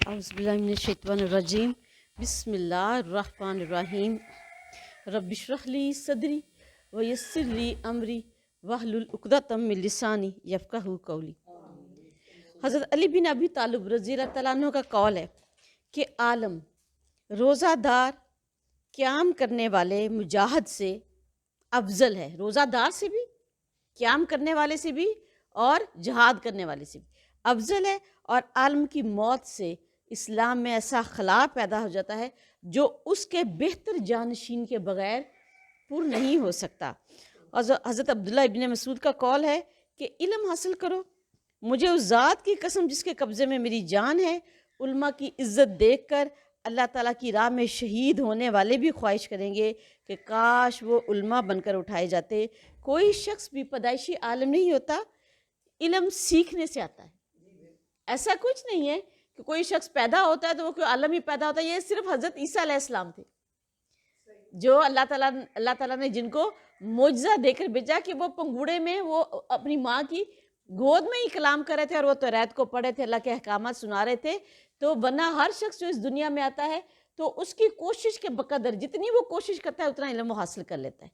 اعوذ باللہ من الشیطان الرجیم بسم اللہ الرحمن الرحیم رب اشرح لی صدری ویسر لی امری واحلل عقدۃ من لسانی یفقہوا قولی۔ حضرت علی بن ابی طالب رضی اللہ تعالیٰ عنہ کا قول ہے کہ عالم روزہ دار قیام کرنے والے مجاہد سے افضل ہے، روزہ دار سے بھی، قیام کرنے والے سے بھی، اور جہاد کرنے والے سے بھی افضل ہے، اور عالم کی موت سے اسلام میں ایسا خلا پیدا ہو جاتا ہے جو اس کے بہتر جانشین کے بغیر پر نہیں ہو سکتا۔ حضرت عبداللہ ابن مسعود کا قول ہے کہ علم حاصل کرو، مجھے اس ذات کی قسم جس کے قبضے میں میری جان ہے، علماء کی عزت دیکھ کر اللہ تعالیٰ کی راہ میں شہید ہونے والے بھی خواہش کریں گے کہ کاش وہ علماء بن کر اٹھائے جاتے۔ کوئی شخص بھی پیدائشی عالم نہیں ہوتا، علم سیکھنے سے آتا ہے۔ ایسا کچھ نہیں ہے کہ کوئی شخص پیدا ہوتا ہے تو وہ کوئی عالم ہی پیدا ہوتا ہے۔ یہ صرف حضرت عیسیٰ علیہ السلام تھے جو اللہ تعالیٰ نے جن کو معجزہ دے کر بھیجا کہ وہ پنگوڑے میں وہ اپنی ماں کی گود میں ہی کلام کر رہے تھے، اور وہ توریت کو پڑھے تھے، اللہ کے احکامات سنا رہے تھے۔ تو ورنہ ہر شخص جو اس دنیا میں آتا ہے تو اس کی کوشش کے بقدر جتنی وہ کوشش کرتا ہے اتنا علم وہ حاصل کر لیتا ہے،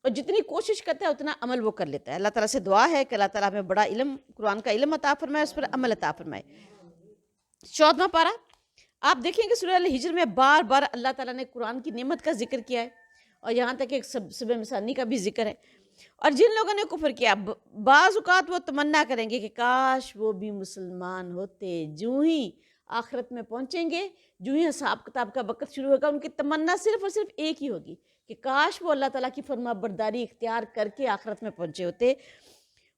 اور جتنی کوشش کرتا ہے اتنا عمل وہ کر لیتا ہے۔ اللہ تعالیٰ سے دعا ہے کہ اللہ تعالیٰ ہمیں بڑا علم، قرآن کا علم عطا فرمائے، اس پر عمل عطا فرمائے۔ 14واں پارہ آپ دیکھیں کہ سورہ الحجر میں بار بار اللہ تعالیٰ نے قرآن کی نعمت کا ذکر کیا ہے، اور یہاں تک کہ سبع مثانی کا بھی ذکر ہے۔ اور جن لوگوں نے کفر کیا، بعض اوقات وہ تمنا کریں گے کہ کاش وہ بھی مسلمان ہوتے۔ جو ہی آخرت میں پہنچیں گے، جو ہی حساب کتاب کا وقت شروع ہوگا، ان کی تمنا صرف اور صرف ایک ہی ہوگی کہ کاش وہ اللہ تعالیٰ کی فرما برداری اختیار کر کے آخرت میں پہنچے ہوتے۔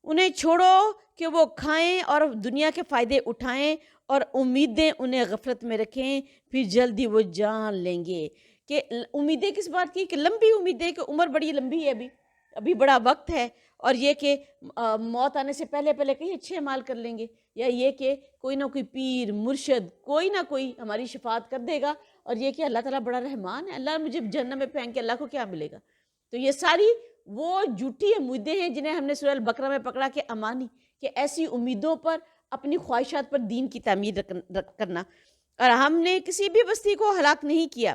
انہیں چھوڑو کہ وہ کھائیں اور دنیا کے فائدے اٹھائیں، اور امیدیں انہیں غفلت میں رکھیں، پھر جلدی وہ جان لیں گے۔ کہ امیدیں کس بات کی؟ کہ لمبی امیدیں، کہ عمر بڑی لمبی ہے، ابھی بڑا وقت ہے، اور یہ کہ موت آنے سے پہلے کہیں اچھے اعمال کر لیں گے، یا یہ کہ کوئی نہ کوئی پیر مرشد کوئی نہ کوئی ہماری شفاعت کر دے گا، اور یہ کہ اللہ تعالیٰ بڑا رحمان ہے، اللہ مجھے جہنم میں پھینک کے اللہ کو کیا ملے گا۔ تو یہ ساری وہ جھوٹی امیدیں ہیں جنہیں ہم نے سورہ البقرہ میں پکڑا کہ امانی، کہ ایسی امیدوں پر اپنی خواہشات پر دین کی تعمیر کرنا۔ اور ہم نے کسی بھی بستی کو ہلاک نہیں کیا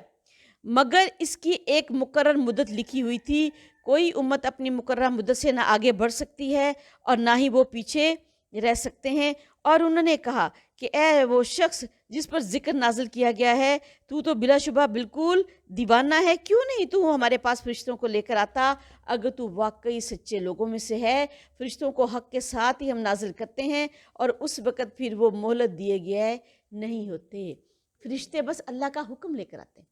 مگر اس کی ایک مقرر مدت لکھی ہوئی تھی۔ کوئی امت اپنی مقررہ مدت سے نہ آگے بڑھ سکتی ہے اور نہ ہی وہ پیچھے رہ سکتے ہیں۔ اور انہوں نے کہا کہ اے وہ شخص جس پر ذکر نازل کیا گیا ہے، تو بلا شبہ بالکل دیوانہ ہے، کیوں نہیں تو ہمارے پاس فرشتوں کو لے کر آتا؟ اگر تو واقعی سچے لوگوں میں سے ہے، فرشتوں کو حق کے ساتھ ہی ہم نازل کرتے ہیں، اور اس وقت پھر وہ مہلت دیے گئے نہیں ہوتے۔ فرشتے بس اللہ کا حکم لے کر آتے ہیں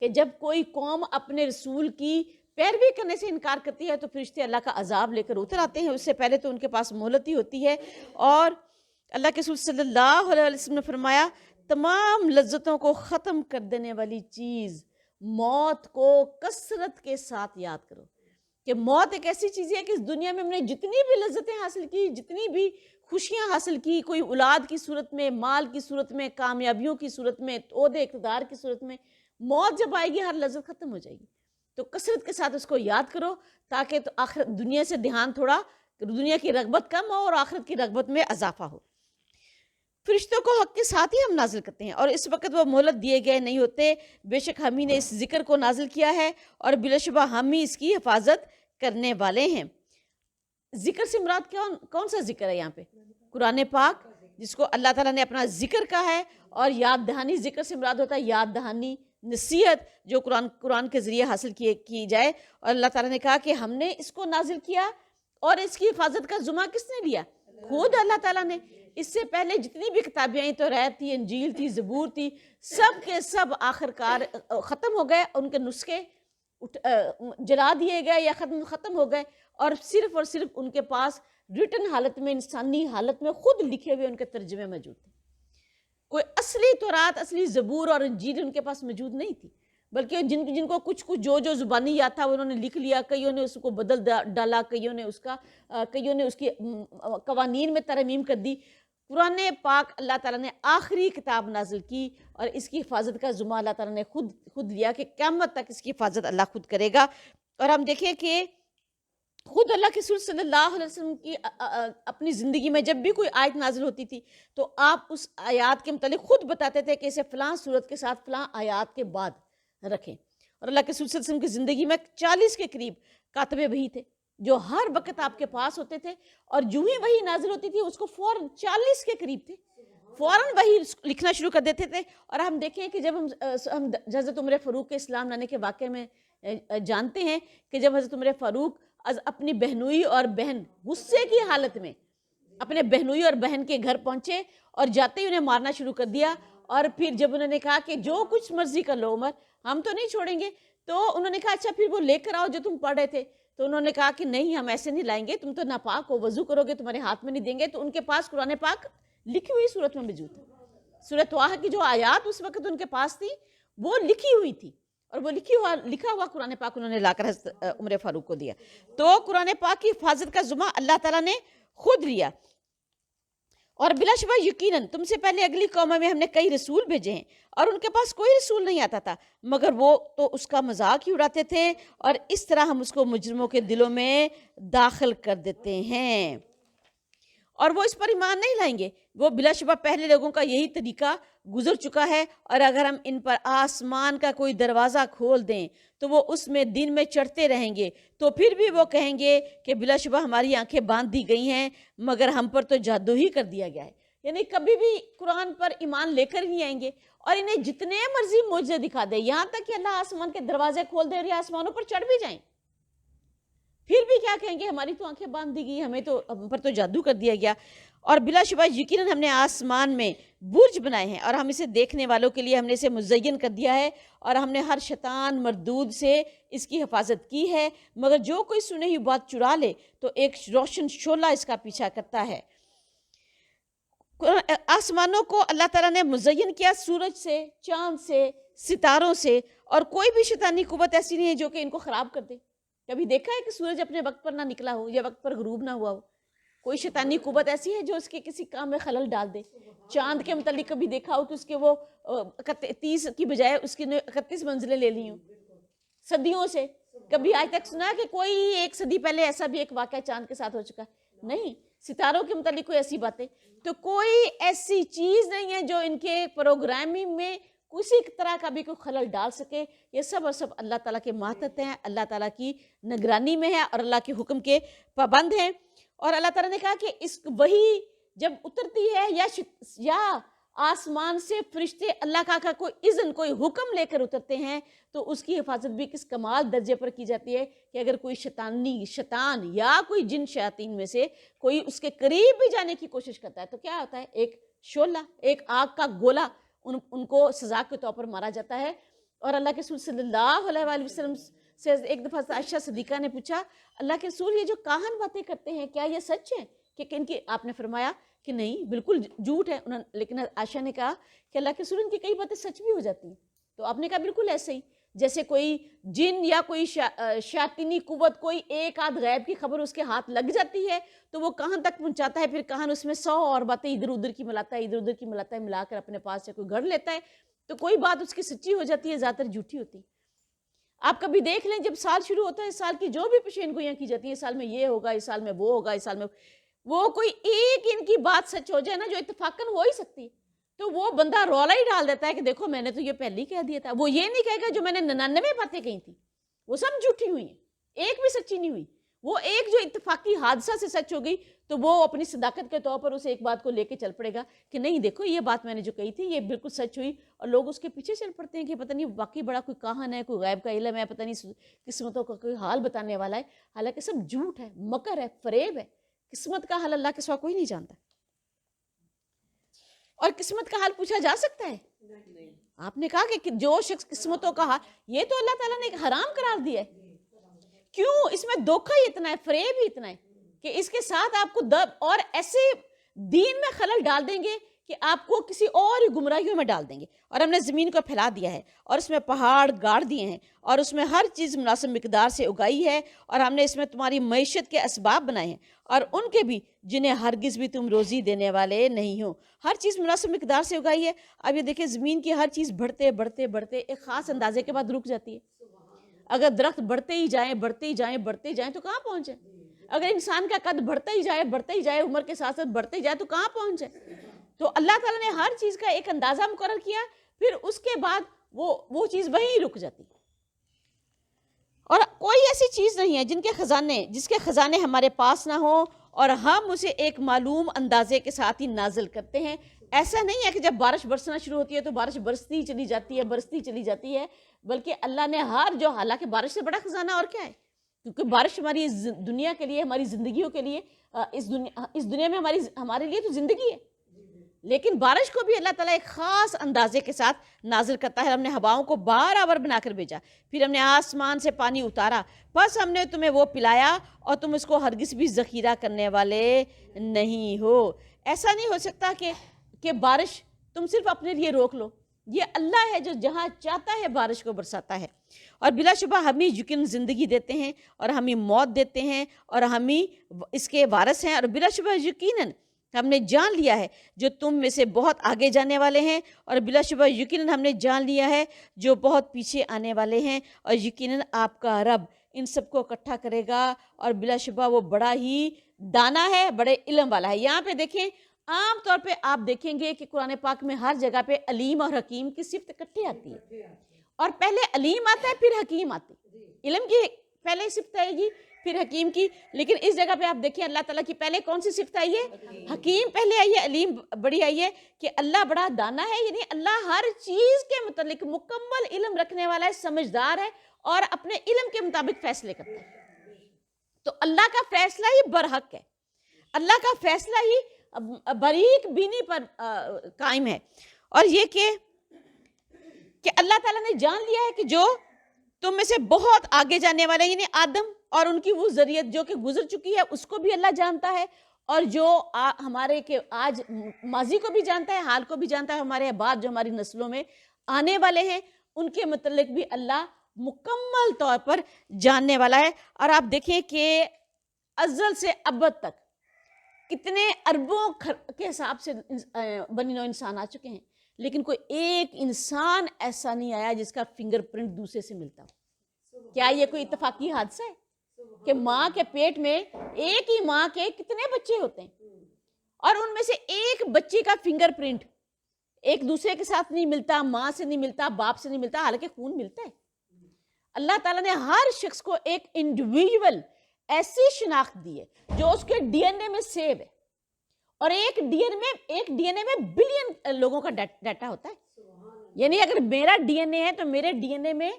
کہ جب کوئی قوم اپنے رسول کی پیروی کرنے سے انکار کرتی ہے تو فرشتے اللہ کا عذاب لے کر اتر آتے ہیں۔ اس سے پہلے تو ان کے پاس مہلت ہی ہوتی ہے۔ اور اللہ کے رسول صلی اللہ علیہ وسلم نے فرمایا، تمام لذتوں کو ختم کر دینے والی چیز موت کو کثرت کے ساتھ یاد کرو۔ کہ موت ایک ایسی چیز ہے کہ اس دنیا میں ہم نے جتنی بھی لذتیں حاصل کی، جتنی بھی خوشیاں حاصل کی، کوئی اولاد کی صورت میں، مال کی صورت میں، کامیابیوں کی صورت میں، عہدے اقتدار کی صورت میں، موت جب آئے گی ہر لذت ختم ہو جائے گی۔ تو کثرت کے ساتھ اس کو یاد کرو تاکہ تو آخرت دنیا سے دھیان تھوڑا، دنیا کی رغبت کم ہو اور آخرت کی رغبت میں اضافہ ہو۔ فرشتوں کو حق کے ساتھ ہی ہم نازل کرتے ہیں، اور اس وقت وہ مہلت دیے گئے نہیں ہوتے۔ بے شک ہم ہی نے اس ذکر کو نازل کیا ہے، اور بلا شبہ ہم ہی اس کی حفاظت کرنے والے ہیں۔ ذکر سے مراد کون سا ذکر ہے یہاں پہ؟ قرآن پاک، جس کو اللہ تعالیٰ نے اپنا ذکر کہا ہے، اور یاد دہانی ذکر سے مراد ہوتا ہے یاد دہانی، نصیحت جو قرآن کے ذریعے حاصل کی جائے۔ اور اللہ تعالیٰ نے کہا کہ ہم نے اس کو نازل کیا، اور اس کی حفاظت کا ذمہ کس نے لیا؟ خود اللہ تعالیٰ نے۔ اس سے پہلے جتنی بھی کتابیں آئیں، توریت تھی، انجیل تھی، زبور تھی، سب کے سب آخر کار ختم ہو گئے، ان کے نسخے جلا دیے گئے یا ختم ہو گئے، اور صرف ان کے پاس ریٹن حالت میں، انسانی حالت میں خود لکھے ہوئے ان کے ترجمے موجود تھے۔ کوئی اصلی تورات، اصلی زبور اور انجیل ان کے پاس موجود نہیں تھی، بلکہ جن کو کچھ جو زبانی یاد تھا انہوں نے لکھ لیا، کئیوں نے اس کو بدل ڈالا، کئیوں نے اس کی قوانین میں ترمیم کر دی۔ قرآن پاک اللہ تعالیٰ نے آخری کتاب نازل کی، اور اس کی حفاظت کا ذمہ اللہ تعالیٰ نے خود لیا کہ قیامت تک اس کی حفاظت اللہ خود کرے گا۔ اور ہم دیکھیں کہ خود اللہ کے رسول صلی اللہ علیہ وسلم کی اپنی زندگی میں جب بھی کوئی آیت نازل ہوتی تھی تو آپ اس آیات کے متعلق خود بتاتے تھے کہ اسے فلاں صورت کے ساتھ فلاں آیات کے بعد رکھیں. اور اللہ کے رسول صلی اللہ علیہ وسلم کی زندگی میں 40 کے قریب کاتب وحی تھے جو ہر وقت آپ کے پاس ہوتے تھے، اور جو ہی وحی نازل ہوتی تھی اس کو فوراً 40 کے قریب تھے فوراً وحی لکھنا شروع کر دیتے تھے. اور ہم دیکھیں کہ جب ہم حضرت عمر فاروق کے اسلام لانے کے واقعے میں جانتے ہیں کہ جب حضرت عمر فاروق اپنی بہنوئی اور بہن غصے کی حالت میں اپنے بہنوئی اور بہن کے گھر پہنچے اور جاتے ہی انہیں مارنا شروع کر دیا، اور پھر جب انہوں نے کہا کہ جو کچھ مرضی کر لو عمر، ہم تو نہیں چھوڑیں گے، تو انہوں نے کہا اچھا پھر وہ لے کر آؤ جو تم پڑھ رہے تھے. تو انہوں نے کہا کہ نہیں، ہم ایسے نہیں لائیں گے، تم تو ناپاک ہو، وضو کرو گے، تمہارے ہاتھ میں نہیں دیں گے. تو ان کے پاس قرآن پاک لکھی ہوئی صورت میں موجود ہے. سورۃ طٰہٰ کی جو آیات اس وقت ان کے پاس تھی وہ لکھی ہوئی تھی، اور وہ لکھا ہوا قرآن پاک انہوں نے لا کر حضرت عمر فاروق کو دیا. تو قرآن پاک کی حفاظت کا ذمہ اللہ تعالیٰ نے خود لیا. اور بلا شبہ یقیناً تم سے پہلے اگلی قوموں میں ہم نے کئی رسول بھیجے ہیں، اور ان کے پاس کوئی رسول نہیں آتا تھا مگر وہ تو اس کا مذاق ہی اڑاتے تھے، اور اس طرح ہم اس کو مجرموں کے دلوں میں داخل کر دیتے ہیں اور وہ اس پر ایمان نہیں لائیں گے. وہ بلا شبہ پہلے لوگوں کا یہی طریقہ گزر چکا ہے، اور اگر ہم ان پر آسمان کا کوئی دروازہ کھول دیں تو وہ اس میں دن میں چڑھتے رہیں گے، تو پھر بھی وہ کہیں گے کہ بلا شبہ ہماری آنکھیں باندھ دی گئی ہیں مگر ہم پر تو جادو ہی کر دیا گیا ہے. یعنی کبھی بھی قرآن پر ایمان لے کر ہی نہیں آئیں گے، اور انہیں جتنے مرضی معجزے دکھا دے، یہاں تک کہ اللہ آسمان کے دروازے کھول دے اور یہ آسمانوں پر چڑھ بھی جائیں، پھر بھی کیا کہیں گے؟ ہماری تو آنکھیں باندھ دی گئی، ہم پر تو جادو کر دیا گیا. اور بلا شبہ یقیناً ہم نے آسمان میں برج بنائے ہیں، اور ہم اسے دیکھنے والوں کے لیے ہم نے اسے مزین کر دیا ہے، اور ہم نے ہر شیطان مردود سے اس کی حفاظت کی ہے، مگر جو کوئی سنی ہوئی بات چرا لے تو ایک روشن شعلہ اس کا پیچھا کرتا ہے. آسمانوں کو اللہ تعالیٰ نے مزین کیا سورج سے، چاند سے، ستاروں سے، اور کوئی بھی شیطانی قوت ایسی نہیں ہے جو کہ ان کو خراب کر دے. کبھی دیکھا ہے کہ سورج اپنے وقت پر نہ نکلا ہو یا وقت پر غروب نہ ہوا ہو؟ کوئی شیطانی قوت ایسی ہے جو اس کے کسی کام میں خلل ڈال دے؟ چاند کے متعلق کبھی دیکھا ہو کہ اس کے وہ 30 کی بجائے اس کی 31 منزلیں لے لی ہوں صدیوں سے؟ کبھی آج تک سنا کہ کوئی 1 صدی پہلے ایسا بھی ایک واقعہ چاند کے ساتھ ہو چکا؟ نہیں. ستاروں کے متعلق کوئی ایسی باتیں، تو کوئی ایسی چیز نہیں ہے جو ان کے پروگرامنگ میں کسی طرح کا بھی کوئی خلل ڈال سکے. یہ سب اور سب اللہ تعالیٰ کے ماتحت ہیں، اللہ تعالیٰ کی نگرانی میں ہے، اور اللہ کے حکم کے پابند ہیں. اور اللہ تعالیٰ نے کہا کہ اس وہی جب اترتی ہے یا آسمان سے فرشتے اللہ کا کوئی اذن، کوئی حکم لے کر اترتے ہیں، تو اس کی حفاظت بھی کس کمال درجے پر کی جاتی ہے کہ اگر کوئی شیطان یا کوئی جن شیاطین میں سے کوئی اس کے قریب بھی جانے کی کوشش کرتا ہے تو کیا ہوتا ہے؟ ایک شعلہ، ایک آگ کا گولا ان کو سزا کے طور پر مارا جاتا ہے. اور اللہ کے رسول صلی اللہ علیہ وآلہ وسلم سے ایک دفعہ عائشہ صدیقہ نے پوچھا، اللہ کے رسول یہ جو کاہن باتیں کرتے ہیں کیا یہ سچ ہے؟ کہ ان کی آپ نے فرمایا کہ نہیں، بالکل جھوٹ ہے. لیکن عائشہ نے کہا کہ اللہ کے رسول ان کی کئی باتیں سچ بھی ہو جاتی ہیں. تو آپ نے کہا بالکل ایسے ہی جیسے کوئی جن یا کوئی شیاطینی قوت کوئی ایک آدھ غیب کی خبر اس کے ہاتھ لگ جاتی ہے تو وہ کہاں تک پہنچاتا ہے، پھر کہاں اس میں 100 اور باتیں ادھر ادھر کی ملاتا ہے ملا کر اپنے پاس سے کوئی گھڑ لیتا ہے، تو کوئی بات اس کی سچی ہو جاتی ہے، زیادہ تر جھوٹی ہوتی ہے. آپ کبھی دیکھ لیں جب سال شروع ہوتا ہے، اس سال کی جو بھی پیشین گوئیاں کی جاتی ہیں، اس سال میں یہ ہوگا، اس سال میں وہ ہوگا، اس سال میں وہ کوئی ایک ان کی بات سچ ہو جائے نا جو اتفاقاً ہو ہی سکتی، تو وہ بندہ رولا ہی ڈال دیتا ہے کہ دیکھو میں نے تو یہ پہلے ہی کہہ دیا تھا. وہ یہ نہیں کہے گا جو میں نے 99 باتیں کہی تھی وہ سب جھوٹی ہوئی ہیں، ایک بھی سچی نہیں ہوئی. وہ ایک جو اتفاقی حادثہ سے سچ ہو گئی تو وہ اپنی صداقت کے طور پر اسے ایک بات کو لے کے چل پڑے گا کہ نہیں دیکھو یہ بات میں نے جو کہی تھی یہ بالکل سچ ہوئی، اور لوگ اس کے پیچھے چل پڑتے ہیں کہ پتہ نہیں باقی بڑا کوئی کہان ہے، کوئی غیب کا علم ہے، پتہ نہیں قسمتوں کا کوئی حال بتانے والا ہے. حالانکہ سب جھوٹ ہے، مکر ہے، فریب ہے. قسمت کا حال اللہ کے سوا کوئی نہیں جانتا. اور قسمت کا حال پوچھا جا سکتا ہے؟ آپ نے کہا کہ جو شخص قسمتوں کا حال، یہ تو اللہ تعالیٰ نے ایک حرام قرار دیا ہے. کیوں؟ اس میں دھوکہ ہی اتنا ہے، فریب ہی اتنا ہے کہ اس کے ساتھ آپ کو اور ایسے دین میں خلل ڈال دیں گے کہ آپ کو کسی اور ہی گمراہیوں میں ڈال دیں گے. اور ہم نے زمین کو پھیلا دیا ہے اور اس میں پہاڑ گاڑ دیے ہیں اور اس میں ہر چیز مناسب مقدار سے اگائی ہے، اور ہم نے اس میں تمہاری معیشت کے اسباب بنائے ہیں اور ان کے بھی جنہیں ہرگز بھی تم روزی دینے والے نہیں ہو. ہر چیز مناسب مقدار سے اگائی ہے. اب یہ دیکھیں زمین کی ہر چیز بڑھتے بڑھتے بڑھتے ایک خاص اندازے کے بعد رک جاتی ہے. اگر درخت بڑھتے ہی جائیں بڑھتے ہی جائیں بڑھتے ہی جائیں تو کہاں پہنچے؟ اگر انسان کا قد بڑھتا ہی جائے عمر کے ساتھ ساتھ بڑھتے ہی جائے تو کہاں پہنچے؟ تو اللہ تعالیٰ نے ہر چیز کا ایک اندازہ مقرر کیا، پھر اس کے بعد وہ چیز وہیں رک جاتی۔ اور کوئی ایسی چیز نہیں ہے جس کے خزانے ہمارے پاس نہ ہوں اور ہم اسے ایک معلوم اندازے کے ساتھ ہی نازل کرتے ہیں۔ ایسا نہیں ہے کہ جب بارش برسنا شروع ہوتی ہے تو بارش برستی چلی جاتی ہے، بلکہ اللہ نے حالانکہ بارش سے بڑا خزانہ اور کیا ہے، کیونکہ بارش ہماری دنیا کے لیے، ہماری زندگیوں کے لیے، اس دنیا میں ہمارے لیے تو زندگی ہے، لیکن بارش کو بھی اللہ تعالیٰ ایک خاص اندازے کے ساتھ نازل کرتا ہے۔ ہم نے ہواؤں کو برابر بنا کر بھیجا، پھر ہم نے آسمان سے پانی اتارا، بس ہم نے تمہیں وہ پلایا اور تم اس کو ہرگز بھی ذخیرہ کرنے والے نہیں ہو۔ ایسا نہیں ہو سکتا کہ بارش تم صرف اپنے لیے روک لو، یہ اللہ ہے جو جہاں چاہتا ہے بارش کو برساتا ہے۔ اور بلا شبہ ہم ہی یقیناً زندگی دیتے ہیں اور ہم ہی موت دیتے ہیں اور ہم ہی اس کے وارث ہیں، اور بلا شبہ یقیناً ہم نے جان لیا ہے جو تم میں سے بہت آگے جانے والے ہیں، اور بلا شبہ یقیناً ہم نے جان لیا ہے جو بہت پیچھے آنے والے ہیں، اور یقیناً آپ کا رب ان سب کو اکٹھا کرے گا، اور بلا شبہ وہ بڑا ہی دانا ہے، بڑے علم والا ہے۔ یہاں پہ دیکھیں، عام طور پہ آپ دیکھیں گے کہ قرآن پاک میں ہر جگہ پہ علیم اور حکیم کی صفت اکٹھے آتی ہے، اور پہلے علیم آتا ہے پھر حکیم آتی ہے۔ علم کی پہلے صفت آئے گی پھر حکیم کی، لیکن اس جگہ پہ آپ دیکھیں اللہ تعالیٰ کی پہلے کون سی صفت آئی ہے؟ حکیم پہلے آئی ہے، علیم بڑی آئی ہے، کہ اللہ بڑا دانا ہے، یعنی اللہ ہر چیز کے متعلق مکمل علم رکھنے والا ہے، سمجھدار ہے اور اپنے علم کے مطابق فیصلے کرتا ہے۔ تو اللہ کا فیصلہ ہی برحق ہے، اللہ کا فیصلہ ہی باریک بینی پر قائم ہے، اور یہ کہ اللہ تعالیٰ نے جان لیا ہے کہ جو تم میں سے بہت آگے جانے والے، یعنی آدم اور ان کی وہ ذریت جو کہ گزر چکی ہے اس کو بھی اللہ جانتا ہے، اور جو ہمارے کے آج ماضی کو بھی جانتا ہے، حال کو بھی جانتا ہے، ہمارے بعد جو ہماری نسلوں میں آنے والے ہیں ان کے متعلق بھی اللہ مکمل طور پر جاننے والا ہے۔ اور آپ دیکھیں کہ ازل سے ابد تک کتنے اربوں کے حساب سے بنی نوع انسان آ چکے ہیں، لیکن کوئی ایک انسان ایسا نہیں آیا جس کا فنگر پرنٹ دوسرے سے ملتا ہو۔ کیا یہ کوئی اتفاقی حادثہ ہے کہ ماں کے پیٹ میں ایک ہی ماں کے کتنے بچے ہوتے ہیں اور ان میں سے ایک بچے کا فنگر پرنٹ ایک دوسرے کے ساتھ نہیں ملتا، ماں سے نہیں ملتا، باپ سے نہیں ملتا، حالانکہ خون ملتا ہے۔ اللہ تعالیٰ نے ہر شخص کو ایک انڈیویجول ایسی شناخت دی ہے جو اس کے ڈی این اے میں سیو ہے، اور ایک ڈی این اے میں بلین لوگوں کا ڈیٹا ہوتا ہے۔ یعنی اگر میرا ڈی این اے ہے تو میرے ڈی این اے میں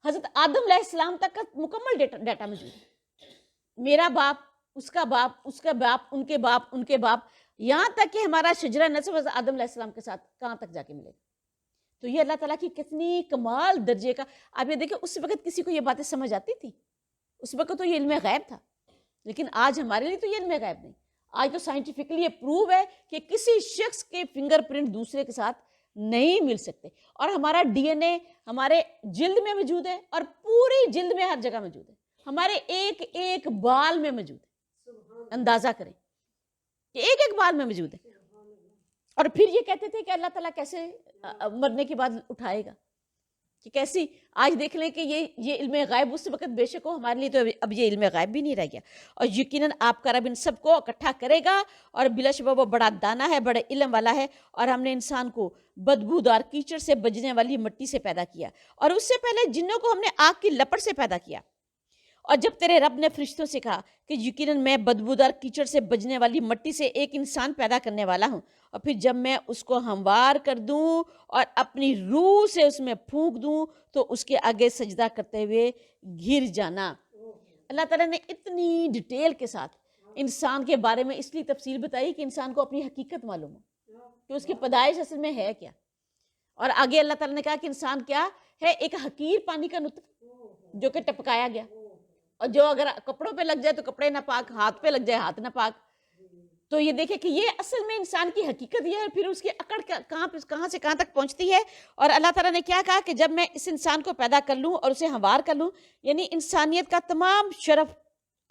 حضرت آدم علیہ السلام تک کا مکمل ڈیٹا موجود ہے، میرا باپ، اس کا باپ، اس کا باپ، ان کے باپ، ان کے باپ، یہاں تک کہ ہمارا شجرہ نسب حضرت آدم علیہ السلام کے ساتھ کہاں تک جا کے ملے گا۔ تو یہ اللہ تعالیٰ کی کتنی کمال درجے کا، آپ یہ دیکھیں اس وقت کسی کو یہ باتیں سمجھ آتی تھی؟ اس وقت تو یہ علم غیب تھا، لیکن آج ہمارے لیے تو یہ علم غیب نہیں، آج تو سائنٹیفکلی یہ پروو ہے کہ کسی شخص کے فنگر پرنٹ دوسرے کے ساتھ نہیں مل سکتے، اور ہمارا ڈی این اے ہمارے جلد میں موجود ہے، اور پوری جلد میں ہر جگہ موجود ہے، ہمارے ایک ایک بال میں موجود ہے۔ اندازہ کریں کہ ایک ایک بال میں موجود ہے، اور پھر یہ کہتے تھے کہ اللہ تعالیٰ کیسے مرنے کے بعد اٹھائے گا، کہ کیسی، آج دیکھ لیں کہ یہ علم غیب اس وقت بے شک ہو، ہمارے لیے تو اب یہ علم غیب بھی نہیں رہ گیا، اور یقیناً آپ کا رب ان سب کو اکٹھا کرے گا، اور بلا شبہ وہ بڑا دانا ہے، بڑے علم والا ہے۔ اور ہم نے انسان کو بدبودار کیچڑ سے بجنے والی مٹی سے پیدا کیا، اور اس سے پہلے جنوں کو ہم نے آگ کی لپٹ سے پیدا کیا، اور جب تیرے رب نے فرشتوں سے کہا کہ یقیناً میں بدبودار کیچڑ سے بجنے والی مٹی سے ایک انسان پیدا کرنے والا ہوں، اور پھر جب میں اس کو ہموار کر دوں اور اپنی روح سے اس میں پھونک دوں تو اس کے آگے سجدہ کرتے ہوئے گر جانا۔ اللہ تعالیٰ نے اتنی ڈیٹیل کے ساتھ انسان کے بارے میں اس لیے تفصیل بتائی کہ انسان کو اپنی حقیقت معلوم ہو کہ اس کی پیدائش اصل میں ہے کیا، اور آگے اللہ تعالیٰ نے کہا کہ انسان کیا ہے، ایک حقیر پانی کا نطفہ جو کہ ٹپکایا گیا، اور جو اگر کپڑوں پہ لگ جائے تو کپڑے ناپاک، ہاتھ پہ لگ جائے ہاتھ ناپاک۔ تو یہ دیکھیں کہ یہ اصل میں انسان کی حقیقت یہ ہے، پھر اس کی اکڑ کہاں سے کہاں تک پہنچتی ہے۔ اور اللہ تعالیٰ نے کیا کہا کہ جب میں اس انسان کو پیدا کر لوں اور اسے ہموار کر لوں، یعنی انسانیت کا تمام شرف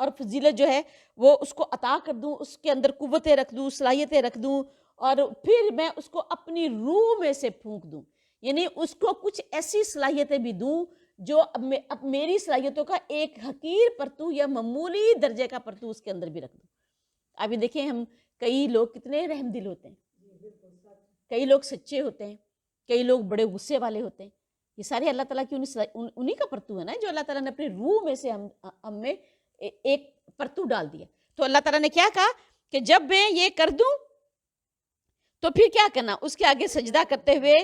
اور فضیلت جو ہے وہ اس کو عطا کر دوں، اس کے اندر قوتیں رکھ دوں، صلاحیتیں رکھ دوں، اور پھر میں اس کو اپنی روح میں سے پھونک دوں، یعنی اس کو کچھ ایسی صلاحیتیں بھی دوں جو اب میری صلاحیتوں کا ایک حقیر پرتو یا معمولی درجے کا پرتو اس کے اندر بھی رکھ دوں. ابھی دیکھیں ہم کئی لوگ کتنے رحم دل ہوتے ہیں, کئی لوگ سچے ہوتے ہیں, کئی لوگ بڑے غصے والے ہوتے ہیں. یہ سارے اللہ تعالیٰ کی انہی کا پرتو ہے نا, جو اللہ تعالیٰ نے اپنے روح میں سے ہم میں ایک پرتو ڈال دیا. تو اللہ تعالیٰ نے کیا کہا کہ جب میں یہ کر دوں تو پھر کیا کرنا, اس کے آگے سجدہ کرتے ہوئے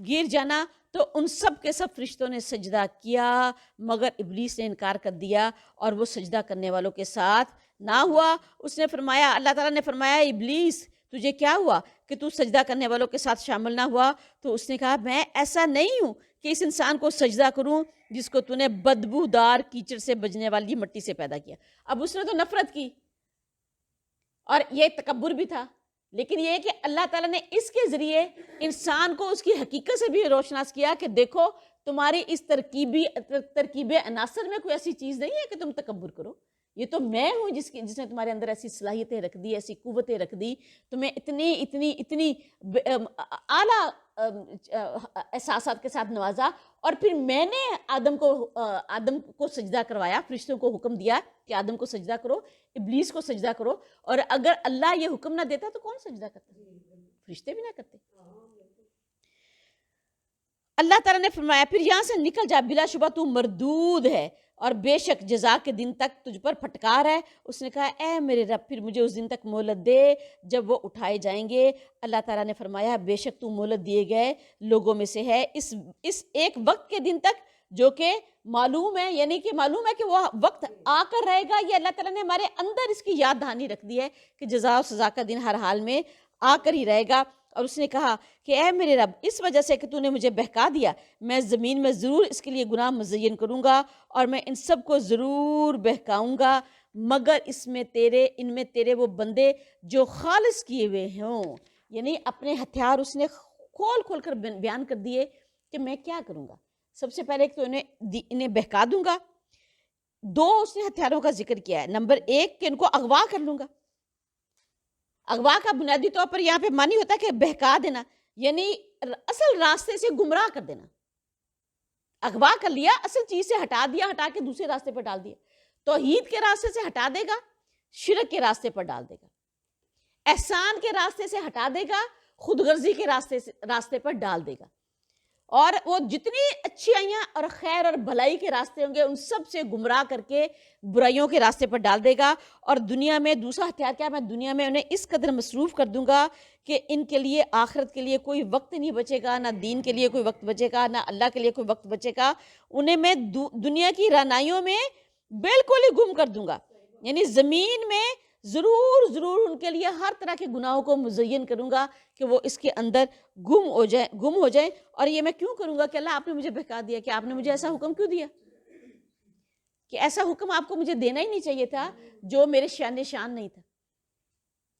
گر جانا. تو ان سب کے سب فرشتوں نے سجدہ کیا مگر ابلیس نے انکار کر دیا اور وہ سجدہ کرنے والوں کے ساتھ نہ ہوا. اس نے فرمایا, اللہ تعالیٰ نے فرمایا, ابلیس تجھے کیا ہوا کہ تو سجدہ کرنے والوں کے ساتھ شامل نہ ہوا؟ تو اس نے کہا میں ایسا نہیں ہوں کہ اس انسان کو سجدہ کروں جس کو تو نے بدبودار کیچڑ سے بجنے والی مٹی سے پیدا کیا. اب اس نے تو نفرت کی اور یہ تکبر بھی تھا, لیکن یہ کہ اللہ تعالیٰ نے اس کے ذریعے انسان کو اس کی حقیقت سے بھی روشناس کیا کہ دیکھو تمہاری اس ترکیب عناصر میں کوئی ایسی چیز نہیں ہے کہ تم تکبر کرو. یہ تو میں ہوں جس نے تمہارے اندر ایسی صلاحیتیں رکھ دی, ایسی قوتیں رکھ دی, تمہیں اتنی اعلیٰ احساسات کے ساتھ نوازا. اور پھر میں نے آدم کو سجدہ کروایا, فرشتوں کو حکم دیا کہ آدم کو سجدہ کرو, ابلیس کو سجدہ کرو. اور اگر اللہ یہ حکم نہ دیتا تو کون سجدہ کرتا؟ فرشتے بھی نہ کرتے. اللہ تعالیٰ نے فرمایا پھر یہاں سے نکل جا, بلا شبہ تو مردود ہے اور بے شک جزا کے دن تک تجھ پر پھٹکار ہے. اس نے کہا اے میرے رب پھر مجھے اس دن تک مہلت دے جب وہ اٹھائے جائیں گے. اللہ تعالیٰ نے فرمایا بے شک تو مہلت دیے گئے لوگوں میں سے ہے اس ایک وقت کے دن تک جو کہ معلوم ہے, یعنی کہ معلوم ہے کہ وہ وقت آ کر رہے گا. یہ اللہ تعالیٰ نے ہمارے اندر اس کی یاد دہانی رکھ دی ہے کہ جزا و سزا کا دن ہر حال میں آ کر ہی رہے گا. اور اس نے کہا کہ اے میرے رب اس وجہ سے کہ تو نے مجھے بہکا دیا, میں زمین میں ضرور اس کے لیے گناہ مزین کروں گا اور میں ان سب کو ضرور بہکاؤں گا مگر ان میں تیرے وہ بندے جو خالص کیے ہوئے ہوں. یعنی اپنے ہتھیار اس نے کھول کر بیان کر دیے کہ میں کیا کروں گا. سب سے پہلے تو انہیں بہکا دوں گا. 2 اس نے ہتھیاروں کا ذکر کیا ہے. نمبر 1 کہ ان کو اغوا کر لوں گا. اغوا کا بنیادی طور پر یہاں پہ معنی ہوتا ہے کہ بہکا دینا, یعنی اصل راستے سے گمراہ کر دینا. اغوا کر لیا, اصل چیز سے ہٹا کے دوسرے راستے پر ڈال دیا. توحید کے راستے سے ہٹا دے گا, شرک کے راستے پر ڈال دے گا. احسان کے راستے سے ہٹا دے گا, خود غرضی کے راستے پر ڈال دے گا. اور وہ جتنی اچھائیاں اور خیر اور بھلائی کے راستے ہوں گے ان سب سے گمراہ کر کے برائیوں کے راستے پر ڈال دے گا. اور دنیا میں دوسرا ہتھیار کیا, میں دنیا میں انہیں اس قدر مصروف کر دوں گا کہ ان کے لیے آخرت کے لیے کوئی وقت نہیں بچے گا, نہ دین کے لیے کوئی وقت بچے گا, نہ اللہ کے لیے کوئی وقت بچے گا. انہیں میں دنیا کی رعنائیوں میں بالکل ہی گم کر دوں گا. یعنی زمین میں ضرور ان کے لیے ہر طرح کے گناہوں کو مزین کروں گا کہ وہ اس کے اندر گم ہو جائیں. اور یہ میں کیوں کروں گا کہ اللہ آپ نے مجھے بہکا دیا, کہ آپ نے مجھے ایسا حکم کیوں دیا, کہ ایسا حکم آپ کو مجھے دینا ہی نہیں چاہیے تھا جو میرے شان نہیں تھا.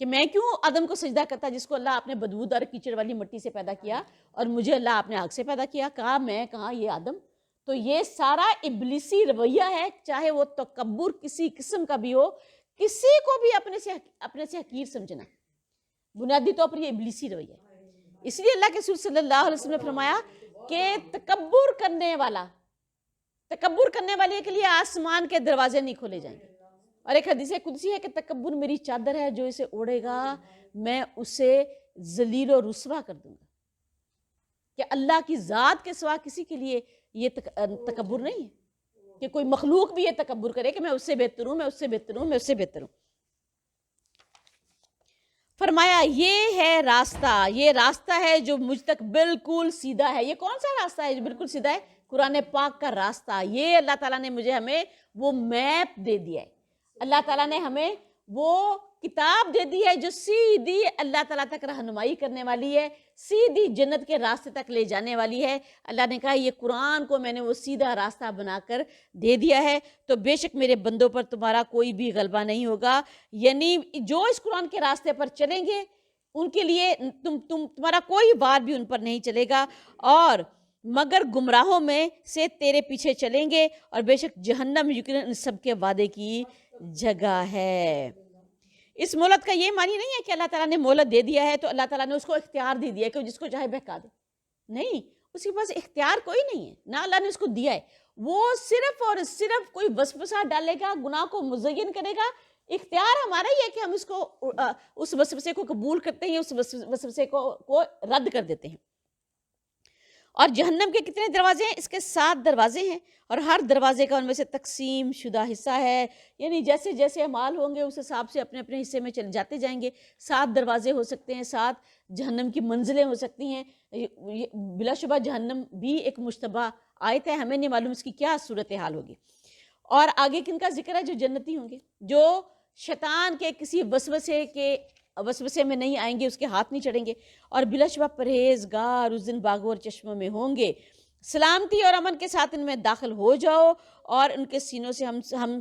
کہ میں کیوں آدم کو سجدہ کرتا جس کو اللہ آپ نے بدبودار کیچڑ والی مٹی سے پیدا کیا, اور مجھے اللہ آپ نے آگ سے پیدا کیا. کہا میں کہاں یہ آدم. تو یہ سارا ابلیسی رویہ ہے, چاہے وہ تکبر کسی قسم کا بھی ہو, کسی کو بھی اپنے سے حقیر سمجھنا, بنیادی طور پر یہ ابلیسی رویہ ہے. اس لیے اللہ کے رسول صلی اللہ علیہ وسلم نے فرمایا کہ تکبر کرنے والے کے لیے آسمان کے دروازے نہیں کھولے جائیں گے. اور ایک حدیث قدسی ہے کہ تکبر میری چادر ہے, جو اسے اوڑھے گا میں اسے ذلیل و رسوا کر دوں گا. کہ اللہ کی ذات کے سوا کسی کے لیے یہ تکبر نہیں ہے کہ کوئی مخلوق بھی یہ تکبر کرے کہ میں اس سے بہتر ہوں, میں اس سے بہتر ہوں. فرمایا یہ راستہ ہے جو مجھ تک بالکل سیدھا ہے. یہ کون سا راستہ ہے جو بالکل سیدھا ہے؟ قرآن پاک کا راستہ. یہ اللہ تعالیٰ نے ہمیں وہ میپ دے دیا ہے. اللہ تعالیٰ نے ہمیں وہ کتاب دے دی ہے جو سیدھی اللہ تعالیٰ تک رہنمائی کرنے والی ہے, سیدھی جنت کے راستے تک لے جانے والی ہے. اللہ نے کہا یہ قرآن کو میں نے وہ سیدھا راستہ بنا کر دے دیا ہے, تو بے شک میرے بندوں پر تمہارا کوئی بھی غلبہ نہیں ہوگا. یعنی جو اس قرآن کے راستے پر چلیں گے ان کے لیے تمہارا کوئی وار بھی ان پر نہیں چلے گا. اور مگر گمراہوں میں سے تیرے پیچھے چلیں گے, اور بے شک جہنم یقیناً ان سب کے وعدے کی جگہ ہے. اس مہلت کا یہ معنی نہیں ہے کہ اللہ تعالیٰ نے مہلت دے دیا ہے تو اللہ تعالیٰ نے اس کو اختیار دے دیا کہ جس کو چاہے بہکا دے. نہیں, اس کے پاس اختیار کوئی نہیں ہے، نہ اللہ نے اس کو دیا ہے. وہ صرف اور صرف کوئی وسوسہ ڈالے گا، گناہ کو مزین کرے گا. اختیار ہمارا ہی ہے کہ ہم اس کو اس وسوسے کو قبول کرتے ہیں، اس وسوسے کو رد کر دیتے ہیں. اور جہنم کے کتنے دروازے ہیں؟ اس کے 7 دروازے ہیں، اور ہر دروازے کا ان میں سے تقسیم شدہ حصہ ہے. یعنی جیسے جیسے اعمال ہوں گے اس حساب سے اپنے اپنے حصے میں چل جاتے جائیں گے. 7 دروازے ہو سکتے ہیں، 7 جہنم کی منزلیں ہو سکتی ہیں. بلا شبہ جہنم بھی ایک مشتبہ آیت ہے، ہمیں نہیں معلوم اس کی کیا صورتحال ہوگی. اور آگے کن کا ذکر ہے؟ جو جنتی ہوں گے، جو شیطان کے کسی وسوسے میں نہیں آئیں گے، اس کے ہاتھ نہیں چڑھیں گے. اور بلا شبہ پرہیزگار اس دن باغوں اور چشموں میں ہوں گے. سلامتی اور امن کے ساتھ ان میں داخل ہو جاؤ، اور ان کے سینوں سے ہم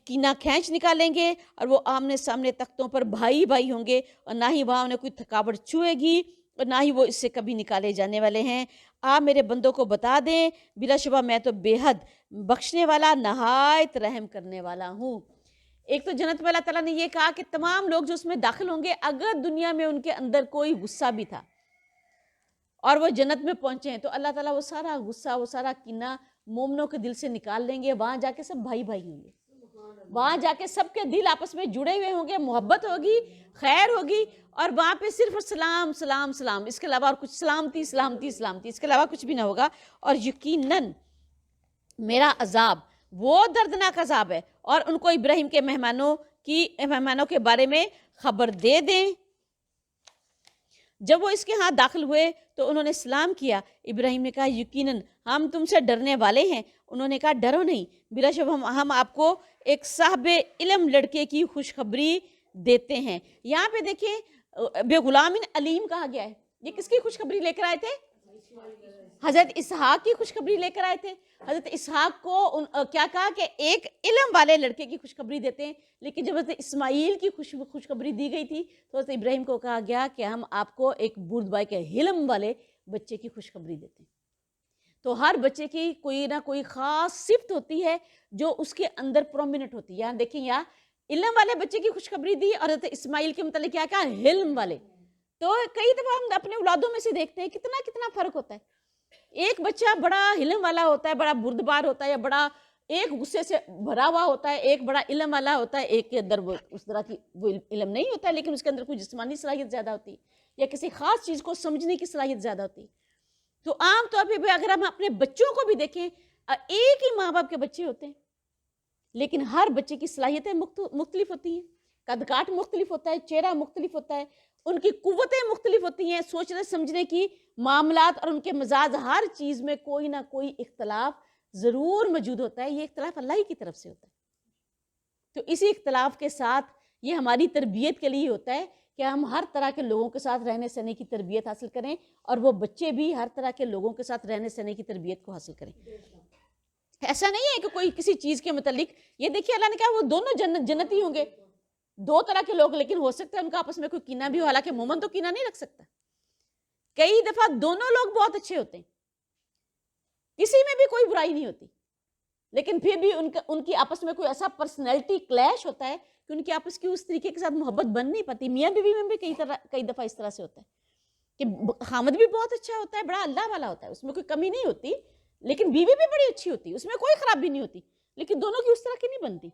کینہ کھینچ نکالیں گے، اور وہ آمنے سامنے تختوں پر بھائی بھائی ہوں گے، اور نہ ہی وہاں انہیں کوئی تھکاوٹ چھوئے گی، اور نہ ہی وہ اس سے کبھی نکالے جانے والے ہیں. آپ میرے بندوں کو بتا دیں، بلا شبہ میں تو بے حد بخشنے والا، نہایت رحم کرنے والا ہوں. ایک تو جنت میں اللہ تعالیٰ نے یہ کہا کہ تمام لوگ جو اس میں داخل ہوں گے، اگر دنیا میں ان کے اندر کوئی غصہ بھی تھا اور وہ جنت میں پہنچے ہیں، تو اللہ تعالیٰ وہ سارا غصہ، وہ سارا کینہ مومنوں کے دل سے نکال لیں گے. وہاں جا کے سب بھائی بھائی ہوں گے، وہاں جا کے سب کے دل آپس میں جڑے ہوئے ہوں گے، محبت ہوگی، خیر ہوگی. اور وہاں پہ صرف سلام سلام سلام، اس کے علاوہ اور کچھ، سلامتی سلامتی سلامتی، اس کے علاوہ کچھ بھی نہ ہوگا. اور یقیناً میرا عذاب وہ دردناک عذاب ہے. اور ان کو ابراہیم کے مہمانوں کے بارے میں خبر دے دیں. جب وہ اس کے ہاں داخل ہوئے تو انہوں نے سلام کیا. ابراہیم نے کہا یقیناً ہم تم سے ڈرنے والے ہیں. انہوں نے کہا ڈرو نہیں، بلا شبہ ہم آپ کو ایک صاحب علم لڑکے کی خوشخبری دیتے ہیں. یہاں پہ دیکھیں بے غلام علیم کہا گیا ہے. یہ کس کی خوشخبری لے کر آئے تھے؟ حضرت اسحاق کی خوشخبری لے کر آئے تھے. حضرت اسحاق کو کیا کہا کہ ایک علم والے لڑکے کی خوشخبری دیتے ہیں. لیکن جب حضرت اسماعیل کی خوشخبری دی گئی تھی تو حضرت ابراہیم کو کہا گیا کہ ہم آپ کو ایک بردبائی کے علم والے بچے کی خوشخبری دیتے ہیں. تو ہر بچے کی کوئی نہ کوئی خاص صفت ہوتی ہے جو اس کے اندر پرومیننٹ ہوتی ہے. یہاں دیکھیں، یہاں علم والے بچے کی خوشخبری دی، اور حضرت اسماعیل کے متعلق کیا کہا؟ علم والے. تو کئی دفعہ ہم اپنے اولادوں میں سے دیکھتے ہیں کتنا فرق ہوتا ہے. ایک بچہ بڑا علم والا ہوتا ہے، بڑا بردبار ہوتا ہے، یا بڑا ایک غصے سے بھرا ہوا ہوتا ہے. ایک بڑا علم والا ہوتا ہے، ایک کے اندر وہ اس طرح کی وہ علم نہیں ہوتا ہے، لیکن اس کے اندر کوئی جسمانی صلاحیت زیادہ ہوتی ہے، یا کسی خاص چیز کو سمجھنے کی صلاحیت زیادہ ہوتی ہے. تو عام طور پہ اگر ہم اپنے بچوں کو بھی دیکھیں، ایک ہی ماں باپ کے بچے ہوتے ہیں، لیکن ہر بچے کی صلاحیتیں مختلف ہوتی ہیں. قد کاٹ مختلف ہوتا ہے، چہرہ مختلف ہوتا ہے، ان کی قوتیں مختلف ہوتی ہیں، سوچنے سمجھنے کی معاملات اور ان کے مزاج، ہر چیز میں کوئی نہ کوئی اختلاف ضرور موجود ہوتا ہے. یہ اختلاف اللہ ہی کی طرف سے ہوتا ہے. تو اسی اختلاف کے ساتھ یہ ہماری تربیت کے لیے ہوتا ہے کہ ہم ہر طرح کے لوگوں کے ساتھ رہنے سہنے کی تربیت حاصل کریں، اور وہ بچے بھی ہر طرح کے لوگوں کے ساتھ رہنے سہنے کی تربیت کو حاصل کریں. ایسا نہیں ہے کہ کوئی کسی چیز کے متعلق، یہ دیکھیے اللہ نے کہا وہ دونوں جنتی ہوں گے. 2 طرح کے لوگ، لیکن ہو سکتا ہے ان کا آپس میں کوئی کینہ بھی ہو، حالانکہ مومن تو کینہ نہیں رکھ سکتا. کئی دفعہ دونوں لوگ بہت اچھے ہوتے ہیں، کسی میں بھی کوئی برائی نہیں ہوتی، لیکن پھر بھی ان کی آپس میں کوئی ایسا پرسنالٹی کلیش ہوتا ہے کہ ان کی آپس کی اس طریقے کے ساتھ محبت بن نہیں پاتی. میاں بیوی میں بھی کئی دفعہ اس طرح سے ہوتا ہے کہ خامد بھی بہت اچھا ہوتا ہے، بڑا اللہ والا ہوتا ہے، اس میں کوئی کمی نہیں ہوتی، لیکن بیوی بھی بڑی اچھی ہوتی، اس میں کوئی خرابی نہیں ہوتی، لیکن دونوں کی اس طرح کی نہیں بنتی.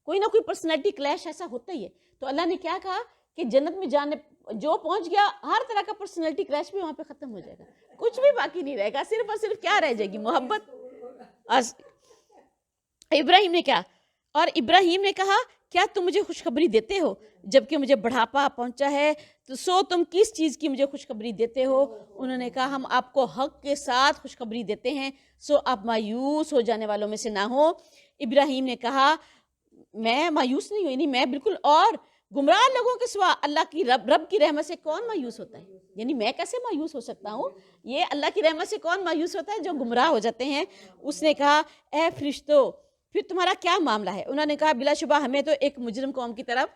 کوئی نہ کوئی پرسنالٹی کلیش ایسا ہوتا ہی ہے. تو اللہ نے کیا کہا کہ جنت میں جانے جو پہنچ گیا، ہر طرح کا پرسنالٹی کلیش بھی وہاں پہ ختم ہو جائے گا، کچھ بھی باقی نہیں رہے گا، صرف اور صرف کیا رہ جائے گی؟ محبت. ابراہیم نے کیا؟ اور ابراہیم نے کہا کیا تم مجھے خوشخبری دیتے ہو جبکہ مجھے بڑھاپا پہنچا ہے؟ تو سو تم کس چیز کی مجھے خوشخبری دیتے ہو؟ انہوں نے کہا ہم آپ کو حق کے ساتھ خوشخبری دیتے ہیں، سو آپ مایوس ہو جانے والوں میں سے نہ ہو. ابراہیم نے کہا میں مایوس نہیں ہوئی، نہیں میں بالکل، اور گمراہ لوگوں کے سوا اللہ کی رب کی رحمت سے کون مایوس ہوتا ہے؟ یعنی میں کیسے مایوس ہو سکتا ہوں؟ یہ اللہ کی رحمت سے کون مایوس ہوتا ہے؟ جو گمراہ ہو جاتے ہیں. اس نے کہا اے فرشتوں پھر تمہارا کیا معاملہ ہے؟ انہوں نے کہا بلا شبہ ہمیں تو ایک مجرم قوم کی طرف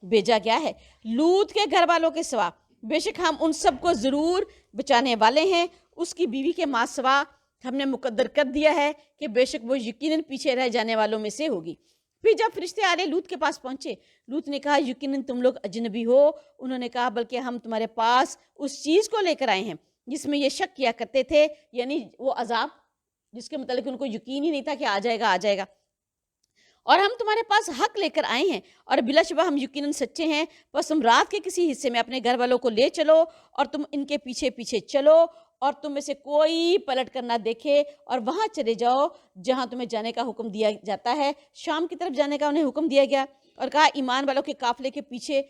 بھیجا گیا ہے، لوط کے گھر والوں کے سوا، بے شک ہم ان سب کو ضرور بچانے والے ہیں. اس کی بیوی کے ماں سوا ہم نے مقدر کر دیا ہے کہ بے شک وہ یقیناً پیچھے رہ جانے والوں میں سے ہوگی. پھر جب فرشتے آلے لوط کے پاس پہنچے، لوط نے کہا یقیناً تم لوگ اجنبی ہو. انہوں نے کہا بلکہ ہم تمہارے پاس اس چیز کو لے کر آئے ہیں جس میں یہ شک کیا کرتے تھے، یعنی وہ عذاب جس کے متعلق ان کو یقین ہی نہیں تھا کہ آ جائے گا، آ جائے گا۔ اور ہم تمہارے پاس حق لے کر آئے ہیں اور بلا شبہ ہم یقیناً سچے ہیں، بس تم رات کے کسی حصے میں اپنے گھر والوں کو لے چلو اور تم ان کے پیچھے پیچھے چلو اور تم میں سے کوئی پلٹ کر نہ دیکھے اور وہاں چلے جاؤ جہاں تمہیں جانے کا حکم دیا جاتا ہے۔ شام کی طرف جانے کا انہیں حکم دیا گیا اور کہا ایمان والوں کے قافلے کے پیچھے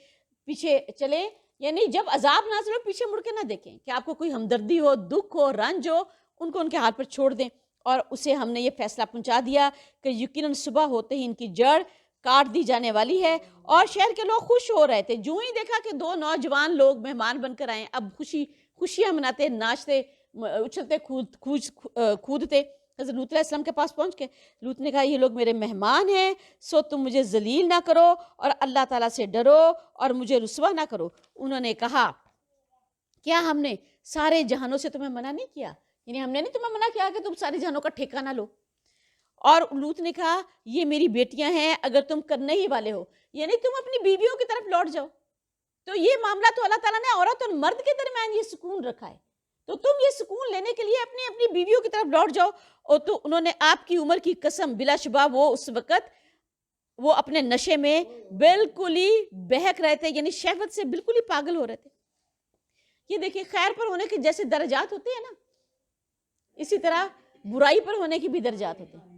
پیچھے چلے، یعنی جب عذاب نازل ہو پیچھے مڑ کے نہ دیکھیں کہ آپ کو کوئی ہمدردی ہو، دکھ ہو، رنج ہو، ان کو ان کے حال پر چھوڑ دیں۔ اور اسے ہم نے یہ فیصلہ پہنچا دیا کہ یقیناً صبح ہوتے ہی ان کی جڑ کاٹ دی جانے والی ہے۔ اور شہر کے لوگ خوش ہو رہے تھے، جو ہی دیکھا کہ دو نوجوان لوگ مہمان بن کر آئے، اب خوشیاں مناتے، ناچتے، اچھلتے کودتے۔ حضرت لوط علیہ السلام کے پاس پہنچ کے لوط نے کہا یہ لوگ میرے مہمان ہیں، سو تم مجھے ذلیل نہ کرو اور اللہ تعالیٰ سے ڈرو اور مجھے رسوا نہ کرو۔ انہوں نے کہا کیا ہم نے سارے جہانوں سے تمہیں منع نہیں کیا؟ یعنی ہم نے نہیں تمہیں منع کیا کہ تم سارے جہانوں کا ٹھیکہ نہ لو۔ اور لوط نے کہا یہ میری بیٹیاں ہیں، اگر تم کرنے ہی والے ہو یعنی تم اپنی بیویوں کی طرف لوٹ جاؤ۔ تو یہ معاملہ تو اللہ تعالیٰ نے عورت اور مرد کے درمیان یہ سکون رکھا ہے، تو تم یہ سکون لینے کے لیے اپنی بیویوں کی طرف لوٹ جاؤ۔ اور تو انہوں نے آپ کی عمر کی قسم، بلا شبہ وہ اس وقت وہ اپنے نشے میں بالکل ہی بہک رہے تھے، یعنی شہوت سے بالکل ہی پاگل ہو رہے تھے۔ یہ دیکھیں خیر پر ہونے کے جیسے درجات ہوتے ہیں نا، اسی طرح برائی پر ہونے کی بھی درجات ہوتے ہیں۔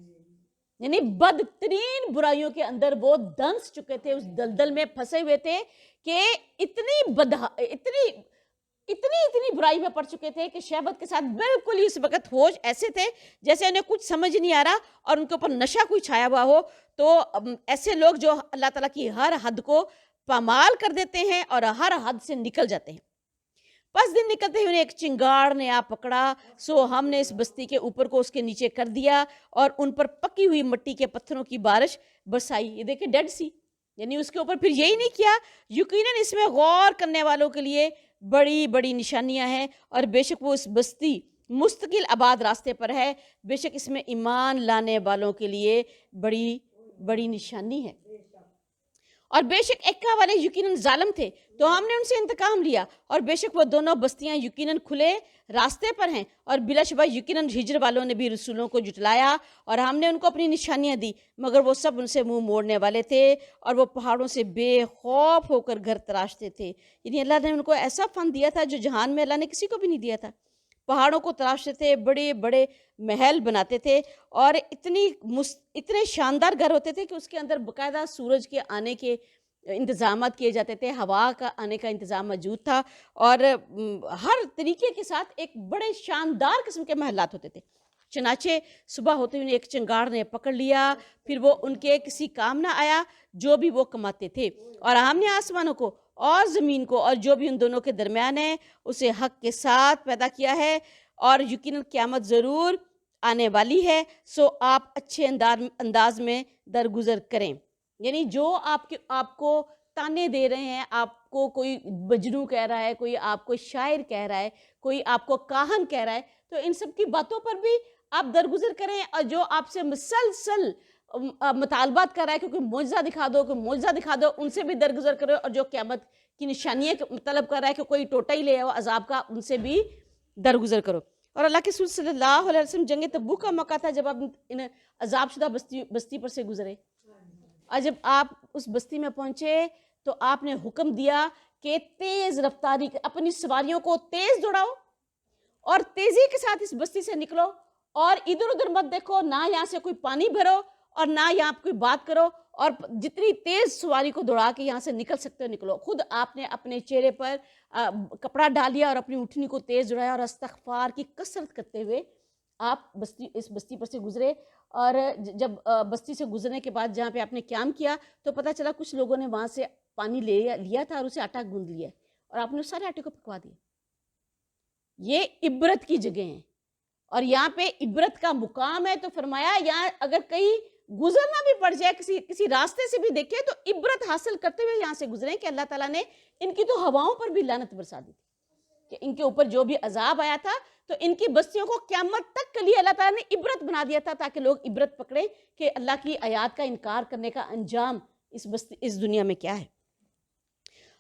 یعنی بدترین برائیوں کے اندر وہ دنس چکے تھے، اس دلدل میں پھنسے ہوئے تھے کہ اتنی برائی میں پڑ چکے تھے کہ شہوت کے ساتھ بالکل ہی اس وقت ہوش ایسے تھے جیسے انہیں کچھ سمجھ نہیں آ رہا اور ان کے اوپر نشہ کوئی چھایا ہوا ہو۔ تو ایسے لوگ جو اللہ تعالیٰ کی ہر حد کو پامال کر دیتے ہیں اور ہر حد سے نکل جاتے ہیں۔ پس دن نکلتے ہی انہیں ایک چنگاڑ نے آ پکڑا، سو ہم نے اس بستی کے اوپر کو اس کے نیچے کر دیا اور ان پر پکی ہوئی مٹی کے پتھروں کی بارش برسائی۔ یہ دیکھیں ڈیڈ سی، یعنی اس کے اوپر پھر یہی نہیں کیا۔ یقیناً اس میں غور کرنے والوں کے لیے بڑی بڑی نشانیاں ہیں اور بے شک وہ اس بستی مستقل آباد راستے پر ہے، بے شک اس میں ایمان لانے والوں کے لیے بڑی بڑی نشانی ہے۔ اور بے شک ایکا والے یقیناً ظالم تھے، تو ہم نے ان سے انتقام لیا اور بے شک وہ دونوں بستیاں یقیناً کھلے راستے پر ہیں اور بلا شبہ یقیناً ہجر والوں نے بھی رسولوں کو جھٹلایا اور ہم نے ان کو اپنی نشانیاں دی، مگر وہ سب ان سے منہ موڑنے والے تھے اور وہ پہاڑوں سے بے خوف ہو کر گھر تراشتے تھے۔ یعنی اللہ نے ان کو ایسا فن دیا تھا جو جہان میں اللہ نے کسی کو بھی نہیں دیا تھا۔ پہاڑوں کو تراشتے تھے، بڑے بڑے محل بناتے تھے اور اتنے شاندار گھر ہوتے تھے کہ اس کے اندر باقاعدہ سورج کے آنے کے انتظامات کیے جاتے تھے، ہوا کا آنے کا انتظام موجود تھا اور ہر طریقے کے ساتھ ایک بڑے شاندار قسم کے محلات ہوتے تھے۔ چنانچہ صبح ہوتے ہوئے ایک چنگاڑ نے پکڑ لیا، پھر وہ ان کے کسی کام نہ آیا جو بھی وہ کماتے تھے، اور ہم نے آسمانوں کو اور زمین کو اور جو بھی ان دونوں کے درمیان ہے اسے حق کے ساتھ پیدا کیا ہے، اور یقیناً قیامت ضرور آنے والی ہے، سو آپ اچھے انداز میں درگزر کریں۔ یعنی جو آپ کو تانے دے رہے ہیں، آپ کو کوئی بجنو کہہ رہا ہے، کوئی آپ کو شاعر کہہ رہا ہے، کوئی آپ کو کاہن کہہ رہا ہے، تو ان سب کی باتوں پر بھی آپ درگزر کریں، اور جو آپ سے مسلسل مطالبات کر رہا ہے کہ کوئی معجزہ دکھا دو، کوئی معجزہ دکھا دو، ان سے بھی درگزر کرو، اور جو قیامت کی نشانیاں طلب کر رہا ہے کہ کوئی ٹوٹا ہی لے آؤ عذاب کا، ان سے بھی درگزر کرو۔ اور اللہ کے رسول صلی اللہ علیہ وسلم جنگ تبوک کا موقع تھا جب آپ ان عذاب شدہ بستی پر سے گزرے، اور جب آپ اس بستی میں پہنچے تو آپ نے حکم دیا کہ تیز رفتاری اپنی سواریوں کو تیز دوڑاؤ اور تیزی کے ساتھ اس بستی سے نکلو، اور ادھر ادھر مت دیکھو، نہ یہاں سے کوئی پانی بھرو اور نہ یہاں کوئی بات کرو، اور جتنی تیز سواری کو دوڑا کے یہاں سے نکل سکتے ہو نکلو۔ خود آپ نے اپنے چہرے پر کپڑا ڈالیا اور اپنی اٹھنی کو تیز دوڑایا اور استغفار کی کثرت کرتے ہوئے آپ اس بستی پر سے گزرے۔ اور جب بستی سے گزرنے کے بعد جہاں پہ آپ نے قیام کیا تو پتہ چلا کچھ لوگوں نے وہاں سے پانی لیا تھا اور اسے آٹا گوندھ لیا اور آپ نے اس سارے آٹے کو پکوا دیا۔ یہ عبرت کی جگہ ہیں اور یہاں پہ عبرت کا مقام ہے، تو فرمایا یہاں اگر کہیں گزرنا بھی پڑ جائے، کسی راستے سے بھی دیکھے تو عبرت حاصل کرتے ہوئے یہاں سے گزریں، کہ اللہ تعالیٰ نے ان کی تو ہواؤں پر بھی لعنت برسا دی تھی کہ ان کے اوپر جو بھی عذاب آیا تھا تو ان کی بستیوں کو قیامت تک کے لیے اللہ تعالیٰ نے عبرت بنا دیا تھا، تاکہ لوگ عبرت پکڑیں کہ اللہ کی آیات کا انکار کرنے کا انجام اس دنیا میں کیا ہے۔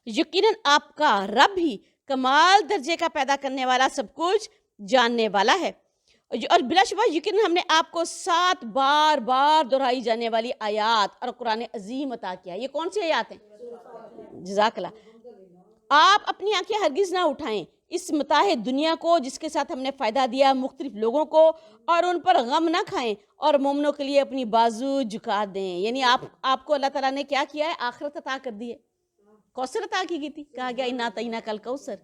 یقیناً آپ کا رب ہی کمال درجے کا پیدا کرنے والا، سب کچھ جاننے والا ہے۔ اور بلا شبہ یقیناً ہم نے آپ کو 7 بار بار دہرائی جانے والی آیات اور قرآن عظیم عطا کیا۔ یہ کون سی آیات ہیں؟ جزاک اللہ۔ آپ اپنی آنکھیں ہرگز نہ اٹھائیں اس متاع دنیا کو جس کے ساتھ ہم نے فائدہ دیا مختلف لوگوں کو، اور ان پر غم نہ کھائیں اور مومنوں کے لیے اپنی بازو جھکا دیں۔ یعنی آپ کو اللہ تعالیٰ نے کیا کیا ہے؟ آخرت عطا کر دی ہے۔ کوثر عطا کی گئی تھی، کہا گیا انا اعطیناک الکوثر،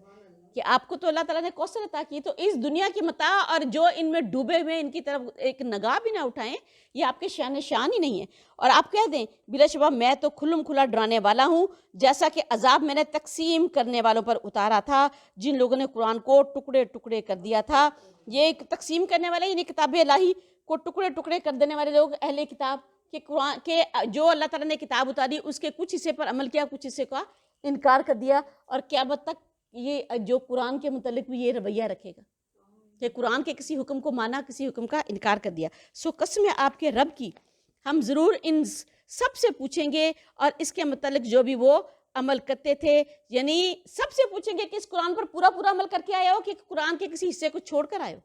کہ آپ کو تو اللہ تعالیٰ نے کوثر عطا کی۔ تو اس دنیا کی متاع اور جو ان میں ڈوبے ہوئے ان کی طرف ایک نگاہ بھی نہ اٹھائیں، یہ آپ کے شان شان ہی نہیں ہے۔ اور آپ کہہ دیں بلا شبہ میں تو کھلم کھلا ڈرانے والا ہوں، جیسا کہ عذاب میں نے تقسیم کرنے والوں پر اتارا تھا جن لوگوں نے قرآن کو ٹکڑے ٹکڑے کر دیا تھا۔ یہ ایک تقسیم کرنے والے، یعنی کتاب الہی کو ٹکڑے ٹکڑے کر دینے والے لوگ اہل کتاب، کہ قرآن کے جو اللہ تعالیٰ نے کتاب اتاری اس کے کچھ حصے پر عمل کیا، کچھ حصے کا انکار کر دیا، اور قیامت تک یہ جو قرآن کے متعلق بھی یہ رویہ رکھے گا کہ قرآن کے کسی حکم کو مانا، کسی حکم کا انکار کر دیا۔ سو قسم ہے آپ کے رب کی، ہم ضرور ان سب سے پوچھیں گے اور اس کے متعلق جو بھی وہ عمل کرتے تھے، یعنی سب سے پوچھیں گے کہ اس قرآن پر پورا عمل کر کے آئے ہو کہ قرآن کے کسی حصے کو چھوڑ کر آئے ہو،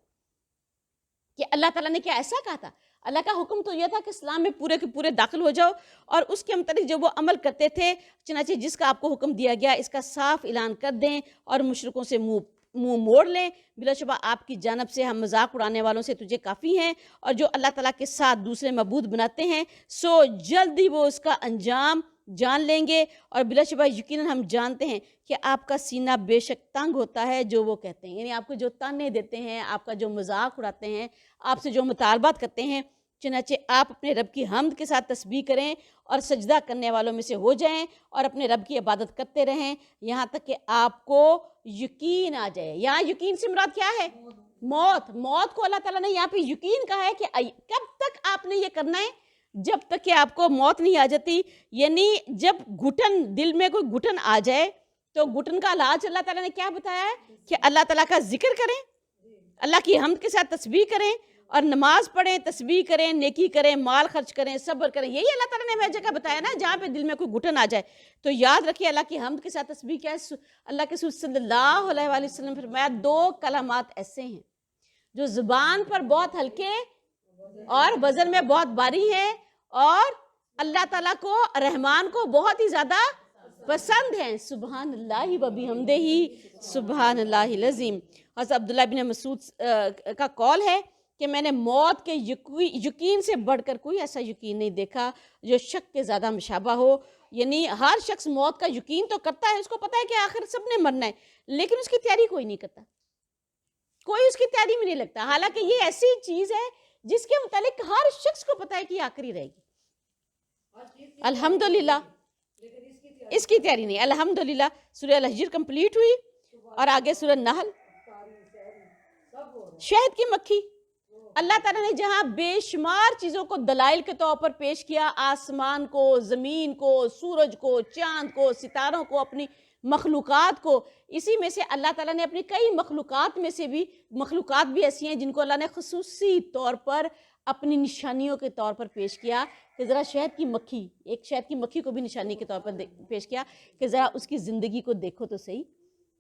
کہ اللہ تعالیٰ نے کیا ایسا کہا تھا؟ اللہ کا حکم تو یہ تھا کہ اسلام میں پورے کے پورے داخل ہو جاؤ، اور اس کے متعلق جو وہ عمل کرتے تھے، چنانچہ جس کا آپ کو حکم دیا گیا اس کا صاف اعلان کر دیں اور مشرکوں سے منہ موڑ لیں۔ بلا شبہ آپ کی جانب سے ہم مذاق اڑانے والوں سے تجھے کافی ہیں، اور جو اللہ تعالیٰ کے ساتھ دوسرے معبود بناتے ہیں سو جلدی وہ اس کا انجام جان لیں گے۔ اور بلا شبہ یقیناً ہم جانتے ہیں کہ آپ کا سینہ بے شک تنگ ہوتا ہے جو وہ کہتے ہیں، یعنی آپ کو جو تانے دیتے ہیں، آپ کا جو مذاق اڑاتے ہیں، آپ سے جو مطالبات کرتے ہیں، چنانچہ آپ اپنے رب کی حمد کے ساتھ تسبیح کریں اور سجدہ کرنے والوں میں سے ہو جائیں اور اپنے رب کی عبادت کرتے رہیں یہاں تک کہ آپ کو یقین آ جائے۔ یہاں یقین سے مراد کیا ہے؟ موت کو اللہ تعالیٰ نے یہاں پہ یقین کہا ہے کہ کب تک آپ نے یہ کرنا ہے؟ جب تک کہ آپ کو موت نہیں آ جاتی، یعنی جب گھٹن، دل میں کوئی گھٹن آ جائے تو گھٹن کا علاج اللہ تعالیٰ نے کیا بتایا ہے؟ کہ اللہ تعالیٰ کا ذکر کریں، اللہ کی حمد کے ساتھ تسبیح کریں اور نماز پڑھیں، تسبیح کریں، نیکی کریں، مال خرچ کریں، صبر کریں۔ یہی اللہ تعالیٰ نے ہمیں جگہ بتایا نا جہاں پہ دل میں کوئی گھٹن آ جائے تو یاد رکھیے اللہ کی حمد کے ساتھ تسبیح کیا ہے؟ اللہ کے رسول صلی اللہ علیہ وآلہ وسلم نے فرمایا 2 کلمات ایسے ہیں جو زبان پر بہت ہلکے اور وزن میں بہت بھاری ہیں اور اللہ تعالیٰ کو، رحمان کو بہت ہی زیادہ پسند ہیں، سبحان اللہ و بحمدہ سبحان اللہ العظیم۔ حضرت عبداللہ بن مسعود کا قول ہے کہ میں نے موت کے یقین سے بڑھ کر کوئی ایسا یقین نہیں دیکھا جو شک کے زیادہ مشابہ ہو۔ یعنی ہر شخص موت کا یقین تو کرتا ہے، اس کو پتہ ہے کہ آخر سب نے مرنا ہے، لیکن اس کی تیاری کوئی نہیں کرتا، کوئی اس کی تیاری میں نہیں لگتا، حالانکہ یہ ایسی چیز ہے جس کے متعلق ہر شخص کو پتہ ہے کہ یہ آخری رہے گی۔ الحمدللہ اس کی تیاری نہیں۔ الحمدللہ سورہ الحجر کمپلیٹ ہوئی اور آگے سورہ نحل۔ شہد کی مکھی، اللہ تعالیٰ نے جہاں بے شمار چیزوں کو دلائل کے طور پر پیش کیا، آسمان کو، زمین کو، سورج کو، چاند کو، ستاروں کو، اپنی مخلوقات کو، اسی میں سے اللہ تعالیٰ نے اپنی کئی مخلوقات میں سے بھی مخلوقات بھی ایسی ہیں جن کو اللہ نے خصوصی طور پر اپنی نشانیوں کے طور پر پیش کیا کہ ذرا شہد کی مکھی، ایک شہد کی مکھی کو بھی نشانی کے طور پر پیش کیا کہ ذرا اس کی زندگی کو دیکھو تو صحیح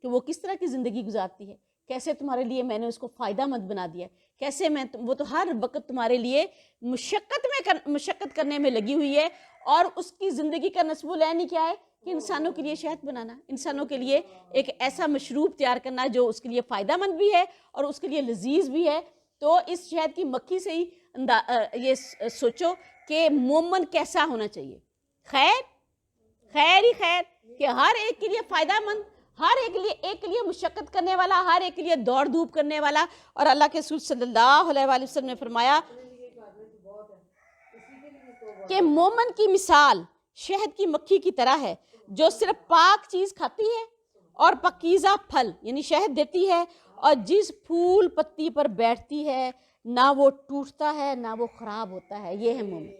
کہ وہ کس طرح کی زندگی گزارتی ہے، کیسے تمہارے لیے میں نے اس کو فائدہ مند بنا دیا ہے، کیسے وہ تو ہر وقت تمہارے لیے مشقت کرنے میں لگی ہوئی ہے، اور اس کی زندگی کا نصب العین کیا ہے کہ انسانوں کے لیے شہد بنانا، انسانوں کے لیے ایک ایسا مشروب تیار کرنا جو اس کے لیے فائدہ مند بھی ہے اور اس کے لیے لذیذ بھی ہے۔ تو اس شہد کی مکھی سے ہی یہ سوچو کہ مومن کیسا ہونا چاہیے، خیر ہی خیر، کہ ہر ایک کے لیے فائدہ مند، ہر ایک کے لیے مشقت کرنے والا، ہر ایک کے لیے دوڑ دھوپ کرنے والا۔ اور اللہ کے رسول صلی اللہ علیہ وآلہ وسلم نے فرمایا کہ مومن کی مثال شہد کی مکھی کی طرح ہے جو صرف پاک چیز کھاتی ہے اور پاکیزہ پھل یعنی شہد دیتی ہے، اور جس پھول پتی پر بیٹھتی ہے نہ وہ ٹوٹتا ہے نہ وہ خراب ہوتا ہے۔ یہ ہے مومن،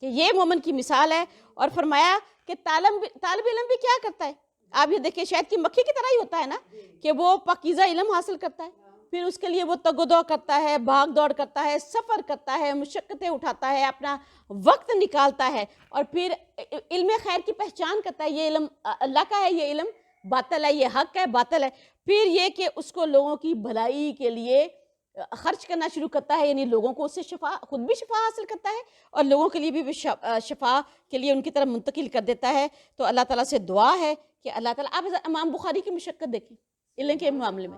کہ یہ مومن کی مثال ہے۔ اور فرمایا کہ طالب علم بھی کیا کرتا ہے، آپ یہ دیکھیں شہد کی مکھی کی طرح ہی ہوتا ہے نا، کہ وہ پاکیزہ علم حاصل کرتا ہے، پھر اس کے لیے وہ تگ و دو کرتا ہے، بھاگ دوڑ کرتا ہے، سفر کرتا ہے، مشقتیں اٹھاتا ہے، اپنا وقت نکالتا ہے، اور پھر علم خیر کی پہچان کرتا ہے۔ یہ علم اللہ کا ہے، یہ علم باطل ہے، یہ حق ہے، باطل ہے. پھر یہ کہ اس کو لوگوں کی بھلائی کے لیے خرچ کرنا شروع کرتا ہے، یعنی لوگوں کو اس سے شفا، خود بھی شفا حاصل کرتا ہے اور لوگوں کے لیے بھی شفا کے لیے ان کی طرف منتقل کر دیتا ہے. تو اللہ تعالیٰ سے دعا ہے کہ اللہ تعالیٰ، آپ امام بخاری کی مشقت دیکھیں علم کے معاملے میں،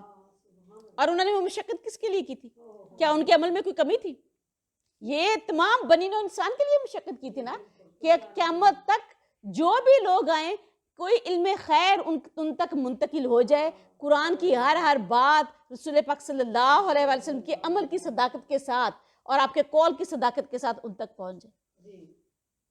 اور انہوں نے وہ مشقت کس کے لیے کی تھی؟ کیا ان کے عمل میں کوئی کمی تھی؟ یہ تمام بنی نوع انسان کے لیے مشقت کی تھی نا، کہ قیامت تک جو بھی لوگ آئیں کوئی علم خیر ان تک منتقل ہو جائے، قرآن کی ہر بات رسول پاک صلی اللہ علیہ وسلم کے عمل کی صداقت کے ساتھ اور آپ کے قول کی صداقت کے ساتھ ان تک پہنچ جائے.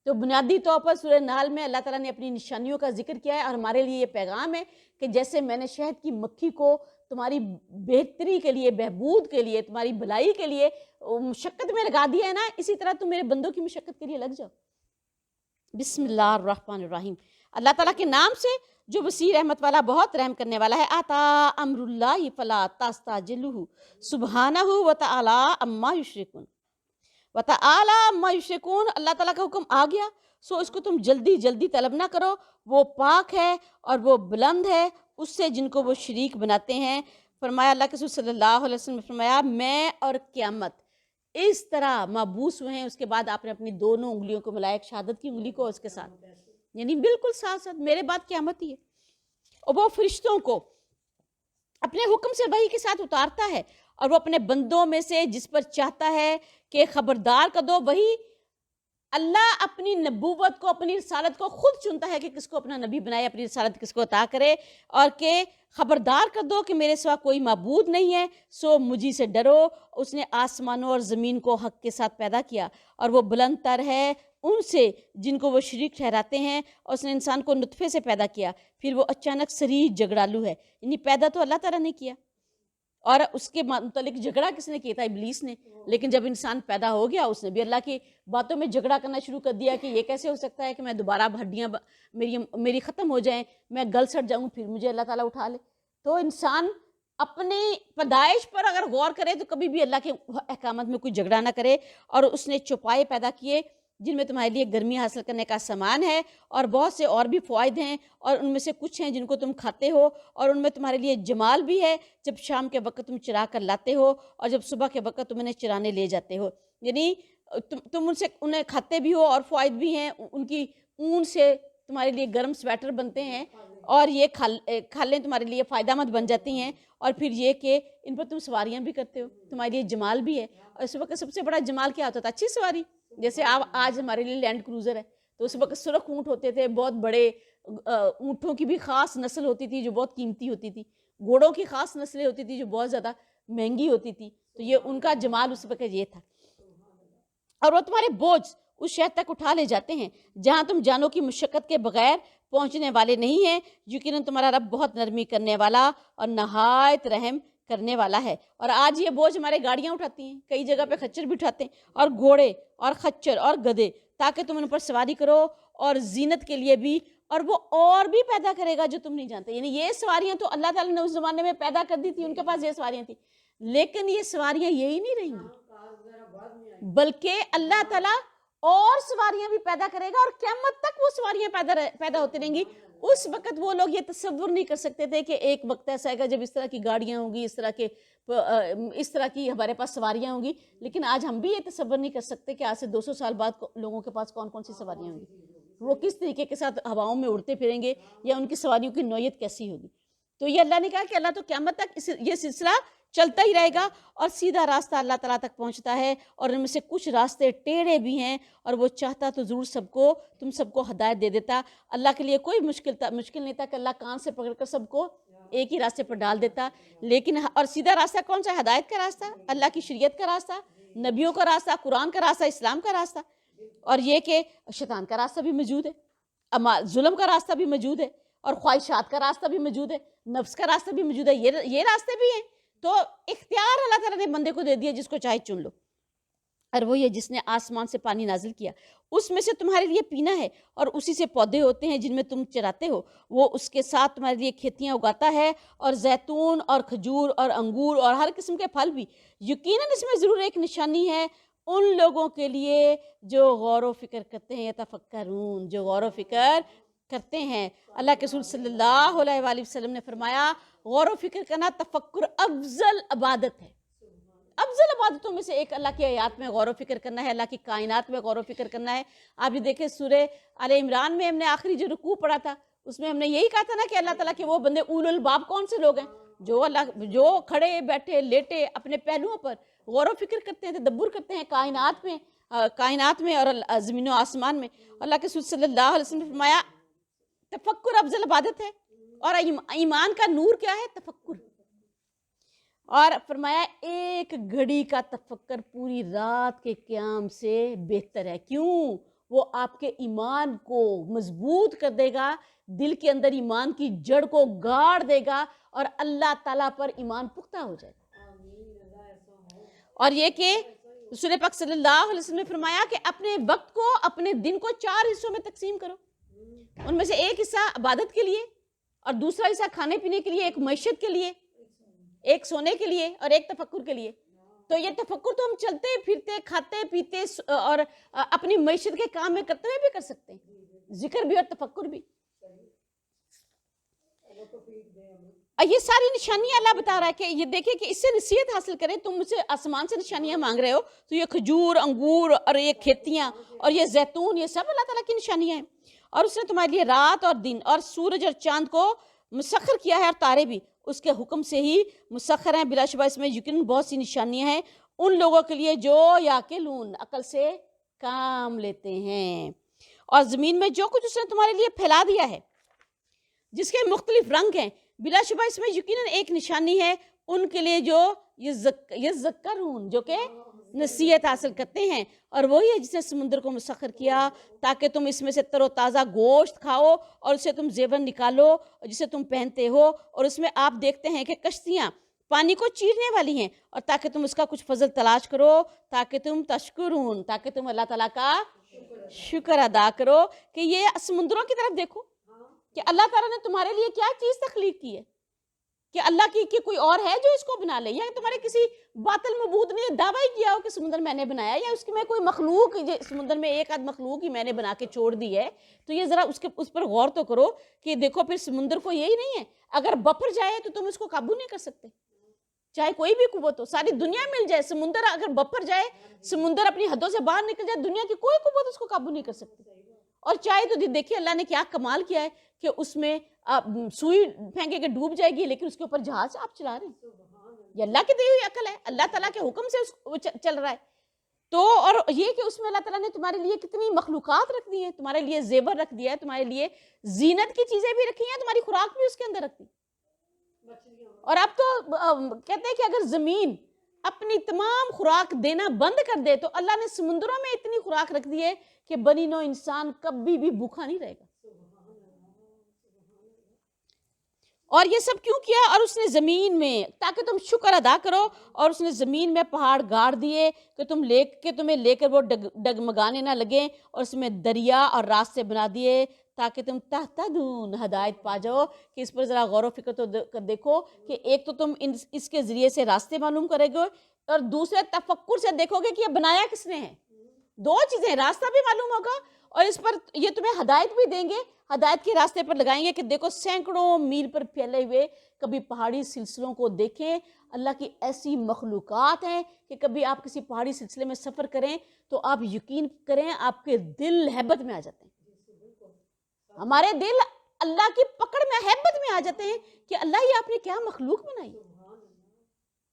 تو بنیادی طور پر سورہ نحل میں اللہ تعالیٰ نے اپنی نشانیوں کا ذکر کیا ہے، اور ہمارے لیے یہ پیغام ہے کہ جیسے میں نے شہد کی مکھی کو تمہاری بہتری کے لیے، بہبود کے لیے، تمہاری بھلائی کے لیے مشقت میں لگا دیا ہے نا، اسی طرح تم میرے بندوں کی مشقت کے لیے لگ جاؤ. بسم اللہ الرحمن الرحیم. اللہ تعالیٰ کے نام سے جو وسیع رحمت والا، بہت رحم کرنے والا ہے. آتا امر اللہ فلا تستعجلوہ سبحانہ وتعالی عما یشرکون. وتعالی عما یشرکون، اللہ تعالیٰ کا حکم آ گیا سو اس کو تم جلدی جلدی طلب نہ کرو. وہ پاک ہے اور وہ بلند ہے اس سے جن کو وہ شریک بناتے ہیں. فرمایا اللہ کے رسول صلی اللہ علیہ وسلم نے فرمایا، میں اور قیامت اس طرح محبوس ہوئے ہیں. اس کے بعد آپ نے اپنی دونوں انگلیوں کو ملایا، ایک شہادت کی انگلی کو اس کے ساتھ، یعنی بالکل ساتھ ساتھ میرے بعد قیامت ہی ہے. اور وہ فرشتوں کو اپنے حکم سے وحی کے ساتھ اتارتا ہے، اور وہ اپنے بندوں میں سے جس پر چاہتا ہے کہ خبردار کر دو. وہی اللہ اپنی نبوت کو، اپنی رسالت کو خود چنتا ہے کہ کس کو اپنا نبی بنائے، اپنی رسالت کس کو عطا کرے، اور کہ خبردار کر دو کہ میرے سوا کوئی معبود نہیں ہے، سو مجھی سے ڈرو. اس نے آسمانوں اور زمین کو حق کے ساتھ پیدا کیا، اور وہ بلند تر ہے ان سے جن کو وہ شریک ٹھہراتے ہیں. اور اس نے انسان کو نطفے سے پیدا کیا، پھر وہ اچانک صریح جھگڑالو ہے. یعنی پیدا تو اللہ تعالیٰ نے کیا، اور اس کے متعلق جھگڑا کس نے کیا تھا؟ ابلیس نے. لیکن جب انسان پیدا ہو گیا اس نے بھی اللہ کی باتوں میں جھگڑا کرنا شروع کر دیا کہ یہ کیسے ہو سکتا ہے کہ میں دوبارہ ہڈیاں میری ختم ہو جائیں، میں گل سڑ جاؤں، پھر مجھے اللہ تعالیٰ اٹھا لے. تو انسان اپنی پیدائش پر اگر غور کرے تو کبھی بھی اللہ کے احکامات میں کوئی جھگڑا نہ کرے. اور اس نے چوپائے پیدا کیے جن میں تمہارے لیے گرمی حاصل کرنے کا سامان ہے، اور بہت سے اور بھی فوائد ہیں، اور ان میں سے کچھ ہیں جن کو تم کھاتے ہو، اور ان میں تمہارے لیے جمال بھی ہے جب شام کے وقت تم چرا کر لاتے ہو اور جب صبح کے وقت تم انہیں چرانے لے جاتے ہو. یعنی تم انہیں کھاتے بھی ہو، اور فوائد بھی ہیں. ان کی اون سے تمہارے لیے گرم سویٹر بنتے ہیں، اور یہ کھالیں تمہارے لیے فائدہ مند بن جاتی ہیں. اور پھر یہ کہ ان پر تم سواریاں بھی کرتے ہو، تمہارے لیے جمال بھی ہے. اور اس وقت سب سے بڑا جمال کیا ہوتا تھا؟ اچھی سواری. جیسے آج ہمارے لیے لینڈ کروزر ہے، تو اس وقت سرخ اونٹ ہوتے تھے، بہت بڑے اونٹوں کی بھی خاص نسل ہوتی تھی جو بہت قیمتی ہوتی تھی، گھوڑوں کی خاص نسلیں ہوتی تھی جو بہت زیادہ مہنگی ہوتی تھی. تو یہ ان کا جمال اس وقت یہ تھا. اور وہ تمہارے بوجھ اس شہر تک اٹھا لے جاتے ہیں جہاں تم جانوں کی مشقت کے بغیر پہنچنے والے نہیں ہیں. یقیناً تمہارا رب بہت نرمی کرنے والا اور نہایت رحم کرنے والا ہے. اور آج یہ بوجھ ہمارے گاڑیاں اٹھاتی ہیں، کئی جگہ پہ خچر بھی اٹھاتے ہیں، اور گھوڑے اور خچر اور گدھے، تاکہ تم ان پر سواری کرو، اور زینت کے لیے بھی. اور وہ اور بھی پیدا کرے گا جو تم نہیں جانتے. یعنی یہ سواریاں تو اللہ تعالیٰ نے اس زمانے میں پیدا کر دی تھی، ان کے پاس یہ سواریاں تھیں. لیکن یہ سواریاں یہی نہیں رہیں گی، بلکہ اللہ تعالیٰ اور سواریاں بھی پیدا کرے گا، اور قیامت تک وہ سواریاں پیدا ہوتی رہیں گی. اس وقت وہ لوگ یہ تصور نہیں کر سکتے تھے کہ ایک وقت ایسا آئے گا جب اس طرح کی گاڑیاں ہوں گی، اس طرح کی ہمارے پاس سواریاں ہوں گی. لیکن آج ہم بھی یہ تصور نہیں کر سکتے کہ آج سے 200 سال بعد لوگوں کے پاس کون کون سی سواریاں ہوں گی، وہ کس طریقے کے ساتھ ہواؤں میں اڑتے پھریں گے، یا ان کی سواریوں کی نوعیت کیسی ہوگی. تو یہ اللہ نے کہا کہ اللہ تو قیامت تک یہ سلسلہ چلتا ہی رہے گا، اور سیدھا راستہ اللہ تعالیٰ تک پہنچتا ہے. اور ان میں سے کچھ راستے ٹیڑھے بھی ہیں، اور وہ چاہتا تو ضرور تم سب کو ہدایت دے دیتا. اللہ کے لیے کوئی مشکل نہیں تھا کہ اللہ کان سے پکڑ کر سب کو ایک ہی راستے پر ڈال دیتا. لیکن اور سیدھا راستہ کون سا؟ ہدایت کا راستہ، اللہ کی شریعت کا راستہ، نبیوں کا راستہ، قرآن کا راستہ، اسلام کا راستہ. اور یہ کہ شیطان کا راستہ بھی موجود ہے، ظلم کا راستہ بھی موجود ہے، اور خواہشات کا راستہ بھی موجود ہے، نفس کا راستہ بھی موجود ہے. یہ راستے بھی ہیں. تو اختیار اللہ تعالیٰ نے بندے کو دے دیا، جس کو چاہے چن لو. اور وہ یہ جس نے آسمان سے پانی نازل کیا، اس میں سے تمہارے لیے پینا ہے، اور اسی سے پودے ہوتے ہیں جن میں تم چراتے ہو. وہ اس کے ساتھ تمہارے لیے کھیتیاں اگاتا ہے، اور زیتون اور کھجور اور انگور اور ہر قسم کے پھل بھی. یقیناً اس میں ضرور ایک نشانی ہے ان لوگوں کے لیے جو غور و فکر کرتے ہیں. یتفکرون، جو غور و فکر کرتے ہیں۔ اللہ کے رسول صلی اللہ علیہ وآلہ وسلم نے فرمایا غور و فکر کرنا تفکر افضل عبادت ہے۔ افضل عبادتوں میں سے ایک اللہ کی آیات میں غور و فکر کرنا ہے، اللہ کی کائنات میں غور و فکر کرنا ہے۔ آپ یہ دیکھیں سورہ آل عمران میں ہم نے آخری جو رکوع پڑھا تھا اس میں ہم نے یہی کہا تھا نا کہ اللہ تعالیٰ کے وہ بندے اولو الباب کون سے لوگ ہیں، جو کھڑے بیٹھے لیٹے اپنے پہلوؤں پر غور و فکر کرتے ہیں، تدبر کرتے ہیں کائنات میں اور زمین و آسمان میں۔ اللہ کے رسول صلی اللہ علیہ وسلم نے فرمایا تفکر افضل عبادت ہے، اور ایمان کا نور کیا ہے؟ تفکر۔ اور فرمایا ایک گھڑی کا تفکر پوری رات کے قیام سے بہتر ہے۔ کیوں؟ وہ آپ کے ایمان کو مضبوط کر دے گا، دل کے اندر ایمان کی جڑ کو گاڑ دے گا، اور اللہ تعالیٰ پر ایمان پختہ ہو جائے گا۔ اور یہ کہ رسول پاک صلی اللہ علیہ وسلم نے فرمایا کہ اپنے وقت کو، اپنے دن کو 4 حصوں میں تقسیم کرو، ان میں سے ایک حصہ عبادت کے لیے، اور دوسرا حصہ کھانے پینے کے لیے، ایک معیشت کے لیے، ایک سونے کے لیے، اور ایک تفکر کے لیے۔ تو یہ تفکر تو ہم چلتے پھرتے کھاتے پیتے اور اپنی معیشت کے کام میں کرتے ہوئے بھی کر سکتے ہیں، ذکر بھی اور تفکر بھی۔ یہ ساری نشانیاں اللہ بتا رہا ہے کہ یہ دیکھیں کہ اس سے نصیحت حاصل کریں۔ تم مجھ سے آسمان سے نشانیاں مانگ رہے ہو، تو یہ کھجور، انگور اور یہ کھیتیاں اور یہ زیتون، یہ سب اللہ تعالیٰ کی نشانیاں ہیں۔ اور اس نے تمہارے لیے رات اور دن اور سورج اور چاند کو مسخر کیا ہے، اور تارے بھی اس کے حکم سے ہی مسخر ہیں۔ بلا شبہ اس میں یقیناً بہت سی نشانیاں ہیں ان لوگوں کے لیے جو یاقلون، عقل سے کام لیتے ہیں۔ اور زمین میں جو کچھ اس نے تمہارے لیے پھیلا دیا ہے، جس کے مختلف رنگ ہیں، بلا شبہ اس میں یقیناً ایک نشانی ہے ان کے لیے جو یذکرون، جو کہ نصیحت حاصل کرتے ہیں۔ اور وہی ہے جس نے سمندر کو مسخر کیا تاکہ تم اس میں سے تر و تازہ گوشت کھاؤ، اور اسے تم زیور نکالو اور جسے تم پہنتے ہو، اور اس میں آپ دیکھتے ہیں کہ کشتیاں پانی کو چیرنے والی ہیں، اور تاکہ تم اس کا کچھ فضل تلاش کرو، تاکہ تم تشکرون، تاکہ تم اللہ تعالیٰ کا شکر ادا کرو۔ کہ یہ سمندروں کی طرف دیکھو کہ اللہ تعالیٰ نے تمہارے لیے کیا چیز تخلیق کی ہے، کہ اللہ کی کوئی اور ہے جو اس کو بنا لے، یا تمہارے کسی باطل مبود نے دعویٰ کیا ہو کہ سمندر میں نے بنایا، یا اس کی میں کوئی مخلوق سمندر میں ایک آدھ مخلوق ہی میں نے بنا کے چھوڑ دی ہے۔ تو یہ ذرا اس پر غور تو کرو کہ دیکھو پھر سمندر کو یہی نہیں ہے، اگر بپر جائے تو تم اس کو قابو نہیں کر سکتے، چاہے کوئی بھی قوت ہو، ساری دنیا مل جائے، سمندر اگر بپر جائے، سمندر اپنی حدوں سے باہر نکل جائے، دنیا کی کوئی قوت اس کو قابو نہیں کر سکتی۔ اور چاہے تو دیکھیے اللہ نے کیا کمال کیا ہے کہ اس میں سوئی پھینکے کے ڈوب جائے گی، لیکن اس کے اوپر جہاز آپ چلا رہے ہیں۔ یہ اللہ کی دی ہوئی عقل ہے، اللہ تعالیٰ کے حکم سے چل رہا ہے۔ تو اور یہ کہ اس میں اللہ تعالیٰ نے تمہارے لیے کتنی مخلوقات رکھ دی ہیں، تمہارے لیے زیور رکھ دیا ہے، تمہارے لیے زینت کی چیزیں بھی رکھی ہیں، تمہاری خوراک بھی اس کے اندر رکھ دی۔ اور اب تو کہتے ہیں کہ اگر زمین اپنی تمام خوراک دینا بند کر دے تو اللہ نے سمندروں میں اتنی خوراک رکھ دی ہے کہ بنی نوع انسان کبھی بھی بھوکا نہیں رہے گا۔ اور یہ سب کیوں کیا؟ اور اس نے زمین میں تاکہ تم شکر ادا کرو، اور اس نے زمین میں پہاڑ گاڑ دیے کہ تمہیں لے کر وہ ڈگمگانے نہ لگیں، اور اس میں دریا اور راستے بنا دیے تاکہ تم تہتدون، ہدایت پا جاؤ۔ کہ اس پر ذرا غور و فکر تو دیکھو کہ ایک تو تم اس کے ذریعے سے راستے معلوم کرے گے، اور دوسرے تفکر سے دیکھو گے کہ یہ بنایا کس نے ہے۔ دو چیزیں، راستہ بھی معلوم ہوگا، اور اس پر یہ تمہیں ہدایت بھی دیں گے، ہدایت کے راستے پر لگائیں گے کہ دیکھو سینکڑوں میل پر پھیلے ہوئے کبھی پہاڑی سلسلوں کو دیکھیں۔ اللہ کی ایسی مخلوقات ہیں کہ کبھی آپ کسی پہاڑی سلسلے میں سفر کریں تو آپ یقین کریں آپ کے دل ہیبت میں آ جاتے ہیں، ہمارے دل اللہ کی پکڑ میں ہیبت میں آ جاتے ہیں کہ اللہ یہ آپ نے کیا مخلوق بنائی۔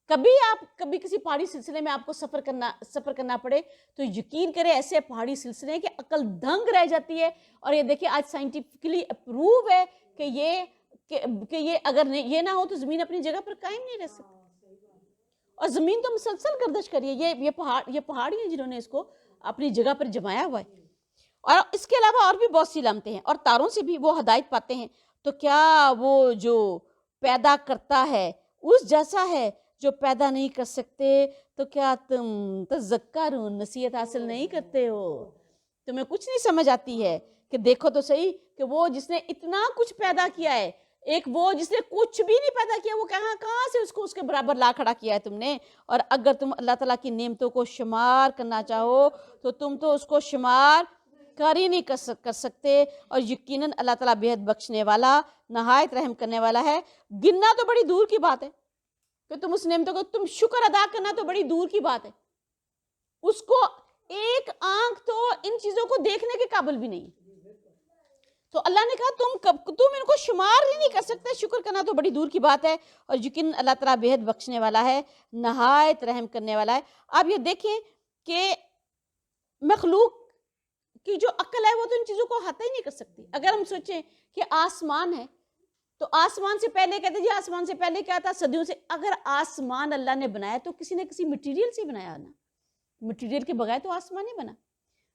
کبھی کسی پہاڑی سلسلے میں آپ کو سفر کرنا پڑے تو یقین کریں ایسے پہاڑی سلسلے ہیں کہ عقل دنگ رہ جاتی ہے۔ اور یہ دیکھیں آج سائنٹیفکلی اپروو ہے کہ یہ اگر یہ نہ ہو تو زمین اپنی جگہ پر قائم نہیں رہ سکتی، اور زمین تو مسلسل گردش کر رہی ہے۔ یہ پہاڑی ہیں جنہوں نے اس کو اپنی جگہ پر جمایا ہوا ہے۔ اور اس کے علاوہ اور بھی بہت سی علامتیں ہیں، اور تاروں سے بھی وہ ہدایت پاتے ہیں۔ تو کیا وہ جو پیدا کرتا ہے اس جیسا ہے جو پیدا نہیں کر سکتے؟ تو کیا تم تذکرون، نصیحت حاصل نہیں کرتے ہو؟ تمہیں کچھ نہیں سمجھ آتی ہے کہ دیکھو تو صحیح کہ وہ جس نے اتنا کچھ پیدا کیا ہے، ایک وہ جس نے کچھ بھی نہیں پیدا کیا، وہ کہاں سے اس کے برابر لا کھڑا کیا ہے تم نے۔ اور اگر تم اللہ تعالیٰ کی نعمتوں کو شمار کرنا چاہو تو تم تو اس کو شمار انکار ہی نہیں کر سکتے، اور یقیناً اللہ تعالیٰ بےحد بخشنے والا، نہایت رحم کرنے والا ہے۔ گننا تو بڑی دور کی بات ہے کہ تم اس نعمتوں کو، تم شکر ادا کرنا تو بڑی دور کی بات ہے، اس کو ایک آنکھ تو ان چیزوں کو دیکھنے کے قابل بھی نہیں ہے۔ تو اللہ نے کہا تم ان کو شمار ہی نہیں کر سکتے، شکر کرنا تو بڑی دور کی بات ہے، اور یقیناً اللہ تعالیٰ بےحد بخشنے والا ہے، نہایت رحم کرنے والا ہے۔ آپ یہ دیکھیں کہ مخلوق کی جو عقل ہے وہ تو ان چیزوں کو احاطہ ہی نہیں کر سکتی۔ اگر ہم سوچیں کہ آسمان ہے تو آسمان سے پہلے کہتے جی آسمان سے پہلے کیا تھا، صدیوں سے، اگر آسمان اللہ نے بنایا تو کسی نے کسی مٹیریل سے بنایا نا، مٹیریل کے بغیر تو آسمان نہیں بنا۔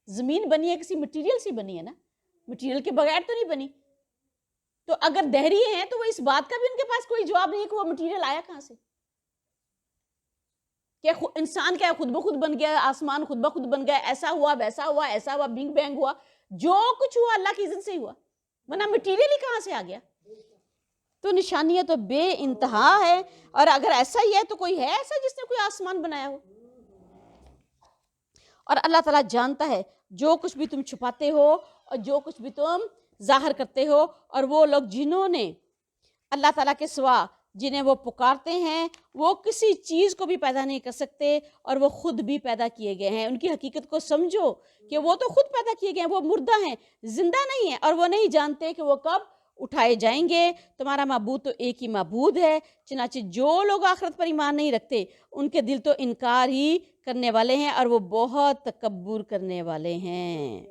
زمین بنی ہے کسی مٹیریل سے بنی ہے نا، مٹیریل کے بغیر تو نہیں بنی۔ تو اگر دہری ہیں تو وہ اس بات کا بھی ان کے پاس کوئی جواب نہیں ہے کہ وہ مٹیریل آیا کہاں سے، کہ انسان کیا خود بخود بن گیا، آسمان خود بخود بن گیا، ایسا ہوا ویسا ہوا، ایسا ہوا، بگ بینگ ہوا، جو کچھ ہوا اللہ کی اذن سے ہی ہوا، ورنہ مٹیریل ہی کہاں سے آ گیا؟ تو نشانیاں تو بے انتہا ہے، اور اگر ایسا ہی ہے تو کوئی ہے ایسا جس نے کوئی آسمان بنایا ہو؟ اور اللہ تعالیٰ جانتا ہے جو کچھ بھی تم چھپاتے ہو اور جو کچھ بھی تم ظاہر کرتے ہو، اور وہ لوگ جنہوں نے اللہ تعالیٰ کے سوا جنہیں وہ پکارتے ہیں وہ کسی چیز کو بھی پیدا نہیں کر سکتے، اور وہ خود بھی پیدا کیے گئے ہیں۔ ان کی حقیقت کو سمجھو کہ وہ تو خود پیدا کیے گئے ہیں، وہ مردہ ہیں، زندہ نہیں ہیں، اور وہ نہیں جانتے کہ وہ کب اٹھائے جائیں گے۔ تمہارا معبود تو ایک ہی معبود ہے، چنانچہ جو لوگ آخرت پر ایمان نہیں رکھتے ان کے دل تو انکار ہی کرنے والے ہیں، اور وہ بہت تکبر کرنے والے ہیں۔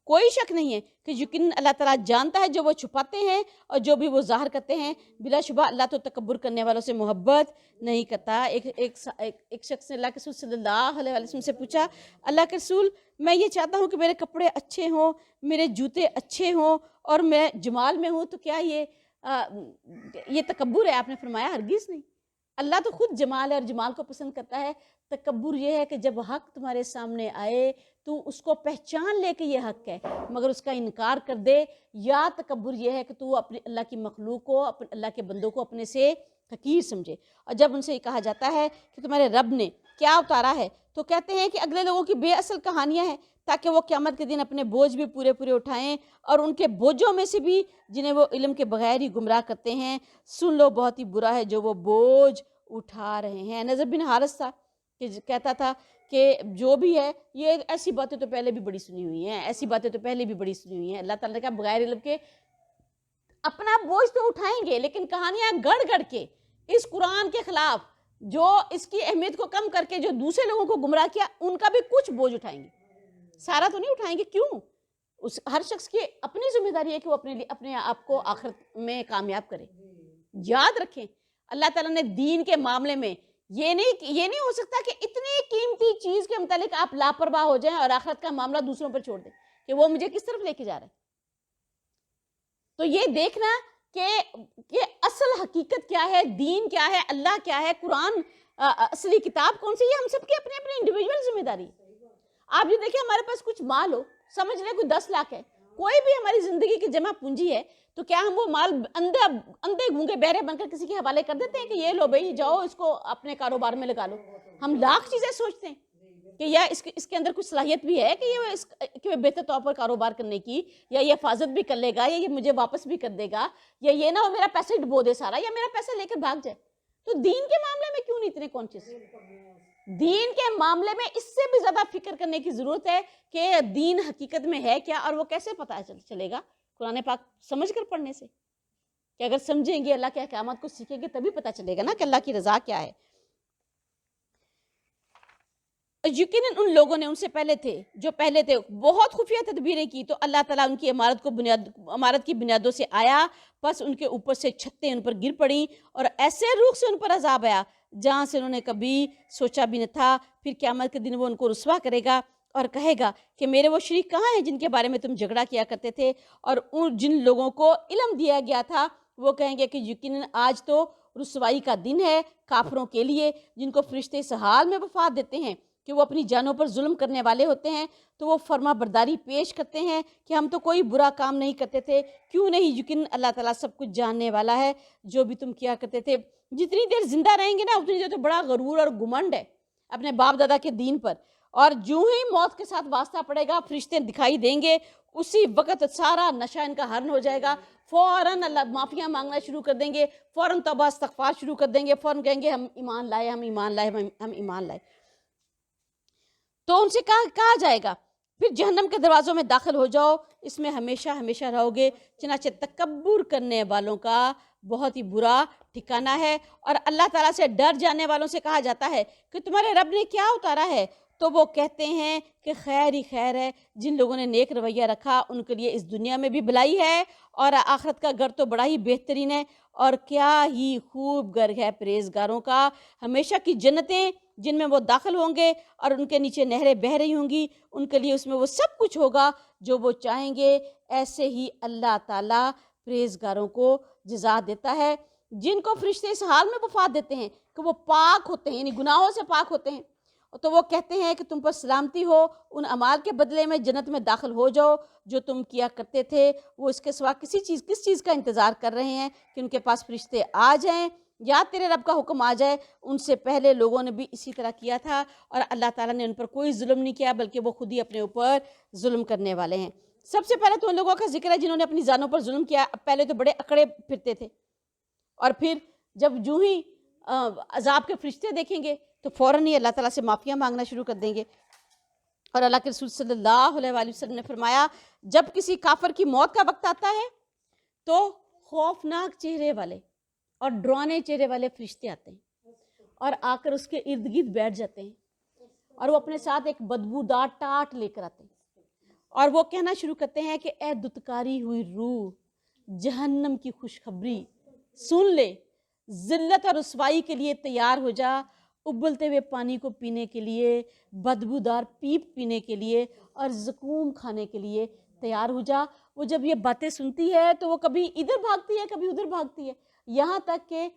کوئی شک نہیں ہے کہ یقیناً اللہ تعالیٰ جانتا ہے جو وہ چھپاتے ہیں اور جو بھی وہ ظاہر کرتے ہیں۔ بلا شبہ اللہ تو تکبر کرنے والوں سے محبت نہیں کرتا۔ ایک شخص نے اللہ کے رسول صلی اللہ علیہ وسلم سے پوچھا، اللہ کے رسول میں یہ چاہتا ہوں کہ میرے کپڑے اچھے ہوں، میرے جوتے اچھے ہوں، اور میں جمال میں ہوں، تو کیا یہ تکبر ہے؟ آپ نے فرمایا ہرگز نہیں، اللہ تو خود جمال ہے اور جمال کو پسند کرتا ہے۔ تکبر یہ ہے کہ جب حق تمہارے سامنے آئے تو اس کو پہچان لے کہ یہ حق ہے مگر اس کا انکار کر دے، یا تکبر یہ ہے کہ تو اپنے اللہ کی مخلوق کو، اپنے اللہ کے بندوں کو اپنے سے حقیر سمجھے۔ اور جب ان سے یہ کہا جاتا ہے کہ تمہارے رب نے کیا اتارا ہے تو کہتے ہیں کہ اگلے لوگوں کی بے اصل کہانیاں ہیں، تاکہ وہ قیامت کے دن اپنے بوجھ بھی پورے پورے اٹھائیں، اور ان کے بوجھوں میں سے بھی جنہیں وہ علم کے بغیر ہی گمراہ کرتے ہیں۔ سن لو بہت ہی برا ہے جو وہ بوجھ اٹھا رہے ہیں۔ نضر بن حارث تھا کہ کہتا تھا کہ جو بھی ہے یہ ایسی باتیں تو پہلے بھی بڑی سنی ہوئی ہیں، ایسی باتیں تو پہلے بھی بڑی سنی ہوئی ہیں۔ اللہ تعالیٰ نے کہا بغیر علم کے اپنا بوجھ تو اٹھائیں گے، لیکن کہانیاں گڑ گڑ کے اس قرآن کے خلاف، جو اس کی اہمیت کو کم کر کے جو دوسرے لوگوں کو گمراہ کیا، ان کا بھی کچھ بوجھ اٹھائیں گے، سارا تو نہیں اٹھائیں گے۔ کیوں؟ ہر شخص کی اپنی ذمہ داری ہے کہ وہ اپنے آپ کو آخرت میں کامیاب کرے۔ یاد رکھیں اللہ تعالیٰ نے دین کے معاملے میں یہ نہیں ہو سکتا کہ اتنی قیمتی چیز کے متعلق آپ لاپرواہ ہو جائیں اور آخرت کا معاملہ دوسروں پر چھوڑ دیں کہ وہ مجھے کس طرف لے کے جا رہا ہے۔ تو یہ دیکھنا کہ اصل حقیقت کیا ہے، دین کیا ہے، اللہ کیا ہے، قرآن اصلی کتاب کون سی، یہ ہم سب کی اپنی اپنی انڈیویجول ذمہ داری ہے۔ آپ یہ دیکھیں ہمارے پاس کچھ مال ہو، سمجھ لیں کوئی 10 لاکھ ہے، کوئی بھی ہماری زندگی کی جمع پونجی ہے، تو کیا ہم وہ مال اندھے گونگے بہرے بن کر کسی کے حوالے کر دیتے ہیں کہ یہ لو بھائی جاؤ اس کو اپنے کاروبار میں لگا لو؟ ہم لاکھ چیزیں سوچتے ہیں کہ یا اس کے اندر کچھ صلاحیت بھی ہے کہ یہ بہتر طور پر کاروبار کرنے کی، یا یہ حفاظت بھی کر لے گا، یا یہ مجھے واپس بھی کر دے گا، یا یہ نہ ہو میرا پیسہ ڈبو دے سارا، یا میرا پیسہ لے کر بھاگ جائے۔ تو دین کے معاملے میں کیوں نہیں اتنے کانشیس؟ دین کے معاملے میں اس سے بھی زیادہ فکر کرنے کی ضرورت ہے کہ دین حقیقت میں ہے کیا، اور وہ کیسے پتہ چلے گا؟ قرآن پاک سمجھ کر پڑھنے سے، کہ اگر سمجھیں گے اللہ کے احکامات کو سیکھیں گے تبھی پتہ چلے گا نا کہ اللہ کی رضا کیا ہے۔ یقیناً ان لوگوں نے ان سے پہلے تھے بہت خفیہ تدبیریں کی، تو اللہ تعالیٰ ان کی عمارت کی بنیادوں سے آیا، پس ان کے اوپر سے چھتیں ان پر گر پڑیں اور ایسے روح سے ان پر عذاب آیا جہاں سے انہوں نے کبھی سوچا بھی نہ تھا۔ پھر قیامت کے دن وہ ان کو رسوا کرے گا اور کہے گا کہ میرے وہ شریک کہاں ہیں جن کے بارے میں تم جھگڑا کیا کرتے تھے؟ اور جن لوگوں کو علم دیا گیا تھا وہ کہیں گے کہ یقیناً آج تو رسوائی کا دن ہے کافروں کے لیے، جن کو فرشتے اس حال میں وفات دیتے ہیں کہ وہ اپنی جانوں پر ظلم کرنے والے ہوتے ہیں، تو وہ فرما برداری پیش کرتے ہیں کہ ہم تو کوئی برا کام نہیں کرتے تھے۔ کیوں نہیں؟ یقیناً اللہ تعالیٰ سب کچھ جاننے والا ہے جو بھی تم کیا کرتے تھے۔ جتنی دیر زندہ رہیں گے نا اتنی دیر تو بڑا غرور اور گمنڈ ہے اپنے باپ دادا کے دین پر، اور جو ہی موت کے ساتھ واسطہ پڑے گا فرشتے دکھائی دیں گے، اسی وقت سارا نشہ ان کا ہرن ہو جائے گا، فوراً اللہ معافیاں مانگنا شروع کر دیں گے، فوراً توبہ استغفار شروع کر دیں گے، فوراً کہیں گے ہم ایمان لائے، ہم ایمان لائے، ہم ایمان لائے۔ تو ان سے کہا جائے گا پھر جہنم کے دروازوں میں داخل ہو جاؤ، اس میں ہمیشہ ہمیشہ رہو گے، چنانچہ تکبر کرنے والوں کا بہت ہی برا ٹھکانہ ہے۔ اور اللہ تعالیٰ سے ڈر جانے والوں سے کہا جاتا ہے کہ تمہارے رب نے کیا اتارا ہے؟ تو وہ کہتے ہیں کہ خیر ہی خیر ہے، جن لوگوں نے نیک رویہ رکھا ان کے لیے اس دنیا میں بھی بھلائی ہے اور آخرت کا گھر تو بڑا ہی بہترین ہے، اور کیا ہی خوب گھر ہے پرہیزگاروں کا، ہمیشہ کی جنتیں جن میں وہ داخل ہوں گے اور ان کے نیچے نہریں بہہ رہی ہوں گی، ان کے لیے اس میں وہ سب کچھ ہوگا جو وہ چاہیں گے۔ ایسے ہی اللہ تعالیٰ پرہیزگاروں کو جزا دیتا ہے، جن کو فرشتے اس حال میں وفات دیتے ہیں کہ وہ پاک ہوتے ہیں، یعنی گناہوں سے پاک ہوتے ہیں، تو وہ کہتے ہیں کہ تم پر سلامتی ہو، ان اعمال کے بدلے میں جنت میں داخل ہو جاؤ جو تم کیا کرتے تھے۔ وہ اس کے سوا کس چیز کا انتظار کر رہے ہیں کہ ان کے پاس فرشتے آ جائیں یا تیرے رب کا حکم آ جائے؟ ان سے پہلے لوگوں نے بھی اسی طرح کیا تھا اور اللہ تعالیٰ نے ان پر کوئی ظلم نہیں کیا، بلکہ وہ خود ہی اپنے اوپر ظلم کرنے والے ہیں۔ سب سے پہلے تو ان لوگوں کا ذکر ہے جنہوں نے اپنی جانوں پر ظلم کیا، پہلے تو بڑے اکڑے پھرتے تھے، اور پھر جب جو ہی عذاب کے فرشتے دیکھیں گے تو فوراً ہی اللہ تعالیٰ سے معافیاں مانگنا شروع کر دیں گے۔ اور اللہ کے رسول صلی اللہ علیہ وآلہ وسلم نے فرمایا جب کسی کافر کی موت کا وقت آتا ہے تو خوفناک چہرے والے اور ڈرانے چہرے والے فرشتے آتے ہیں اور آ کر اس کے ارد گرد بیٹھ جاتے ہیں، اور وہ اپنے ساتھ ایک بدبودار ٹاٹ لے کر آتے ہیں اور وہ کہنا شروع کرتے ہیں کہ اے دتکاری ہوئی روح، جہنم کی خوشخبری سن لے، ذلت اور رسوائی کے لیے تیار ہو جا، ابلتے ہوئے پانی کو پینے کے لیے، بدبودار پیپ پینے کے لیے اور زقوم کھانے کے لیے تیار ہو جا۔ وہ جب یہ باتیں سنتی ہے تو وہ کبھی ادھر بھاگتی ہے، کبھی ادھر بھاگتی ہے، یہاں تک کہ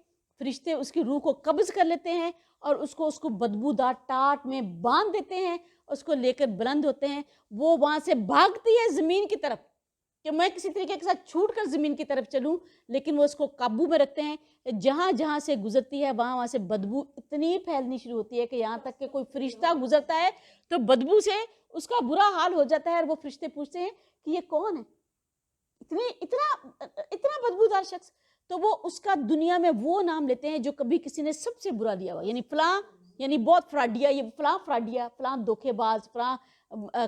فرشتے اس کی روح کو قبض کر لیتے ہیں اور اس کو بدبودار ٹاٹ میں باندھ دیتے ہیں، اس کو لے کر بلند ہوتے ہیں۔ وہ وہاں سے بھاگتی ہے زمین کی طرف کہ میں کسی طریقے کے ساتھ چھوٹ کر زمین کی طرف چلوں، لیکن وہ اس کو قابو میں رکھتے ہیں۔ جہاں جہاں سے گزرتی ہے وہاں سے بدبو اتنی پھیلنی شروع ہوتی ہے کہ یہاں تک کہ کوئی فرشتہ گزرتا ہے تو بدبو سے اس کا برا حال ہو جاتا ہے، اور وہ فرشتے پوچھتے ہیں کہ یہ کون ہے، اتنا بدبودار شخص؟ تو وہ اس کا دنیا میں وہ نام لیتے ہیں جو کبھی کسی نے سب سے برا لیا ہوا، یعنی فلاں، یعنی بہت فراڈیا، یہ فلاں فراڈیا، فلاں دھوکے باز، فلاں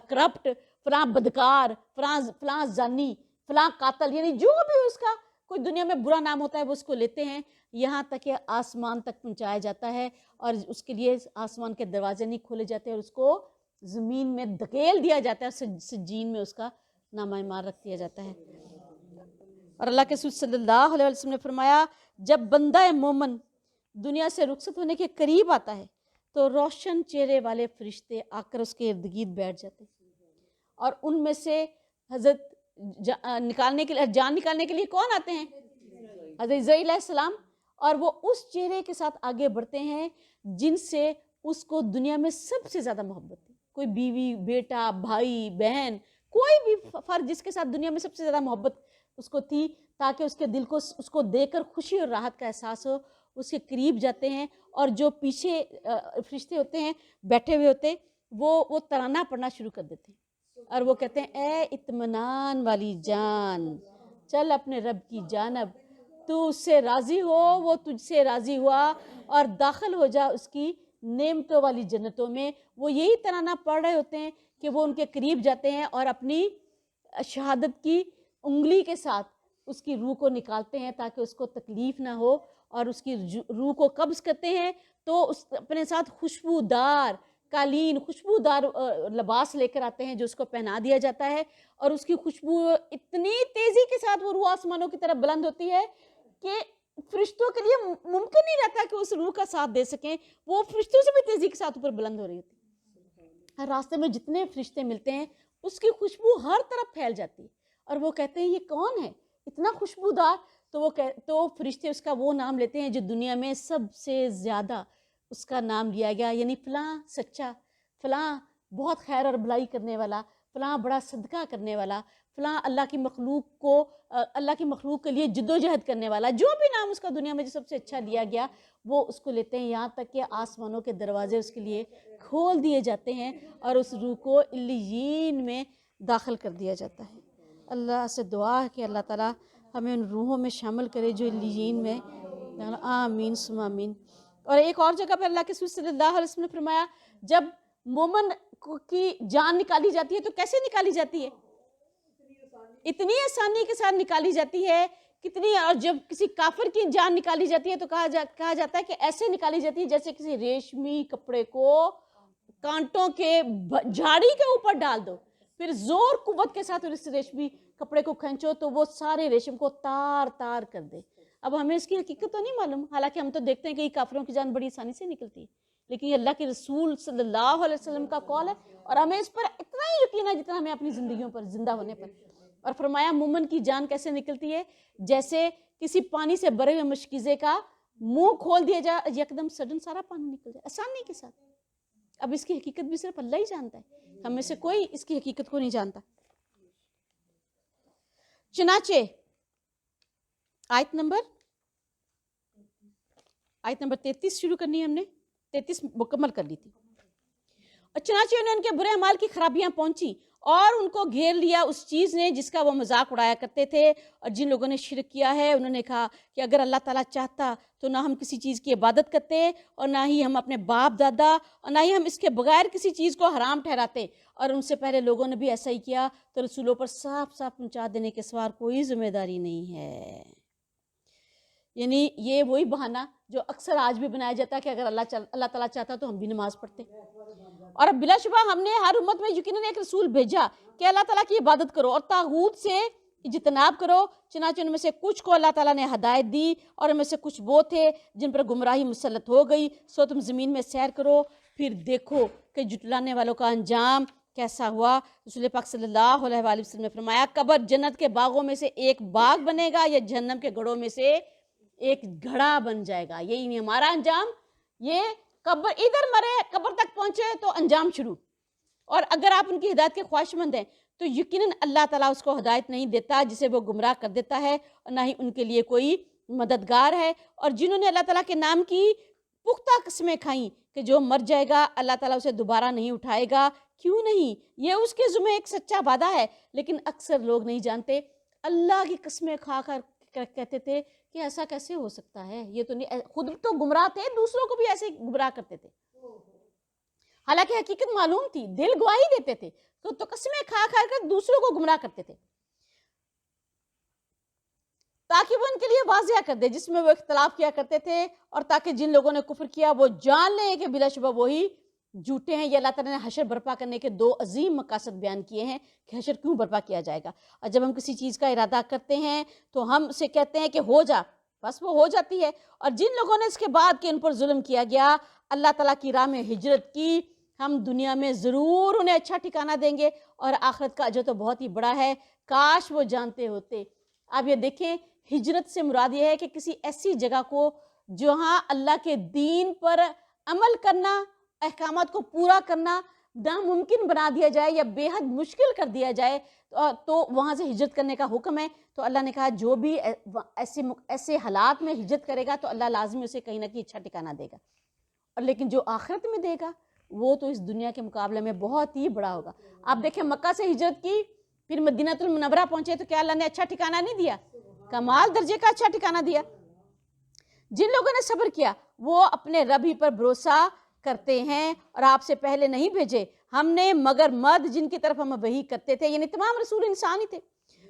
کرپٹ، فلاں بدکار، فلاں زانی، فلاں قاتل، یعنی جو بھی اس کا کوئی دنیا میں برا نام ہوتا ہے وہ اس کو لیتے ہیں، یہاں تک کہ آسمان تک پہنچایا جاتا ہے اور اس کے لیے آسمان کے دروازے نہیں کھولے جاتے اور اس کو زمین میں دھکیل دیا جاتا ہے، سجین میں اس کا نامہ اعمال رکھ دیا جاتا ہے۔ اور اللہ کے رسول صلی اللہ علیہ وسلم نے فرمایا جب بندہ مومن دنیا سے رخصت ہونے کے قریب آتا ہے تو روشن چہرے والے فرشتے آ کر اس کے ارد گرد بیٹھ جاتے ہیں، اور ان میں سے حضرت جان نکالنے کے لیے کون آتے ہیں؟ حضرت عزرائیل علیہ السلام، اور وہ اس چہرے کے ساتھ آگے بڑھتے ہیں جن سے اس کو دنیا میں سب سے زیادہ محبت تھی، کوئی بیوی، بیٹا، بھائی، بہن، کوئی بھی فرد جس کے ساتھ دنیا میں سب سے زیادہ محبت اس کو تھی، تاکہ اس کے دل کو اس کو دیکھ کر خوشی اور راحت کا احساس ہو، اس کے قریب جاتے ہیں، اور جو پیچھے فرشتے ہوتے ہیں بیٹھے ہوئے ہوتے وہ ترانہ پڑھنا شروع کر دیتے ہیں اور وہ کہتے ہیں اے اطمینان والی جان، چل اپنے رب کی جانب، تو اس سے راضی ہو، وہ تجھ سے راضی ہوا، اور داخل ہو جا اس کی نعمتوں والی جنتوں میں۔ وہ یہی ترانہ پڑھ رہے ہوتے ہیں کہ وہ ان کے قریب جاتے ہیں اور اپنی شہادت کی انگلی کے ساتھ اس کی روح کو نکالتے ہیں تاکہ اس کو تکلیف نہ ہو، اور اس کی روح کو قبض کرتے ہیں تو اپنے ساتھ خوشبودار قالین، خوشبودار لباس لے کر آتے ہیں جو اس کو پہنا دیا جاتا ہے، اور اس کی خوشبو اتنی تیزی کے ساتھ وہ روح آسمانوں کی طرف بلند ہوتی ہے کہ فرشتوں کے لیے ممکن نہیں رہتا کہ اس روح کا ساتھ دے سکیں، وہ فرشتوں سے بھی تیزی کے ساتھ اوپر بلند ہو رہی ہوتی ہے۔ ہر راستے میں جتنے فرشتے ملتے ہیں اس کی خوشبو ہر طرف پھیل جاتی ہے، اور وہ کہتے ہیں یہ کون ہے اتنا خوشبودار؟ تو فرشتے اس کا وہ نام لیتے ہیں جو دنیا میں سب سے زیادہ اس کا نام لیا گیا، یعنی فلاں سچا، فلاں بہت خیر اور بھلائی کرنے والا، فلاں بڑا صدقہ کرنے والا، فلاں اللہ کی مخلوق کے لیے جد و جہد کرنے والا، جو بھی نام اس کا دنیا میں جو سب سے اچھا دیا گیا وہ اس کو لیتے ہیں، یہاں تک کہ آسمانوں کے دروازے اس کے لیے کھول دیے جاتے ہیں اور اس روح کو علیین میں داخل کر دیا جاتا ہے۔ اللہ سے دعا ہے کہ اللہ تعالیٰ ہمیں ان روحوں میں شامل کرے جو علیین میں، آمین ثم آمین۔ اور ایک اور جگہ پر اللہ کے رسول صلی اللہ علیہ وسلم نے فرمایا جب مومن کی جان نکالی جاتی ہے تو کیسے نکالی جاتی ہے؟ اتنی آسانی کے ساتھ نکالی جاتی ہے کتنی، اور جب کسی کافر کی جان نکالی جاتی ہے تو کہا جاتا ہے کہ ایسے نکالی جاتی ہے جیسے کسی ریشمی کپڑے کو کانٹوں کے جھاڑی کے اوپر ڈال دو، پھر زور قوت کے ساتھ اس ریشمی کپڑے کو کھینچو تو وہ سارے ریشم کو تار تار کر دے۔ اب ہمیں اس کی حقیقت تو نہیں معلوم، حالانکہ ہم تو دیکھتے ہیں کہ کافروں کی جان بڑی آسانی سے نکلتی ہے، لیکن یہ اللہ کے رسول صلی اللہ علیہ وسلم کا قول ہے اور ہمیں اس پر اتنا ہی یقین ہے جتنا ہمیں اپنی زندگیوں پر زندہ ہونے پر۔ اور فرمایا مومن کی جان کیسے نکلتی ہے؟ جیسے کسی پانی سے بھرے ہوئے مشکیزے کا منہ کھول دیا جائے، یکدم سڈن سارا پانی نکل جائے آسانی کے ساتھ۔ اب اس کی حقیقت بھی صرف اللہ ہی جانتا ہے، ہم میں سے کوئی اس کی حقیقت کو نہیں جانتا۔ چنانچہ آیت نمبر 33 شروع کرنی ہے، ہم نے 33 مکمل کر لی تھی۔ اور چنانچہ انہیں ان کے برے اعمال کی خرابیاں پہنچی اور ان کو گھیر لیا اس چیز نے جس کا وہ مذاق اڑایا کرتے تھے، اور جن لوگوں نے شرک کیا ہے انہوں نے کہا کہ اگر اللہ تعالیٰ چاہتا تو نہ ہم کسی چیز کی عبادت کرتے اور نہ ہی ہم اپنے باپ دادا اور نہ ہی ہم اس کے بغیر کسی چیز کو حرام ٹھہراتے، اور ان سے پہلے لوگوں نے بھی ایسا ہی کیا، تو رسولوں پر صاف صاف پہنچا دینے کے سوا کوئی ذمہ داری نہیں ہے۔ یعنی یہ وہی بہانہ جو اکثر آج بھی بنایا جاتا ہے کہ اگر اللہ تعالیٰ چاہتا تو ہم بھی نماز پڑھتے، اور اب بلا شبہ ہم نے ہر امت میں یقیناً ایک رسول بھیجا کہ اللہ تعالیٰ کی عبادت کرو اور طاغوت سے اجتناب کرو، چنانچہ ان میں سے کچھ کو اللہ تعالیٰ نے ہدایت دی اور ان میں سے کچھ وہ تھے جن پر گمراہی مسلط ہو گئی، سو تم زمین میں سیر کرو پھر دیکھو کہ جھٹلانے والوں کا انجام کیسا ہوا۔ رسول پاک صلی اللہ علیہ وآلہ وسلم نے فرمایا قبر جنت کے باغوں میں سے ایک باغ بنے گا یا جہنم کے گڑھوں میں سے ایک گھڑا بن جائے گا، یہی نہیں ہمارا انجام، یہ قبر ادھر مرے قبر تک پہنچے تو انجام شروع، اور اگر آپ ان کی ہدایت کے خواہش مند ہیں تو یقیناً اللہ تعالیٰ اس کو ہدایت نہیں دیتا جسے وہ گمراہ کر دیتا ہے، اور نہ ہی ان کے لیے کوئی مددگار ہے۔ اور جنہوں نے اللہ تعالیٰ کے نام کی پختہ قسمیں کھائیں کہ جو مر جائے گا اللہ تعالیٰ اسے دوبارہ نہیں اٹھائے گا، کیوں نہیں؟ یہ اس کے ذمہ ایک سچا وعدہ ہے، لیکن اکثر لوگ نہیں جانتے۔ اللہ کی قسمیں کھا کر کہتے تھے کہ ایسا کیسے ہو سکتا ہے، یہ تو نہیں، خود تو گمراہ تھے دوسروں کو بھی ایسے گمراہ کرتے تھے، حالانکہ حقیقت معلوم تھی، دل گواہی دیتے تھے تو قسمیں کھا کر دوسروں کو گمراہ کرتے تھے تاکہ وہ ان کے لیے واضح کر دے جس میں وہ اختلاف کیا کرتے تھے، اور تاکہ جن لوگوں نے کفر کیا وہ جان لیں کہ بلا شبہ وہی جھوٹے ہیں۔ یہ اللہ تعالیٰ نے حشر برپا کرنے کے دو عظیم مقاصد بیان کیے ہیں کہ حشر کیوں برپا کیا جائے گا، اور جب ہم کسی چیز کا ارادہ کرتے ہیں تو ہم اسے کہتے ہیں کہ ہو جا، بس وہ ہو جاتی ہے۔ اور جن لوگوں نے اس کے بعد کہ ان پر ظلم کیا گیا اللہ تعالیٰ کی راہ میں ہجرت کی، ہم دنیا میں ضرور انہیں اچھا ٹھکانہ دیں گے اور آخرت کا اجر تو بہت ہی بڑا ہے، کاش وہ جانتے ہوتے۔ اب یہ دیکھیں ہجرت سے مراد یہ ہے کہ کسی ایسی جگہ کو جہاں اللہ کے دین پر عمل کرنا، احکامات کو پورا کرنا ناممکن بنا دیا جائے یا بے حد مشکل کر دیا جائے، تو وہاں سے ہجرت کرنے کا حکم ہے۔ تو اللہ نے کہا جو بھی ایسے حالات میں ہجرت کرے گا تو اللہ لازمی اسے کہیں نہ کہیں اچھا ٹھکانہ دے گا، اور لیکن جو آخرت میں دے گا وہ تو اس دنیا کے مقابلے میں بہت ہی بڑا ہوگا۔ آپ دیکھیں مکہ سے ہجرت کی پھر مدینہ المنورہ پہنچے تو کیا اللہ نے اچھا ٹھکانہ نہیں دیا؟ کمال درجے کا اچھا ٹھکانہ دیا۔ جن لوگوں نے صبر کیا وہ اپنے رب ہی پر بھروسہ کرتے ہیں، اور آپ سے پہلے نہیں بھیجے ہم نے مگر مرد جن کی طرف ہم وحی کرتے تھے، یعنی تمام رسول انسان ہی تھے۔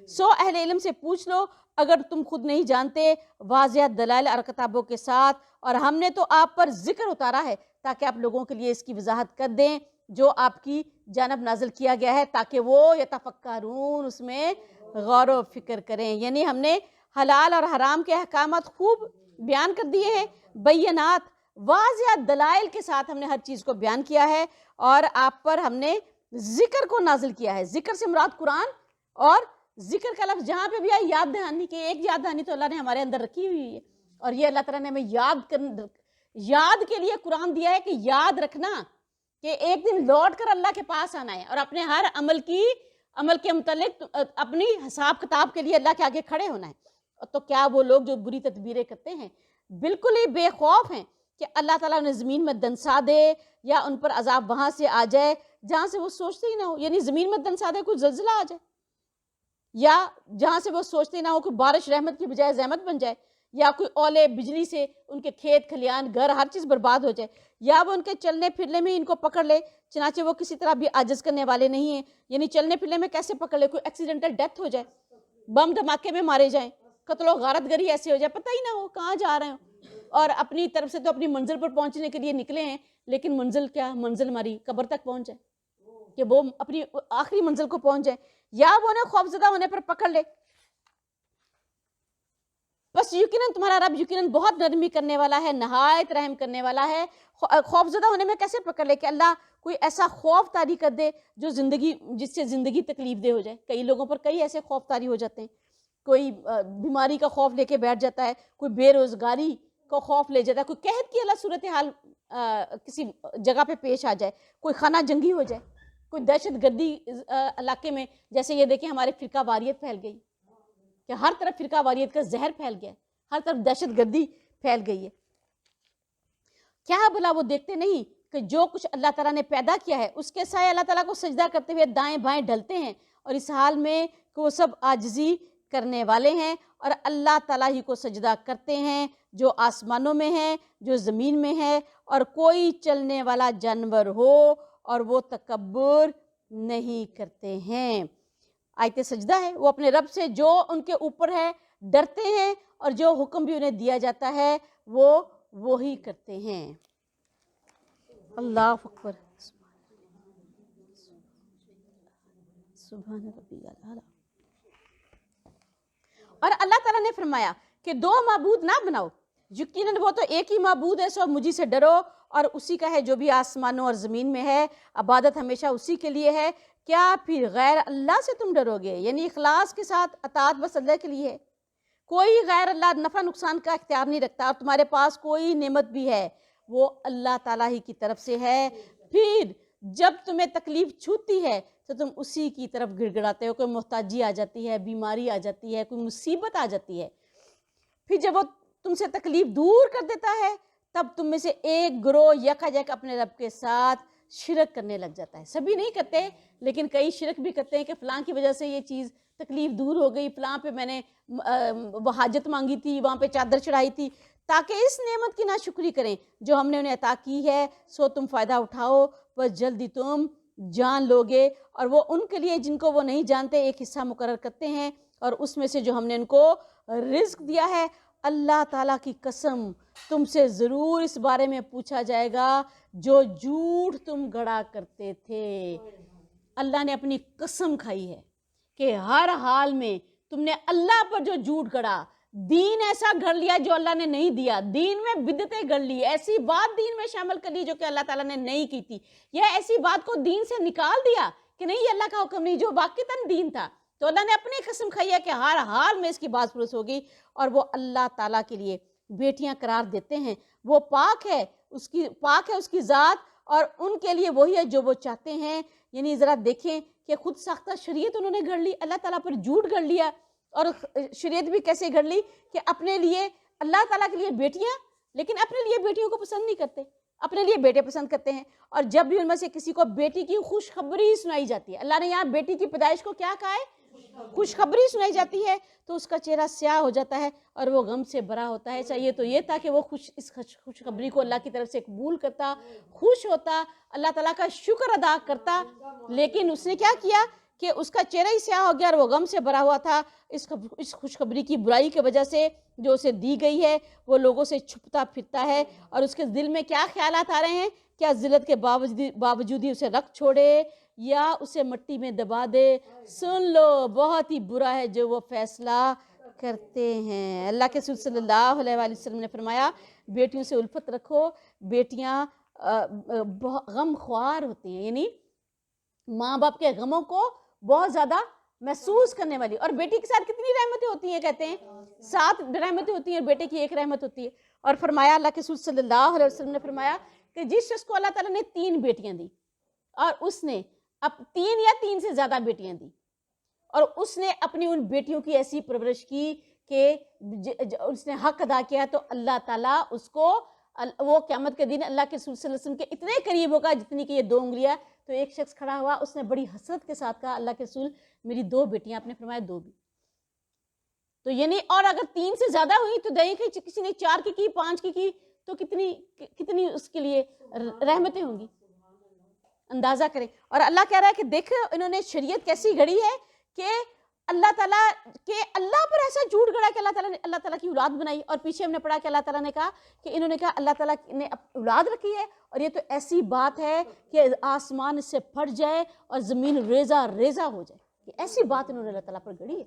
سو اہل علم سے پوچھ لو اگر تم خود نہیں جانتے واضح دلائل اور کتابوں کے ساتھ، اور ہم نے تو آپ پر ذکر اتارا ہے تاکہ آپ لوگوں کے لیے اس کی وضاحت کر دیں جو آپ کی جانب نازل کیا گیا ہے، تاکہ وہ یتفکرون اس میں غور و فکر کریں۔ یعنی ہم نے حلال اور حرام کے احکامات خوب بیان کر دیے ہیں، بینات واضح دلائل کے ساتھ ہم نے ہر چیز کو بیان کیا ہے، اور آپ پر ہم نے ذکر کو نازل کیا ہے۔ ذکر سے مراد قرآن، اور ذکر کا لفظ جہاں پہ بھی آئے یاد دہانی کے، ایک یاد دہانی تو اللہ نے ہمارے اندر رکھی ہوئی ہے، اور یہ اللہ تعالیٰ نے ہمیں یاد کے لیے قرآن دیا ہے کہ یاد رکھنا کہ ایک دن لوٹ کر اللہ کے پاس آنا ہے اور اپنے ہر عمل کے متعلق اپنی حساب کتاب کے لیے اللہ کے آگے کھڑے ہونا ہے۔ تو کیا وہ لوگ جو بری تدبیریں کرتے ہیں بالکل ہی بے خوف ہیں کہ اللہ تعالیٰ انہیں زمین میں دنسا دے یا ان پر عذاب وہاں سے آ جائے جہاں سے وہ سوچتے ہی نہ ہو، یعنی زمین میں دنسا دے، کوئی زلزلہ آ جائے، یا جہاں سے وہ سوچتے ہی نہ ہو کہ بارش رحمت کی بجائے زحمت بن جائے، یا کوئی اولے بجلی سے ان کے کھیت کھلیان گھر ہر چیز برباد ہو جائے، یا وہ ان کے چلنے پھرنے میں ان کو پکڑ لے، چنانچہ وہ کسی طرح بھی عاجز کرنے والے نہیں ہیں، یعنی چلنے پھرنے میں کیسے پکڑ لے، کوئی ایکسیڈنٹل ڈیتھ ہو جائے، بم دھماکے میں مارے جائیں، قتل و غارت گری ایسے ہو جائے، پتہ ہی نہ ہو کہاں جا رہے ہوں، اور اپنی طرف سے تو اپنی منزل پر پہنچنے کے لیے نکلے ہیں، لیکن منزل کیا، منزل ہماری قبر تک پہنچ جائے کہ وہ اپنی آخری منزل کو پہنچ جائے، یا وہ انہیں خوفزدہ ہونے پر پکڑ لے۔ بس یقیناً تمہارا رب یقیناً بہت نرمی کرنے والا ہے، نہایت رحم کرنے والا ہے۔ خوفزدہ ہونے میں کیسے پکڑ لے کہ اللہ کوئی ایسا خوف طاری کر دے جو جس سے زندگی تکلیف دہ ہو جائے۔ کئی لوگوں پر کئی ایسے خوف طاری ہو جاتے ہیں، کوئی بیماری کا خوف لے کے بیٹھ جاتا ہے، کوئی بے روزگاری کا خوف لے جاتا ہے، کوئی قحط کی اللہ صورتحال کسی جگہ پہ پیش آ جائے، کوئی خانہ جنگی ہو جائے، کوئی دہشت گردی علاقے میں، جیسے یہ دیکھیں ہمارے فرقہ واریت پھیل گئی کہ ہر طرف فرقہ واریت کا زہر پھیل گیا ہے، ہر طرف دہشت گردی پھیل گئی ہے۔ کیا بھلا وہ دیکھتے نہیں کہ جو کچھ اللہ تعالیٰ نے پیدا کیا ہے اس کے سائے اللہ تعالیٰ کو سجدہ کرتے ہوئے دائیں بائیں ڈھلتے ہیں، اور اس حال میں کہ وہ سب عاجزی کرنے والے ہیں اور اللہ تعالیٰ ہی کو سجدہ کرتے ہیں جو آسمانوں میں ہے، جو زمین میں ہے، اور کوئی چلنے والا جانور ہو، اور وہ تکبر نہیں کرتے ہیں۔ آیت سجدہ ہے، وہ اپنے رب سے جو ان کے اوپر ہے ڈرتے ہیں، اور جو حکم بھی انہیں دیا جاتا ہے وہ وہی کرتے ہیں۔ اللہ اکبر، سبحان ربی الاعلیٰ۔ اور اللہ تعالیٰ نے فرمایا کہ دو معبود نہ بناؤ، یقیناً وہ تو ایک ہی معبود ہے، سو مجھی سے ڈرو، اور اسی کا ہے جو بھی آسمانوں اور زمین میں ہے، عبادت ہمیشہ اسی کے لیے ہے۔ کیا پھر غیر اللہ سے تم ڈرو گے؟ یعنی اخلاص کے ساتھ اطاعت بس اللہ کے لیے ہے، کوئی غیر اللہ نفع نقصان کا اختیار نہیں رکھتا، اور تمہارے پاس کوئی نعمت بھی ہے وہ اللہ تعالیٰ ہی کی طرف سے ہے۔ پھر جب تمہیں تکلیف چھوتی ہے تو تم اسی کی طرف گڑ گڑاتے ہو، کوئی محتاجی آ جاتی ہے، بیماری آ جاتی ہے، کوئی مصیبت آ جاتی ہے، پھر جب وہ تم سے تکلیف دور کر دیتا ہے تب تم میں سے ایک گروہ یکایک اپنے رب کے ساتھ شرک کرنے لگ جاتا ہے۔ سبھی نہیں کرتے لیکن کئی شرک بھی کرتے ہیں کہ فلاں کی وجہ سے یہ چیز تکلیف دور ہو گئی، فلاں پہ میں نے وہ حاجت مانگی تھی، وہاں پہ چادر چڑھائی تھی، تاکہ اس نعمت کی ناشکری کریں جو ہم نے انہیں عطا کی ہے، سو تم فائدہ اٹھاؤ، بس جلدی تم جان لوگے۔ اور وہ ان کے لیے جن کو وہ نہیں جانتے ایک حصہ مقرر کرتے ہیں، اور اس میں سے جو ہم نے ان کو رزق دیا ہے۔ اللہ تعالیٰ کی قسم تم سے ضرور اس بارے میں پوچھا جائے گا جو جھوٹ تم گڑا کرتے تھے۔ اللہ نے اپنی قسم کھائی ہے کہ ہر حال میں تم نے اللہ پر جو جھوٹ گڑا، دین ایسا گھڑ لیا جو اللہ نے نہیں دیا، دین میں بدعتیں گھڑ لی، ایسی بات دین میں شامل کر لی جو کہ اللہ تعالیٰ نے نہیں کی تھی، یا ایسی بات کو دین سے نکال دیا کہ نہیں یہ اللہ کا حکم نہیں جو واقعتاً دین تھا، تو اللہ نے اپنی قسم کھائی ہے کہ ہر حال میں اس کی بات پرس ہوگی۔ اور وہ اللہ تعالیٰ کے لیے بیٹیاں قرار دیتے ہیں، وہ پاک ہے اس کی ذات، اور ان کے لیے وہی ہے جو وہ چاہتے ہیں۔ یعنی ذرا دیکھیں کہ خود ساختہ شریعت انہوں نے گھڑ لی، اللہ تعالیٰ پر جھوٹ گھڑ لیا، اور شریعت بھی کیسے گھڑ لی کہ اپنے لیے اللہ تعالیٰ کے لیے بیٹیاں، لیکن اپنے لیے بیٹیوں کو پسند نہیں کرتے، اپنے لیے بیٹے پسند کرتے ہیں۔ اور جب بھی ان میں سے کسی کو بیٹی کی خوشخبری سنائی جاتی ہے، اللہ نے یہاں بیٹی کی پیدائش کو کیا کہا ہے؟ خوشخبری سنائی جاتی ہے، تو اس کا چہرہ سیاہ ہو جاتا ہے اور وہ غم سے بھرا ہوتا ہے۔ چاہیے تو یہ تھا کہ وہ اس خوشخبری کو اللہ کی طرف سے قبول کرتا، خوش ہوتا، اللہ تعالیٰ کا شکر ادا کرتا، لیکن اس نے کیا کیا کہ اس کا چہرہ ہی سیاہ ہو گیا اور وہ غم سے بھرا ہوا تھا اس خوشخبری کی برائی کی وجہ سے جو اسے دی گئی ہے۔ وہ لوگوں سے چھپتا پھرتا ہے، اور اس کے دل میں کیا خیالات آ رہے ہیں؟ کیا ذلت کے باوجود ہی اسے رکھ چھوڑے یا اسے مٹی میں دبا دے؟ سن لو بہت ہی برا ہے جو وہ فیصلہ کرتے ہیں۔ اللہ کے رسول صلی اللہ علیہ وآلہ وسلم نے فرمایا بیٹیوں سے الفت رکھو، بیٹیاں غم خوار ہوتی ہیں، یعنی ماں باپ کے غموں کو بہت زیادہ محسوس کرنے والی، اور بیٹی کے ساتھ کتنی رحمتیں ہوتی ہیں؟ کہتے ہیں 7 رحمتیں ہوتی ہیں، اور بیٹے کی 1 رحمت ہوتی ہے۔ اور فرمایا اللہ کے رسول صلی اللہ علیہ وسلم نے فرمایا کہ کہ جس شخص کو اللہ تعالیٰ نے 3 بیٹیاں دی اور اس نے اب 3 یا 3 سے زیادہ بیٹیاں دی اور اس نے اپنی ان بیٹیوں کی ایسی پرورش کی کہ اس نے حق ادا کیا، تو اللہ تعالیٰ اس کو وہ قیامت کے دن اللہ کے رسول صلی اللہ علیہ وسلم کے اتنے قریب ہوگا جتنی کہ یہ 2 انگلیاں. تو ایک شخص کھڑا ہوا، اس نے بڑی حسرت کے ساتھ کہا اللہ کے رسول میری 2 بیٹیاں، آپ نے فرمایا 2 بھی. تو یعنی اور اگر 3 سے زیادہ ہوئی تو دہیں کہ کسی نے 4 کی 5 کی تو کتنی اس کے لیے رحمتیں ہوں گی، اندازہ کریں. اور اللہ کہہ رہا ہے کہ دیکھ انہوں نے شریعت کیسی گھڑی ہے کہ اللہ تعالیٰ کہ اللہ پر ایسا جھوٹ گڑا کہ اللہ تعالیٰ کی اولاد بنائی. اور پیچھے ہم نے پڑھا کہ اللہ تعالیٰ نے کہا کہ انہوں نے کہا اللہ تعالیٰ نے اولاد رکھی ہے اور یہ تو ایسی بات ہے کہ آسمان اس سے پھٹ جائے اور زمین ریزہ ریزہ ہو جائے. کہ ایسی بات انہوں نے اللہ تعالیٰ پر گڑی ہے.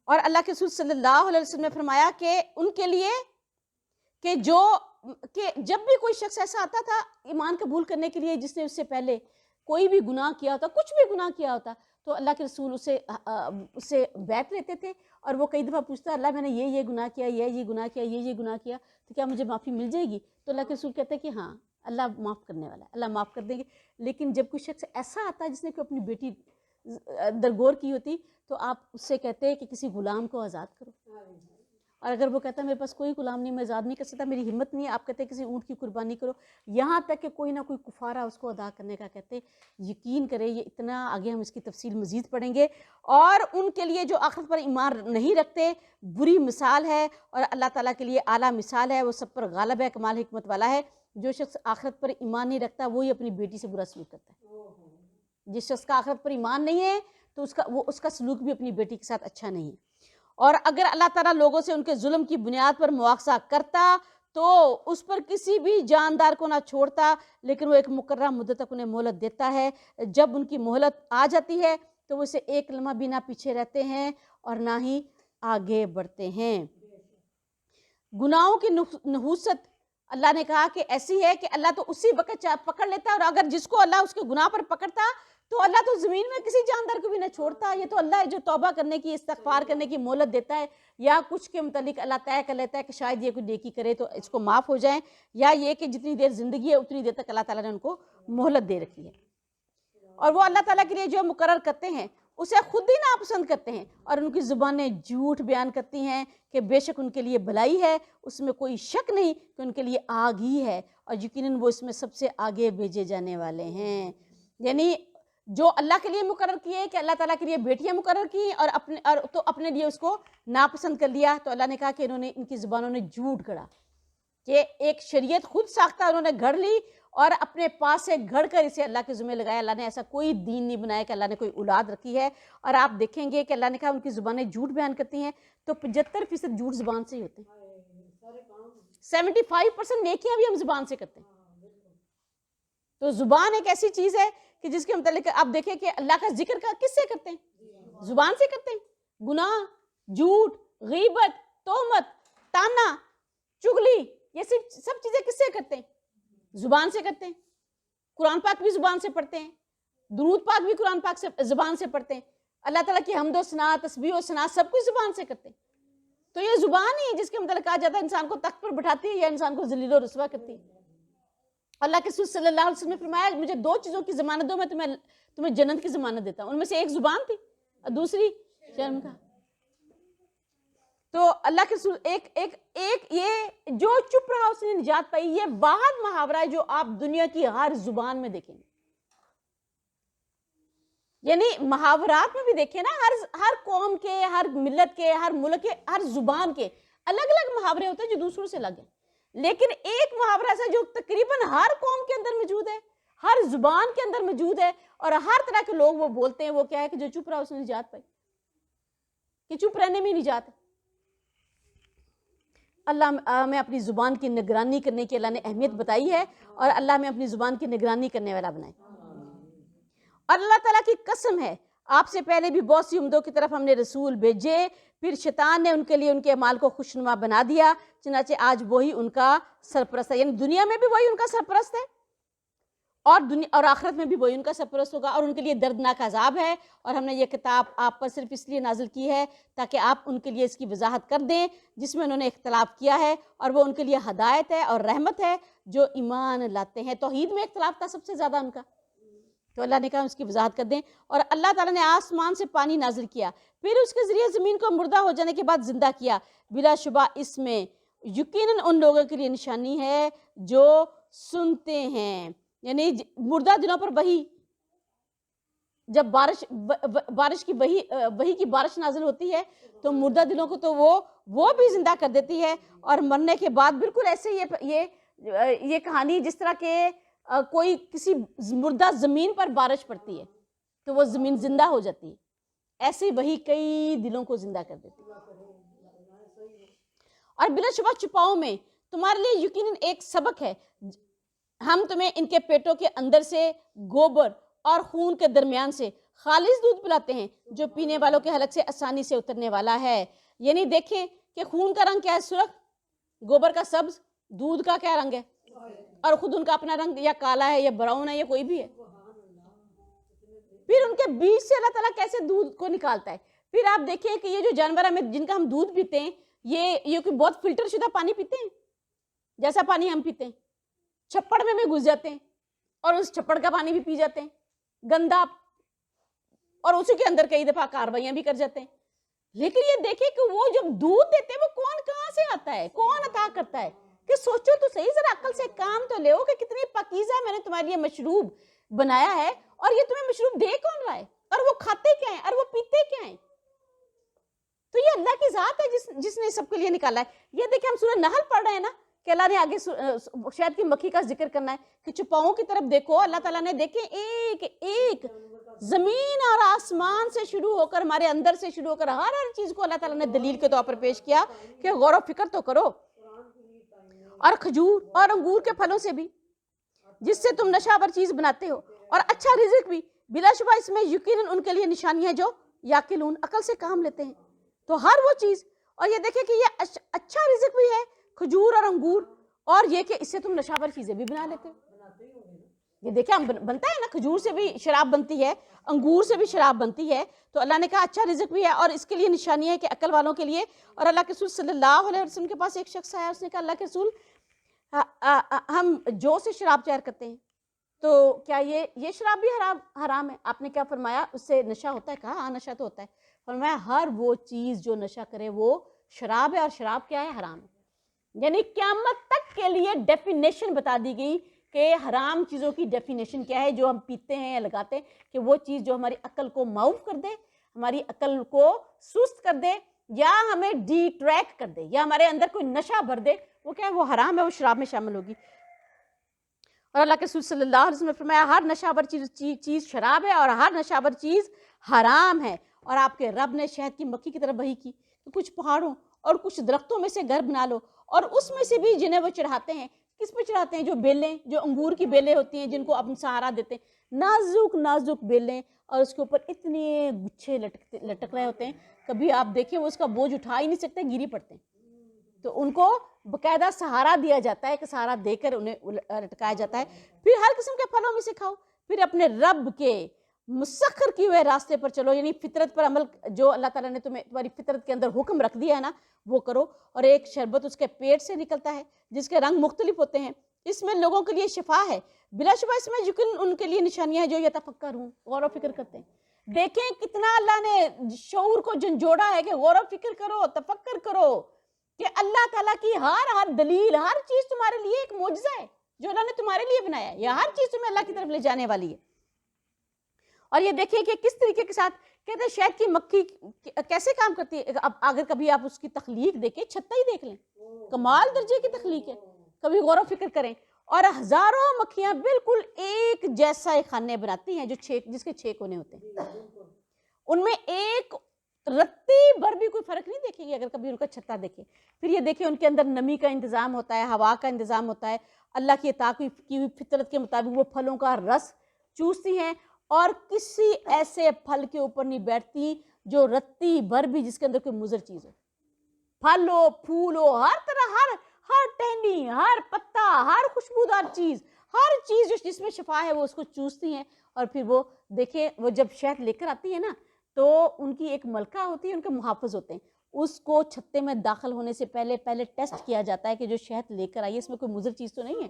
اور اللہ کے رسول صلی اللہ علیہ وسلم نے فرمایا کہ ان کے لیے کہ جب بھی کوئی شخص ایسا آتا تھا ایمان قبول کرنے کے لیے جس نے اس سے پہلے کوئی بھی گناہ کیا ہوتا، کچھ بھی گناہ کیا ہوتا، تو اللہ کے رسول اسے بیعت لیتے تھے اور وہ کئی دفعہ پوچھتا اللہ میں نے یہ گناہ کیا، یہ گناہ کیا، یہ گناہ کیا، تو کیا مجھے معافی مل جائے گی؟ تو اللہ کے رسول کہتے ہیں کہ ہاں اللہ معاف کرنے والا ہے، اللہ معاف کر دیں گے. لیکن جب کوئی شخص ایسا آتا ہے جس نے کوئی اپنی بیٹی درگور کی ہوتی تو آپ اس سے کہتے ہیں کہ کسی غلام کو آزاد کرو. اور اگر وہ کہتا ہے میرے پاس کوئی غلام نہیں، میں آزاد نہیں کر سکتا، میری ہمت نہیں ہے، آپ کہتے ہیں کسی اونٹ کی قربانی کرو. یہاں تک کہ کوئی نہ کوئی کفارہ اس کو ادا کرنے کا کہتے. یقین کریں یہ اتنا آگے ہم اس کی تفصیل مزید پڑھیں گے. اور ان کے لیے جو آخرت پر ایمان نہیں رکھتے بری مثال ہے، اور اللہ تعالیٰ کے لیے اعلیٰ مثال ہے، وہ سب پر غالب ہے، کمال حکمت والا ہے. جو شخص آخرت پر ایمان نہیں رکھتا وہی اپنی بیٹی سے برا سلوک کرتا ہے. جس شخص کا آخرت پر ایمان نہیں ہے تو اس کا سلوک بھی اپنی بیٹی کے ساتھ اچھا نہیں ہے. اور اگر اللہ تعالیٰ لوگوں سے ان کے ظلم کی بنیاد پر مواخذہ کرتا تو اس پر کسی بھی جاندار کو نہ چھوڑتا، لیکن وہ ایک مقررہ مدت تک انہیں مہلت دیتا ہے. جب ان کی مہلت آ جاتی ہے تو وہ اسے ایک لمحہ بھی نہ پیچھے رہتے ہیں اور نہ ہی آگے بڑھتے ہیں. گناہوں کی نحوست اللہ نے کہا کہ ایسی ہے کہ اللہ تو اسی وقت پکڑ لیتا ہے، اور اگر جس کو اللہ اس کے گناہ پر پکڑتا تو اللہ تو زمین میں کسی جاندار کو بھی نہ چھوڑتا. یہ تو اللہ ہے جو توبہ کرنے کی، استغفار کرنے کی مہلت دیتا ہے، یا کچھ کے متعلق اللہ طے کر لیتا ہے کہ شاید یہ کوئی نیکی کرے تو اس کو معاف ہو جائیں، یا یہ کہ جتنی دیر زندگی ہے اتنی دیر تک اللہ تعالیٰ نے ان کو مہلت دے رکھی ہے. اور وہ اللہ تعالیٰ کے لیے جو مقرر کرتے ہیں اسے خود ہی ناپسند کرتے ہیں، اور ان کی زبانیں جھوٹ بیان کرتی ہیں کہ بے شک ان کے لیے بھلائی ہے، اس میں کوئی شک نہیں کہ ان کے لیے آگ ہی ہے، اور یقیناً وہ اس میں سب سے آگے بھیجے جانے والے ہیں. یعنی جو اللہ کے لیے مقرر کیے کہ اللہ تعالیٰ کے لیے بیٹیاں مقرر کی اور اپنے لیے اس کو ناپسند کر لیا، تو اللہ نے کہا کہ ان کی زبانوں نے جھوٹ گھڑا. کہ ایک شریعت خود ساختہ انہوں نے گھڑ لی اور اپنے پاس سے گھڑ کر اسے اللہ کے ذمہ لگایا. اللہ نے ایسا کوئی دین نہیں بنایا کہ اللہ نے کوئی اولاد رکھی ہے. اور آپ دیکھیں گے کہ اللہ نے کہا ان کی زبانیں جھوٹ بیان کرتی ہیں تو 75% جھوٹ زبان سے ہی ہوتے ہیں. 75% نیکیاں بھی ہم زبان سے کرتے ہیں. تو زبان ایک ایسی چیز ہے کہ جس کے متعلق آپ دیکھیں کہ اللہ کا ذکر کس سے کرتے ہیں؟ زبان سے کرتے ہیں. گناہ، جھوٹ، غیبت، تہمت، تانا، چغلی، یہ سب چیزیں کس سے کرتے ہیں؟ زبان سے کرتے ہیں. قرآن پاک بھی زبان سے پڑھتے ہیں، درود پاک بھی قرآن پاک سے زبان سے پڑھتے ہیں. اللہ تعالیٰ کی حمد و ثنا، تسبیح و ثنا سب کچھ زبان سے کرتے ہیں. تو یہ زبان ہی ہے جس کے متعلق کہا جاتا ہے انسان کو تخت پر بٹھاتی ہے یا انسان کو ذلیل و رسوا کرتی ہے. اللہ کے رسول صلی اللہ علیہ وسلم نے فرمایا مجھے 2 چیزوں کی ضمانت دو، میں تمہیں جنت کی ضمانت دیتا ہوں. ان میں سے ایک زبان تھی اور دوسری شرم کا. تو اللہ کے رسول ایک یہ جو چپ رہا اس نے نجات پائی، یہ واحد محاورہ ہے جو آپ دنیا کی ہر زبان میں دیکھیں گے. یعنی محاورات میں بھی دیکھیں نا، ہر قوم کے، ہر ملت کے، ہر ملک کے، ہر زبان کے الگ الگ محاورے ہوتے ہیں جو دوسروں سے الگ ہیں. لیکن ایک محاورہ ایسا جو تقریباً ہر قوم کے اندر موجود ہے، ہر زبان کے اندر موجود ہے، اور ہر طرح کے لوگ وہ بولتے ہیں. وہ کیا ہے کہ جو چپ رہا اس نے نجات پائی. کہ چپ رہنے میں نجات ہے. اللہ ہمیں اپنی زبان کی نگرانی کرنے کی اللہ نے اہمیت بتائی ہے، اور اللہ ہمیں اپنی زبان کی نگرانی کرنے والا بنائے. اور اللہ تعالیٰ کی قسم ہے آپ سے پہلے بھی بہت سی امتوں کی طرف ہم نے رسول بھیجے، پھر شیطان نے ان کے لیے ان کے اعمال کو خوشنما بنا دیا، چنانچہ آج وہی ان کا سرپرست ہے. یعنی دنیا میں بھی وہی ان کا سرپرست ہے اور دنیا اور آخرت میں بھی وہی ان کا سرپرست ہوگا، اور ان کے لیے دردناک عذاب ہے۔ اور ہم نے یہ کتاب آپ پر صرف اس لیے نازل کی ہے تاکہ آپ ان کے لیے اس کی وضاحت کر دیں جس میں انہوں نے اختلاف کیا ہے، اور وہ ان کے لیے ہدایت ہے اور رحمت ہے جو ایمان لاتے ہیں۔ توحید میں اختلاف تھا سب سے زیادہ ان کا، تو اللہ نے کہا اس کی وضاحت کر دیں۔ اور اللہ تعالیٰ نے آسمان سے پانی نازل کیا، پھر اس کے ذریعے زمین کو مردہ ہو جانے کے بعد زندہ کیا۔ بلا شبہ اس میں یقیناً ان لوگوں کے لیے نشانی ہے جو سنتے ہیں، یعنی مردہ دلوں پر وحی، جب بارش کی وحی کی بارش نازل ہوتی ہے تو مردہ دلوں کو تو وہ بھی زندہ کر دیتی ہے، اور مرنے کے بعد بالکل ایسے یہ کہانی جس طرح کہ کوئی کسی مردہ زمین پر بارش پڑتی ہے تو وہ زمین زندہ ہو جاتی ہے، ایسے وہی کئی دلوں کو زندہ کر دیتی ہے۔ اور بلا شبہ چھپاؤں میں تمہارے لیے یقیناً ایک سبق ہے، ہم تمہیں ان کے پیٹوں کے اندر سے گوبر اور خون کے درمیان سے خالص دودھ پلاتے ہیں جو پینے والوں کے حلق سے آسانی سے اترنے والا ہے۔ یعنی دیکھیں کہ خون کا رنگ کیا ہے، سرخ، گوبر کا سبز، دودھ کا کیا رنگ ہے، اور خود ان کا اپنا رنگ یا کالا ہے یا براؤن ہے یا کوئی بھی ہے۔ پھر ان کے بیج سے اللہ تعالیٰ کیسے دودھ کو نکالتا ہے۔ پھر آپ دیکھیں کہ یہ جو جانور ہمیں جن کا ہم دودھ پیتے ہیں، یہ کوئی بہت فلٹر شدہ پانی پیتے ہیں، جیسا پانی ہم پیتے ہیں، چھپڑ میں گھس جاتے ہیں اور اس چھپڑ کا پانی بھی پی جاتے ہیں گندا، اور اسی کے اندر کئی دفعہ کاروائیاں بھی کر جاتے ہیں۔ لیکن یہ دیکھیں کہ وہ جب دودھ دیتے ہیں وہ کون کہاں سے آتا ہے، کون عطا کرتا ہے، کہ سوچو تو صحیح، ذرا عقل سے کام تو لے کہ کتنی پاکیزہ میں نے تمہارے لیے مشروب بنایا ہے، اور یہ تمہیں مشروب دے کون رہا ہے، اور وہ کھاتے کیا ہیں اور وہ پیتے کیا ہیں۔ تو یہ اللہ کی ذات ہے جس نے سب کے لیے نکالا ہے۔ یہ دیکھیں ہم سورہ نحل پڑھ رہے ہیں نا کہ اللہ نے آگے شہد کی مکھی کا ذکر کرنا ہے کہ چھپاؤں کی طرف دیکھو، اللہ تعالیٰ نے دیکھیں ایک ایک زمین اور آسمان سے شروع ہو کر ہمارے اندر سے شروع ہو کر ہر چیز کو اللہ تعالیٰ نے دلیل کے طور پر پیش کیا کہ غور و فکر تو کرو۔ اور کھجور اور انگور کے پھلوں سے بھی جس سے تم نشہ ور چیز بناتے ہو، اور اچھا رزق بھی، بلا شبہ اس میں یقیناً ان کے لیے نشانی ہے جو یاقلون، عقل سے کام لیتے ہیں۔ تو ہر وہ چیز، اور یہ دیکھیں کہ یہ اچھا رزق بھی ہے کھجور اور انگور، اور یہ کہ اس سے تم نشہ ور چیزیں بھی بنا لیتے ہیں۔ یہ دیکھیں ہم بنتا ہے نا، کھجور سے بھی شراب بنتی ہے، انگور سے بھی شراب بنتی ہے، تو اللہ نے کہا اچھا رزق بھی ہے، اور اس کے لیے نشانی ہے کہ عقل والوں کے لیے۔ اور اللہ کے رسول صلی اللہ علیہ وسلم کے پاس ایک شخص آیا، اس نے کہا اللہ کے رسول ہم جو سے شراب تیار کرتے ہیں تو کیا یہ شراب بھی حرام ہے؟ آپ نے کیا فرمایا اس سے نشہ ہوتا ہے؟ کہا ہاں نشہ تو ہوتا ہے۔ فرمایا ہر وہ چیز جو نشہ کرے وہ شراب ہے، اور شراب کیا ہے؟ حرام ہے۔ یعنی قیامت تک کے لیے ڈیفینیشن بتا دی گئی کہ حرام چیزوں کی ڈیفینیشن کیا ہے جو ہم پیتے ہیں یا لگاتے ہیں، کہ وہ چیز جو ہماری عقل کو معاف کر دے، ہماری عقل کو سست کر دے، یا ہمیں ڈی ٹریک کر دے، یا ہمارے اندر کوئی نشہ بھر دے، وہ کیا ہے؟ وہ حرام ہے، وہ شراب میں شامل ہوگی۔ اور اللہ کے رسول صلی اللہ علیہ وسلم نے فرمایا ہر نشہ بر چیز شراب ہے، اور ہر نشہ بر چیز حرام ہے۔ اور آپ کے رب نے شہد کی مکھی کی طرف وحی کی کہ کچھ پہاڑوں اور کچھ درختوں میں سے گھر بنا لو، اور اس میں سے بھی جنہیں وہ چڑھاتے ہیں، کس پہ چڑھاتے ہیں؟ جو بیلیں، جو انگور کی بیلیں ہوتی ہیں جن کو اپنا سہارا دیتے ہیں، نازک نازک بیلیں، اور اس کے اوپر اتنے گچھے لٹک رہے ہوتے ہیں، کبھی آپ دیکھیں وہ اس کا بوجھ اٹھا ہی نہیں سکتے، گری پڑتے ہیں، تو ان کو باقاعدہ سہارا دیا جاتا ہے کہ سہارا دے کر انہیں لٹکایا جاتا ہے۔ پھر ہر قسم کے پھلوں میں سے کھاؤ، پھر اپنے رب کے مسخر کیے ہوئے راستے پر چلو، یعنی فطرت پر عمل، جو اللہ تعالیٰ نے تمہاری فطرت کے اندر حکم رکھ دیا ہے نا وہ کرو۔ اور ایک شربت اس کے پیٹ سے نکلتا ہے جس کے رنگ مختلف ہوتے ہیں، اس میں لوگوں کے لیے شفا ہے، بلا شبہ اس میں یقین ان کے لیے نشانیاں ہیں جو یتفکر ہوں، غور و فکر کرتے ہیں۔ دیکھیں کتنا اللہ نے شعور کو جھنجھوڑا ہے کہ غور و فکر کرو، تفکر کرو، کہ اللہ تعالیٰ کی ہر دلیل، ہر چیز تمہارے لیے ایک معجزہ ہے جو اللہ نے تمہارے لیے بنایا ہے، یا ہر چیز تمہیں اللہ کی طرف لے جانے والی ہے۔ اور یہ دیکھیں کہ کس طریقے کے ساتھ کہتے ہیں شہد کی مکھی کیسے کام کرتی ہے۔ اب اگر کبھی آپ اس کی تخلیق دیکھیں، چھتا ہی دیکھ لیں، کمال درجے کی تخلیق ہے، کبھی غور و فکر کریں۔ اور ہزاروں مکھیاں بالکل ایک جیسا خانے بناتی ہیں جس کے 6 کونے ہوتے ہیں، ان میں ایک رتی بھر بھی کوئی فرق نہیں دیکھیں گے اگر کبھی ان کا چھتا دیکھیں۔ پھر یہ دیکھیں ان کے اندر نمی کا انتظام ہوتا ہے، ہوا کا انتظام ہوتا ہے، اللہ کی عطا کی ہوئی فطرت کے مطابق وہ پھلوں کا رس چوستی ہیں، اور کسی ایسے پھل کے اوپر نہیں بیٹھتی جو رتی بھر بھی جس کے اندر کوئی مضر چیز ہو۔ پھل ہو، پھول ہو، ہر طرح، ہر ٹہنی، ہر پتا، ہر خوشبودار چیز، ہر چیز جو جس میں شفا ہے وہ اس کو چوستی ہیں. اور پھر وہ دیکھیں وہ جب شہد لے کر آتی ہے نا تو ان کی ایک ملکہ ہوتی ہے, ان کے محافظ ہوتے ہیں, اس کو چھتے میں داخل ہونے سے پہلے ٹیسٹ کیا جاتا ہے کہ جو شہد لے کر آئی ہے اس میں کوئی مضر چیز تو نہیں ہے,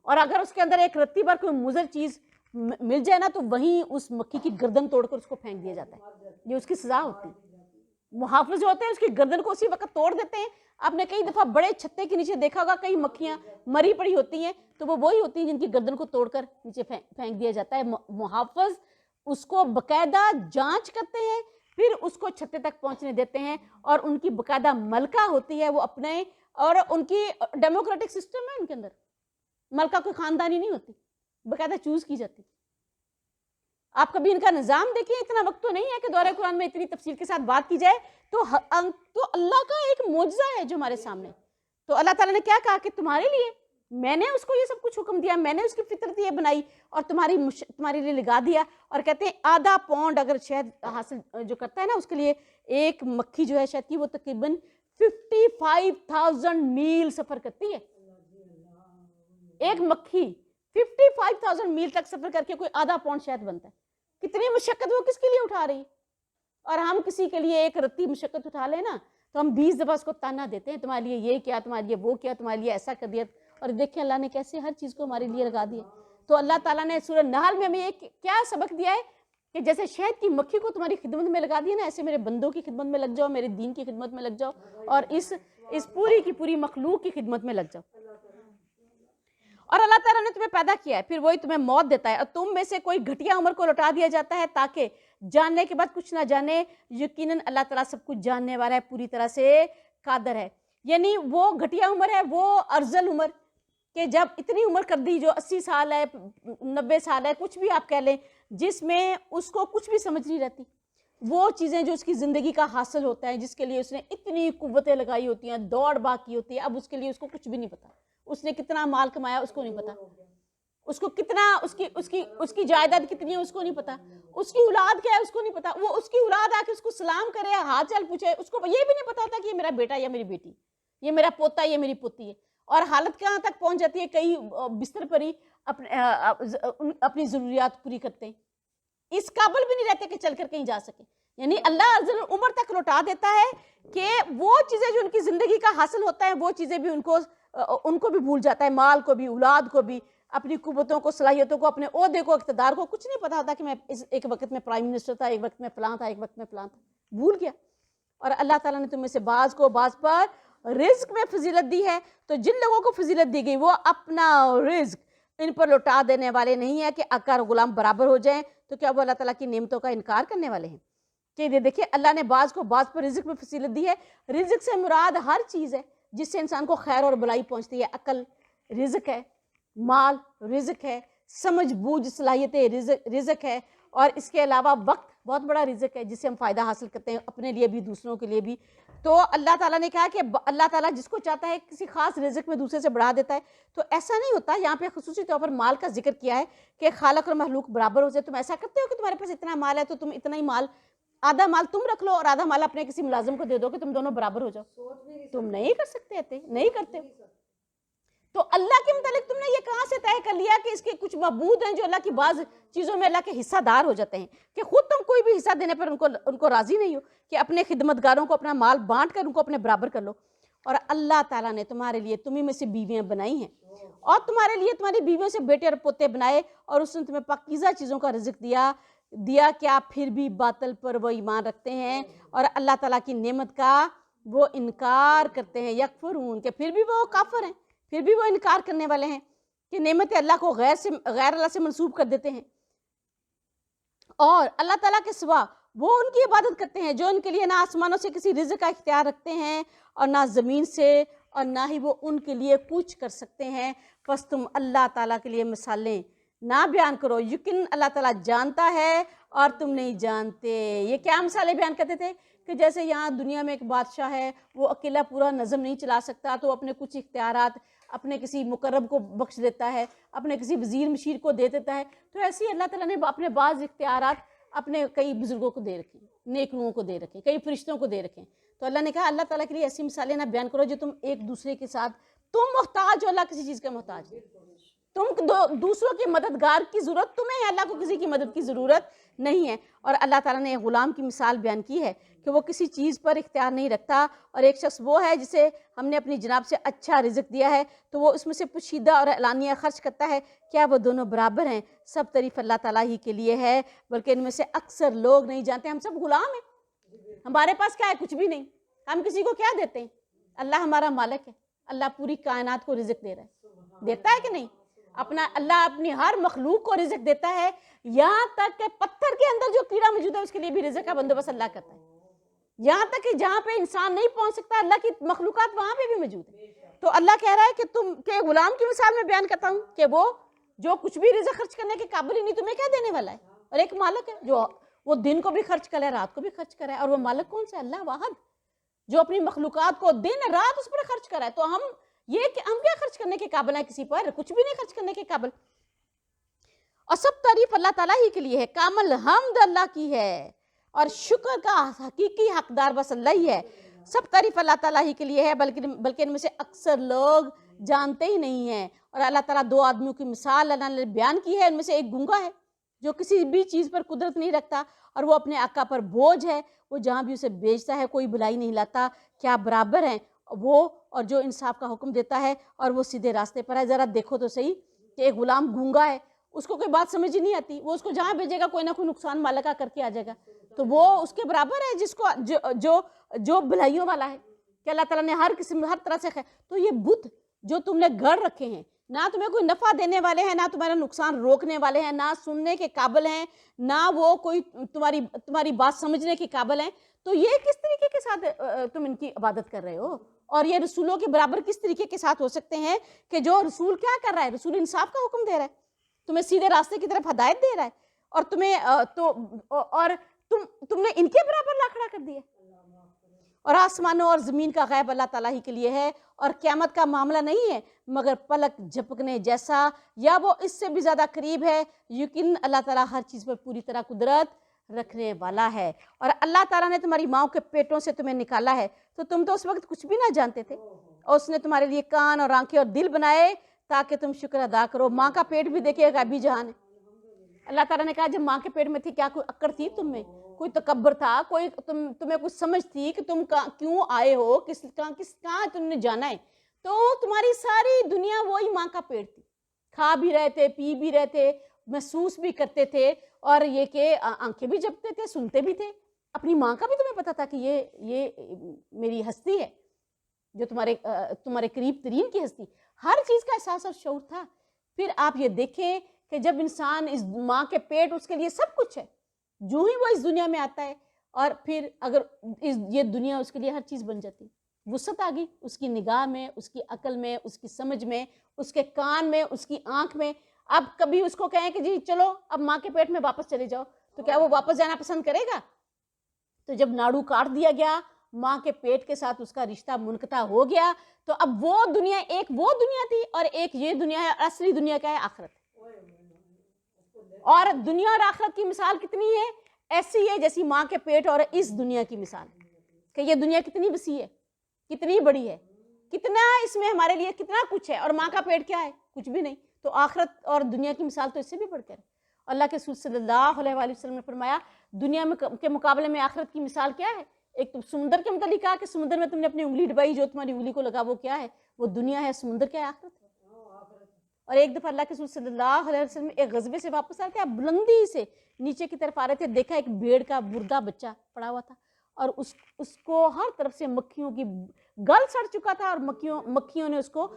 اور اگر اس کے اندر ایک رتی بھر کوئی مضر چیز مل جائے نا تو وہیں اس مکھی کی گردن توڑ کر اس کو پھینک دیا جاتا ہے. یہ اس کی سزا ہوتی ہے. محافظ جو ہوتے ہیں اس کی گردن کو اسی وقت توڑ دیتے ہیں. آپ نے کئی دفعہ بڑے چھتے کے نیچے دیکھا ہوگا کئی مکھیاں مری پڑی ہوتی ہیں, تو وہ وہی ہوتی ہیں جن کی گردن کو توڑ کر نیچے پھینک دیا جاتا ہے. محافظ اس کو باقاعدہ جانچ کرتے ہیں, پھر اس کو چھتے تک پہنچنے دیتے ہیں, اور ان کی باقاعدہ ملکہ ہوتی ہے وہ اپنے, اور ان کی ڈیموکریٹک سسٹم ہے ان کے اندر, ملکہ کوئی خاندانی نہیں ہوتی, باقاعدہ چوز کی جاتی. آپ کبھی ان کا نظام دیکھیں, اتنا وقت تو نہیں ہے کہ دورہ قرآن میں اتنی تفصیل کے ساتھ بات کی جائے, تو اللہ کا ایک معجزہ ہے جو ہمارے سامنے. تو اللہ تعالیٰ نے کیا کہا کہ تمہارے لیے میں نے اس کو یہ سب کچھ حکم دیا, میں نے اس کی فطرت یہ بنائی اور تمہارے لیے لگا دیا. اور کہتے ہیں آدھا پاؤنڈ اگر شہد حاصل جو کرتا ہے نا اس کے لیے ایک مکھی جو ہے شہد کی وہ تقریباً 55,000 میل سفر کرتی ہے. ایک مکھی 55,000 میل تک سفر کر کے کوئی آدھا پاؤنڈ شہد بنتا ہے. کتنی مشقت وہ کس کے لیے اٹھا رہی, اور ہم کسی کے لیے ایک رتی مشقت اٹھا لیں نا تو ہم 20 دفعہ اس کو تانا دیتے ہیں, تمہارے لیے یہ کیا, تمہارے لیے وہ کیا, تمہارے لیے ایسا کر دیا. اور دیکھیں اللہ نے کیسے ہر چیز کو ہمارے لیے لگا دیا. تو اللہ تعالیٰ نے سورہ نحل میں ہمیں ایک کیا سبق دیا ہے کہ جیسے شہد کی مکھی کو تمہاری خدمت میں لگا دیا نا, ایسے میرے بندوں کی خدمت میں لگ جاؤ, میرے دین کی خدمت میں لگ جاؤ, اور اس پوری کی پوری مخلوق کی خدمت میں لگ جاؤ. اور اللہ تعالیٰ نے تمہیں پیدا کیا ہے, پھر وہی تمہیں موت دیتا ہے, اور تم میں سے کوئی گھٹیا عمر کو لوٹا دیا جاتا ہے تاکہ جاننے کے بعد کچھ نہ جانے. یقیناً اللہ تعالیٰ سب کچھ جاننے والا ہے, پوری طرح سے قادر ہے. یعنی وہ گھٹیا عمر ہے, وہ ارذل عمر کہ جب اتنی عمر کر دی جو 80 سال ہے, 90 سال ہے, کچھ بھی آپ کہہ لیں, جس میں اس کو کچھ بھی سمجھ نہیں رہتی. وہ چیزیں جو اس کی زندگی کا حاصل ہوتا ہے, جس کے لیے اس نے اتنی قوتیں لگائی ہوتی ہیں, دوڑ بھاگ کی ہوتی ہے, اب اس کے لیے اس کو کچھ بھی نہیں پتا. اس نے کتنا مال کمایا اس کو نہیں پتا, اس کو کتنا اس کی جائیداد کتنی ہے اس کو نہیں پتا, اس کی اولاد کیا ہے اس کو نہیں پتا. وہ اس کی اولاد آ کے اس کو سلام کرے, ہاتھ چل پوچھے, اس کو یہ بھی نہیں پتا ہوتا کہ یہ میرا بیٹا یا میری بیٹی, یہ میرا پوتا یہ میری پوتی ہے. اور حالت کہاں تک پہنچ جاتی ہے, کئی بستر پر ہی اپنی ضروریات پوری کرتے ہیں, اس قابل بھی نہیں رہتے کہ چل کر کہیں جا سکے. یعنی اللہ ارذل عمر تک لوٹا دیتا ہے کہ وہ چیزیں جو ان کی زندگی کا حاصل ہوتا ہے وہ چیزیں بھی ان کو بھی بھول جاتا ہے, مال کو بھی, اولاد کو بھی, اپنی قوتوں کو, صلاحیتوں کو, اپنے عہدے کو, اقتدار کو. کچھ نہیں پتا ہوتا کہ میں ایک وقت میں پرائم منسٹر تھا, ایک وقت میں فلاں تھا, ایک وقت میں فلاں تھا, بھول گیا. اور اللہ تعالیٰ نے تم میں سے بعض کو بعض پر رزق میں فضیلت دی ہے, تو جن لوگوں کو فضیلت دی گئی وہ اپنا رزق ان پر لوٹا دینے والے نہیں ہیں کہ آقا اور غلام برابر ہو جائیں. تو کیا وہ اللہ تعالیٰ کی نعمتوں کا انکار کرنے والے ہیں؟ کہ دیکھیں اللہ نے بعض کو بعض پر رزق میں فضیلت دی ہے. رزق سے مراد ہر چیز ہے جس سے انسان کو خیر اور بلائی پہنچتی ہے. عقل رزق ہے, مال رزق ہے, سمجھ بوجھ صلاحیتیں رزق ہے, اور اس کے علاوہ وقت بہت بڑا رزق ہے جس سے ہم فائدہ حاصل کرتے ہیں اپنے لیے بھی دوسروں کے لیے بھی. تو اللہ تعالیٰ نے کہا کہ اللہ تعالیٰ جس کو چاہتا ہے کسی خاص رزق میں دوسرے سے بڑھا دیتا ہے. تو ایسا نہیں ہوتا, یہاں پہ خصوصی طور پر مال کا ذکر کیا ہے کہ خالق اور مخلوق برابر ہو جائے. تم ایسا کرتے ہو کہ تمہارے پاس اتنا مال ہے تو تم اتنا ہی مال, آدھا مال تم رکھ لو اور آدھا مال اپنے کسی ملازم کو دے دو کہ تم دونوں برابر ہو جاؤ. تم نہیں کر سکتے, نہیں کرتے. تو اللہ کے متعلق تم نے یہ کہاں سے طے کر لیا کہ اس کے کچھ معبود ہیں جو اللہ کی بعض چیزوں میں اللہ کے حصہ دار ہو جاتے ہیں, کہ خود تم کوئی بھی حصہ دینے پر ان کو راضی نہیں ہو کہ اپنے خدمتگاروں کو اپنا مال بانٹ کر ان کو اپنے برابر کر لو. اور اللہ تعالیٰ نے تمہارے لیے تمہیں میں سے بیویاں بنائی ہیں, اور تمہارے لیے تمہاری بیویوں سے بیٹے اور پوتے بنائے, اور اس نے تمہیں پاکیزہ چیزوں کا رزق دیا کہ آپ پھر بھی باطل پر وہ ایمان رکھتے ہیں اور اللہ تعالیٰ کی نعمت کا وہ انکار کرتے ہیں. یکفرون, کہ پھر بھی وہ کافر ہیں, پھر بھی وہ انکار کرنے والے ہیں کہ نعمت اللہ کو غیر اللہ سے منسوب کر دیتے ہیں, اور اللہ تعالیٰ کے سوا وہ ان کی عبادت کرتے ہیں جو ان کے لیے نہ آسمانوں سے کسی رزق کا اختیار رکھتے ہیں اور نہ زمین سے, اور نہ ہی وہ ان کے لیے کچھ کر سکتے ہیں. پس تم اللہ تعالیٰ کے لیے مثالیں نہ بیان کرو, یقین اللہ تعالیٰ جانتا ہے اور تم نہیں جانتے. یہ کیا مثالیں بیان کرتے تھے کہ جیسے یہاں دنیا میں ایک بادشاہ ہے, وہ اکیلا پورا نظم نہیں چلا سکتا, تو اپنے کچھ اختیارات اپنے کسی مقرب کو بخش دیتا ہے, اپنے کسی وزیر مشیر کو دے دیتا ہے. تو ایسے ہی اللہ تعالیٰ نے اپنے بعض اختیارات اپنے کئی بزرگوں کو دے رکھے, نیک لوگوں کو دے رکھے, کئی فرشتوں کو دے رکھے. تو اللہ نے کہا اللہ تعالیٰ کے لیے ایسی مثالیں نہ بیان کرو جو تم ایک دوسرے کے ساتھ, تم محتاج ہو, اللہ کسی چیز کا محتاج ہے. دوسروں کے مددگار کی ضرورت تمہیں ہے، اللہ کو کسی کی مدد کی ضرورت نہیں ہے۔ اور اللہ تعالیٰ نے غلام کی مثال بیان کی ہے کہ وہ کسی چیز پر اختیار نہیں رکھتا، اور ایک شخص وہ ہے جسے ہم نے اپنی جناب سے اچھا رزق دیا ہے تو وہ اس میں سے پوشیدہ اور اعلانیہ خرچ کرتا ہے، کیا وہ دونوں برابر ہیں؟ سب تعریف اللہ تعالیٰ ہی کے لیے ہے، بلکہ ان میں سے اکثر لوگ نہیں جانتے۔ ہم سب غلام ہیں، ہمارے پاس کیا ہے؟ کچھ بھی نہیں۔ ہم کسی کو کیا دیتے ہیں؟ اللہ ہمارا مالک ہے، اللہ پوری کائنات کو رزق دے رہا ہے، دیتا ہے کہ نہیں؟ اللہ اپنی ہر مخلوق کو رزق دیتا ہے، یہاں تک کہ پتھر کے اندر جو کیڑا موجود ہے اس کے لیے بھی رزق کا بندوبست اللہ کرتا ہے، یہاں تک کہ جہاں پہ انسان نہیں پہنچ سکتا اللہ کی مخلوقات وہاں پہ بھی موجود ہے۔ تو اللہ کہہ رہا ہے کہ تم کے غلام کی مثال میں بیان کرتا ہوں کہ وہ جو کچھ بھی رزق خرچ کرنے کے قابل ہی نہیں، تمہیں کیا دینے والا ہے؟ اور ایک مالک ہے جو وہ دن کو بھی خرچ کرے، رات کو بھی خرچ کرے، اور وہ مالک کون سا ہے؟ اللہ واحد، جو اپنی مخلوقات کو دن رات اس پر خرچ کرا ہے۔ تو ہم کہ ہم کیا خرچ کرنے کے قابل ہیں؟ کسی پر کچھ بھی نہیں خرچ کرنے کے قابل۔ اور سب تعریف اللہ تعالیٰ ہی کے لیے ہے، کامل حمد اللہ کی ہے، اور شکر کا حقیقی حقدار بس اللہ ہی ہے۔ سب تعریف اللہ تعالیٰ ہی کے لیے ہے، بلکہ ان میں سے اکثر لوگ جانتے ہی نہیں ہیں۔ اور اللہ تعالیٰ دو آدمیوں کی مثال اللہ نے بیان کی ہے، ان میں سے ایک گونگا ہے جو کسی بھی چیز پر قدرت نہیں رکھتا، اور وہ اپنے آقا پر بوجھ ہے، وہ جہاں بھی اسے بیچتا ہے کوئی بھلائی نہیں لاتا۔ کیا برابر ہیں وہ اور جو انصاف کا حکم دیتا ہے اور وہ سیدھے راستے پر ہے؟ ذرا دیکھو تو صحیح کہ ایک غلام گونگا ہے، اس کو کوئی بات سمجھ ہی نہیں آتی، وہ اس کو جہاں بھیجے گا کوئی نہ کوئی نقصان مالکہ کر کے آ جائے گا، تو وہ اس کے برابر ہے جس کو جو بھلائیوں والا ہے کہ اللہ تعالیٰ نے ہر قسم ہر طرح سے تو یہ بت جو تم نے گھڑ رکھے ہیں، نہ تمہیں کوئی نفع دینے والے ہیں، نہ تمہارا نقصان روکنے والے ہیں، نہ سننے کے قابل ہیں، نہ وہ کوئی تمہاری بات سمجھنے کے قابل ہیں، تو یہ کس طریقے کے ساتھ تم ان کی عبادت کر رہے ہو؟ اور یہ رسولوں کے برابر کس طریقے کے ساتھ ہو سکتے ہیں کہ جو رسول کیا کر رہا ہے؟ رسول انصاف کا حکم دے رہا ہے، تمہیں سیدھے راستے کی طرف ہدایت دے رہا ہے، اور تم نے ان کے برابر لا کھڑا کر دیا۔ اور آسمانوں اور زمین کا غیب اللہ تعالیٰ ہی کے لیے ہے، اور قیامت کا معاملہ نہیں ہے مگر پلک جھپکنے جیسا، یا وہ اس سے بھی زیادہ قریب ہے، یقین اللہ تعالیٰ ہر چیز پر پوری طرح قدرت رکھنے والا ہے۔ اور اللہ تعالیٰ نے تمہاری ماں کے پیٹوں سے تمہیں نکالا ہے، تو تم تو اس وقت کچھ بھی نہ جانتے تھے، اور اس نے تمہارے لیے کان اور آنکھیں اور دل بنائے تاکہ تم شکر ادا کرو۔ ماں کا پیٹ بھی دیکھے غیبی جہان ہے۔ اللہ تعالیٰ نے کہا جب ماں کے پیٹ میں تھی کیا کوئی عقل تھی تم میں؟ کوئی تکبر تھا؟ تمہیں کچھ سمجھ تھی کہ تم کیوں آئے ہو؟ کہاں تم نے جانا ہے؟ تو تمہاری ساری دنیا وہی ماں کا پیٹ تھی، کھا بھی رہے تھے، پی بھی رہے تھے، محسوس بھی کرتے تھے، اور یہ کہ آنکھیں بھی جھپکتے تھے، سنتے بھی تھے۔ اپنی ماں کا بھی تمہیں پتا تھا کہ یہ میری ہستی ہے، جو تمہارے قریب ترین کی ہستی، ہر چیز کا احساس اور شعور تھا۔ پھر آپ یہ دیکھیں کہ جب انسان اس ماں کے پیٹ، اس کے لیے سب کچھ ہے، جو ہی وہ اس دنیا میں آتا ہے، اور پھر اگر یہ دنیا اس کے لیے ہر چیز بن جاتی، وسعت آ گئی اس کی نگاہ میں، اس کی عقل میں، اس کی سمجھ میں، اس کے کان میں، اس کی آنکھ میں۔ اب کبھی اس کو کہیں کہ جی چلو اب ماں کے پیٹ میں واپس چلے جاؤ، تو کیا وہ واپس جانا پسند کرے گا؟ تو جب ناڑو کاٹ دیا گیا، ماں کے پیٹ کے ساتھ اس کا رشتہ منقطع ہو گیا، تو اب وہ دنیا، ایک وہ دنیا تھی اور ایک یہ دنیا ہے، اصلی دنیا کیا ہے؟ آخرت۔ اور دنیا اور آخرت کی مثال کتنی ہے؟ ایسی ہے جیسی ماں کے پیٹ اور اس دنیا کی مثال، کہ یہ دنیا کتنی وسیع ہے، کتنی بڑی ہے، کتنا اس میں ہمارے لیے کتنا کچھ ہے، اور ماں کا پیٹ کیا ہے؟ کچھ بھی نہیں۔ تو آخرت اور دنیا کی مثال تو اس سے بھی بڑھ کر ہے۔ اللہ کے رسول صلی اللہ علیہ وآلہ وسلم نے فرمایا دنیا کے مقابلے میں آخرت کی مثال کیا ہے؟ ایک تو سمندر کے متعلق کہا کہ سمندر میں تم نے اپنی انگلی ڈبائی، جو تمہاری انگلی کو لگا وہ کیا ہے؟ وہ دنیا ہے۔ سمندر کیا ہے؟ آخرت۔ اور ایک دفعہ اللہ کے رسول صلی اللہ علیہ وسلم ایک غزوے سے واپس آئے تھے، آپ بلندی سے نیچے کی طرف آ رہے تھے، دیکھا ایک بھیڑ کا مردہ بچہ پڑا ہوا تھا، اور اس کو ہر طرف سے مکھیوں کی گل سڑ چکا تھا، اور مکھیوں نے اس کو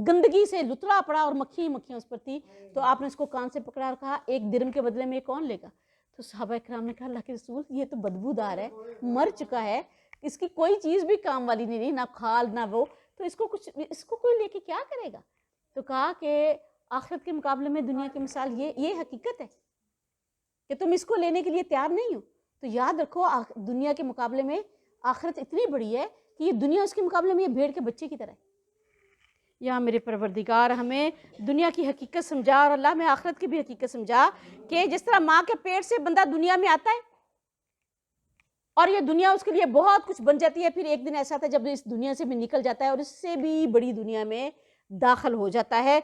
گندگی سے لتڑا پڑا، اور مکھیاں اس پر تھی۔ تو آپ نے اس کو کان سے پکڑا اور کہا ایک درم کے بدلے میں یہ کون لے گا؟ تو صحابہ کرام نے کہا اللہ کے رسول یہ تو بدبودار ہے، مر چکا ہے، اس کی کوئی چیز بھی کام والی نہیں رہی، نہ کھال نہ وہ، تو اس کو کوئی لے کے کیا کرے گا؟ تو کہا کہ آخرت کے مقابلے میں دنیا کی مثال یہ حقیقت ہے کہ تم اس کو لینے کے لیے تیار نہیں ہو۔ تو یاد رکھو دنیا کے مقابلے میں آخرت اتنی بڑی ہے کہ یہ دنیا اس کے مقابلے میں یہ بھیڑ کے بچے کی طرح ہے۔ یا میرے پروردگار ہمیں دنیا کی حقیقت سمجھا، اور اللہ میں آخرت کی بھی حقیقت سمجھا، کہ جس طرح ماں کے پیٹ سے بندہ دنیا میں آتا ہے اور یہ دنیا اس کے لیے بہت کچھ بن جاتی ہے، پھر ایک دن ایسا آتا ہے جب اس دنیا سے بھی نکل جاتا ہے اور اس سے بھی بڑی دنیا میں داخل ہو جاتا ہے۔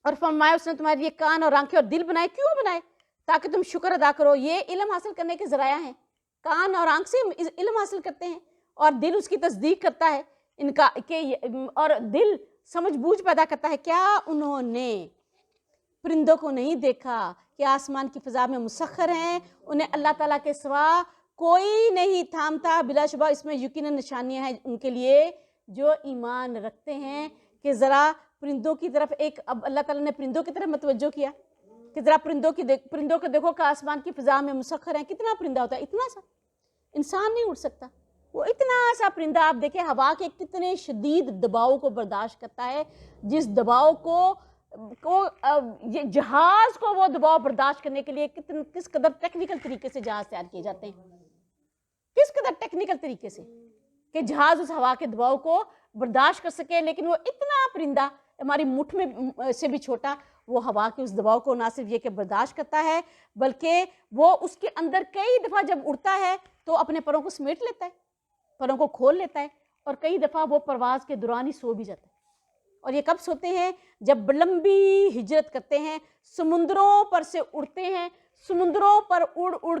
اور فرمایا اس نے تمہارے لیے کان اور آنکھیں اور دل بنائے. کیوں بنائے؟ تاکہ تم شکر ادا کرو. یہ علم حاصل کرنے کے ذرائع ہیں. کان اور آنکھ سے علم حاصل کرتے ہیں اور دل اس کی تصدیق کرتا ہے ان کا اور دل سمجھ بوجھ پیدا کرتا ہے. کیا انہوں نے پرندوں کو نہیں دیکھا کہ آسمان کی فضا میں مسخر ہیں؟ انہیں اللہ تعالیٰ کے سوا کوئی نہیں تھامتا. بلا شبہ اس میں یقیناً نشانیاں ہیں ان کے لیے جو ایمان رکھتے ہیں. کہ ذرا پرندوں کی طرف اب اللہ تعالیٰ نے پرندوں کی طرف متوجہ کیا کہ ذرا پرندوں کو دیکھو کہ آسمان کی فضا میں مسخر ہیں. کتنا پرندہ ہوتا ہے؟ اتنا سا. انسان نہیں اڑ سکتا. وہ اتنا سا پرندہ آپ دیکھیں ہوا کے کتنے شدید دباؤ کو برداشت کرتا ہے. جس دباؤ کو یہ جہاز کو وہ دباؤ برداشت کرنے کے لیے کس قدر ٹیکنیکل طریقے سے جہاز تیار کیے جاتے ہیں. کس قدر ٹیکنیکل طریقے سے کہ جہاز اس ہوا کے دباؤ کو برداشت کر سکے. لیکن وہ اتنا پرندہ ہماری مٹھ میں سے بھی چھوٹا وہ ہوا کے اس دباؤ کو نہ صرف یہ کہ برداشت کرتا ہے بلکہ وہ اس کے اندر کئی دفعہ جب اڑتا ہے تو اپنے پروں کو سمیٹ لیتا ہے, پروں کو کھول لیتا ہے, اور کئی دفعہ وہ پرواز کے دوران ہی سو بھی جاتا ہے. اور یہ کب سوتے ہیں؟ جب لمبی ہجرت کرتے ہیں, سمندروں پر سے اڑتے ہیں, سمندروں پر اڑ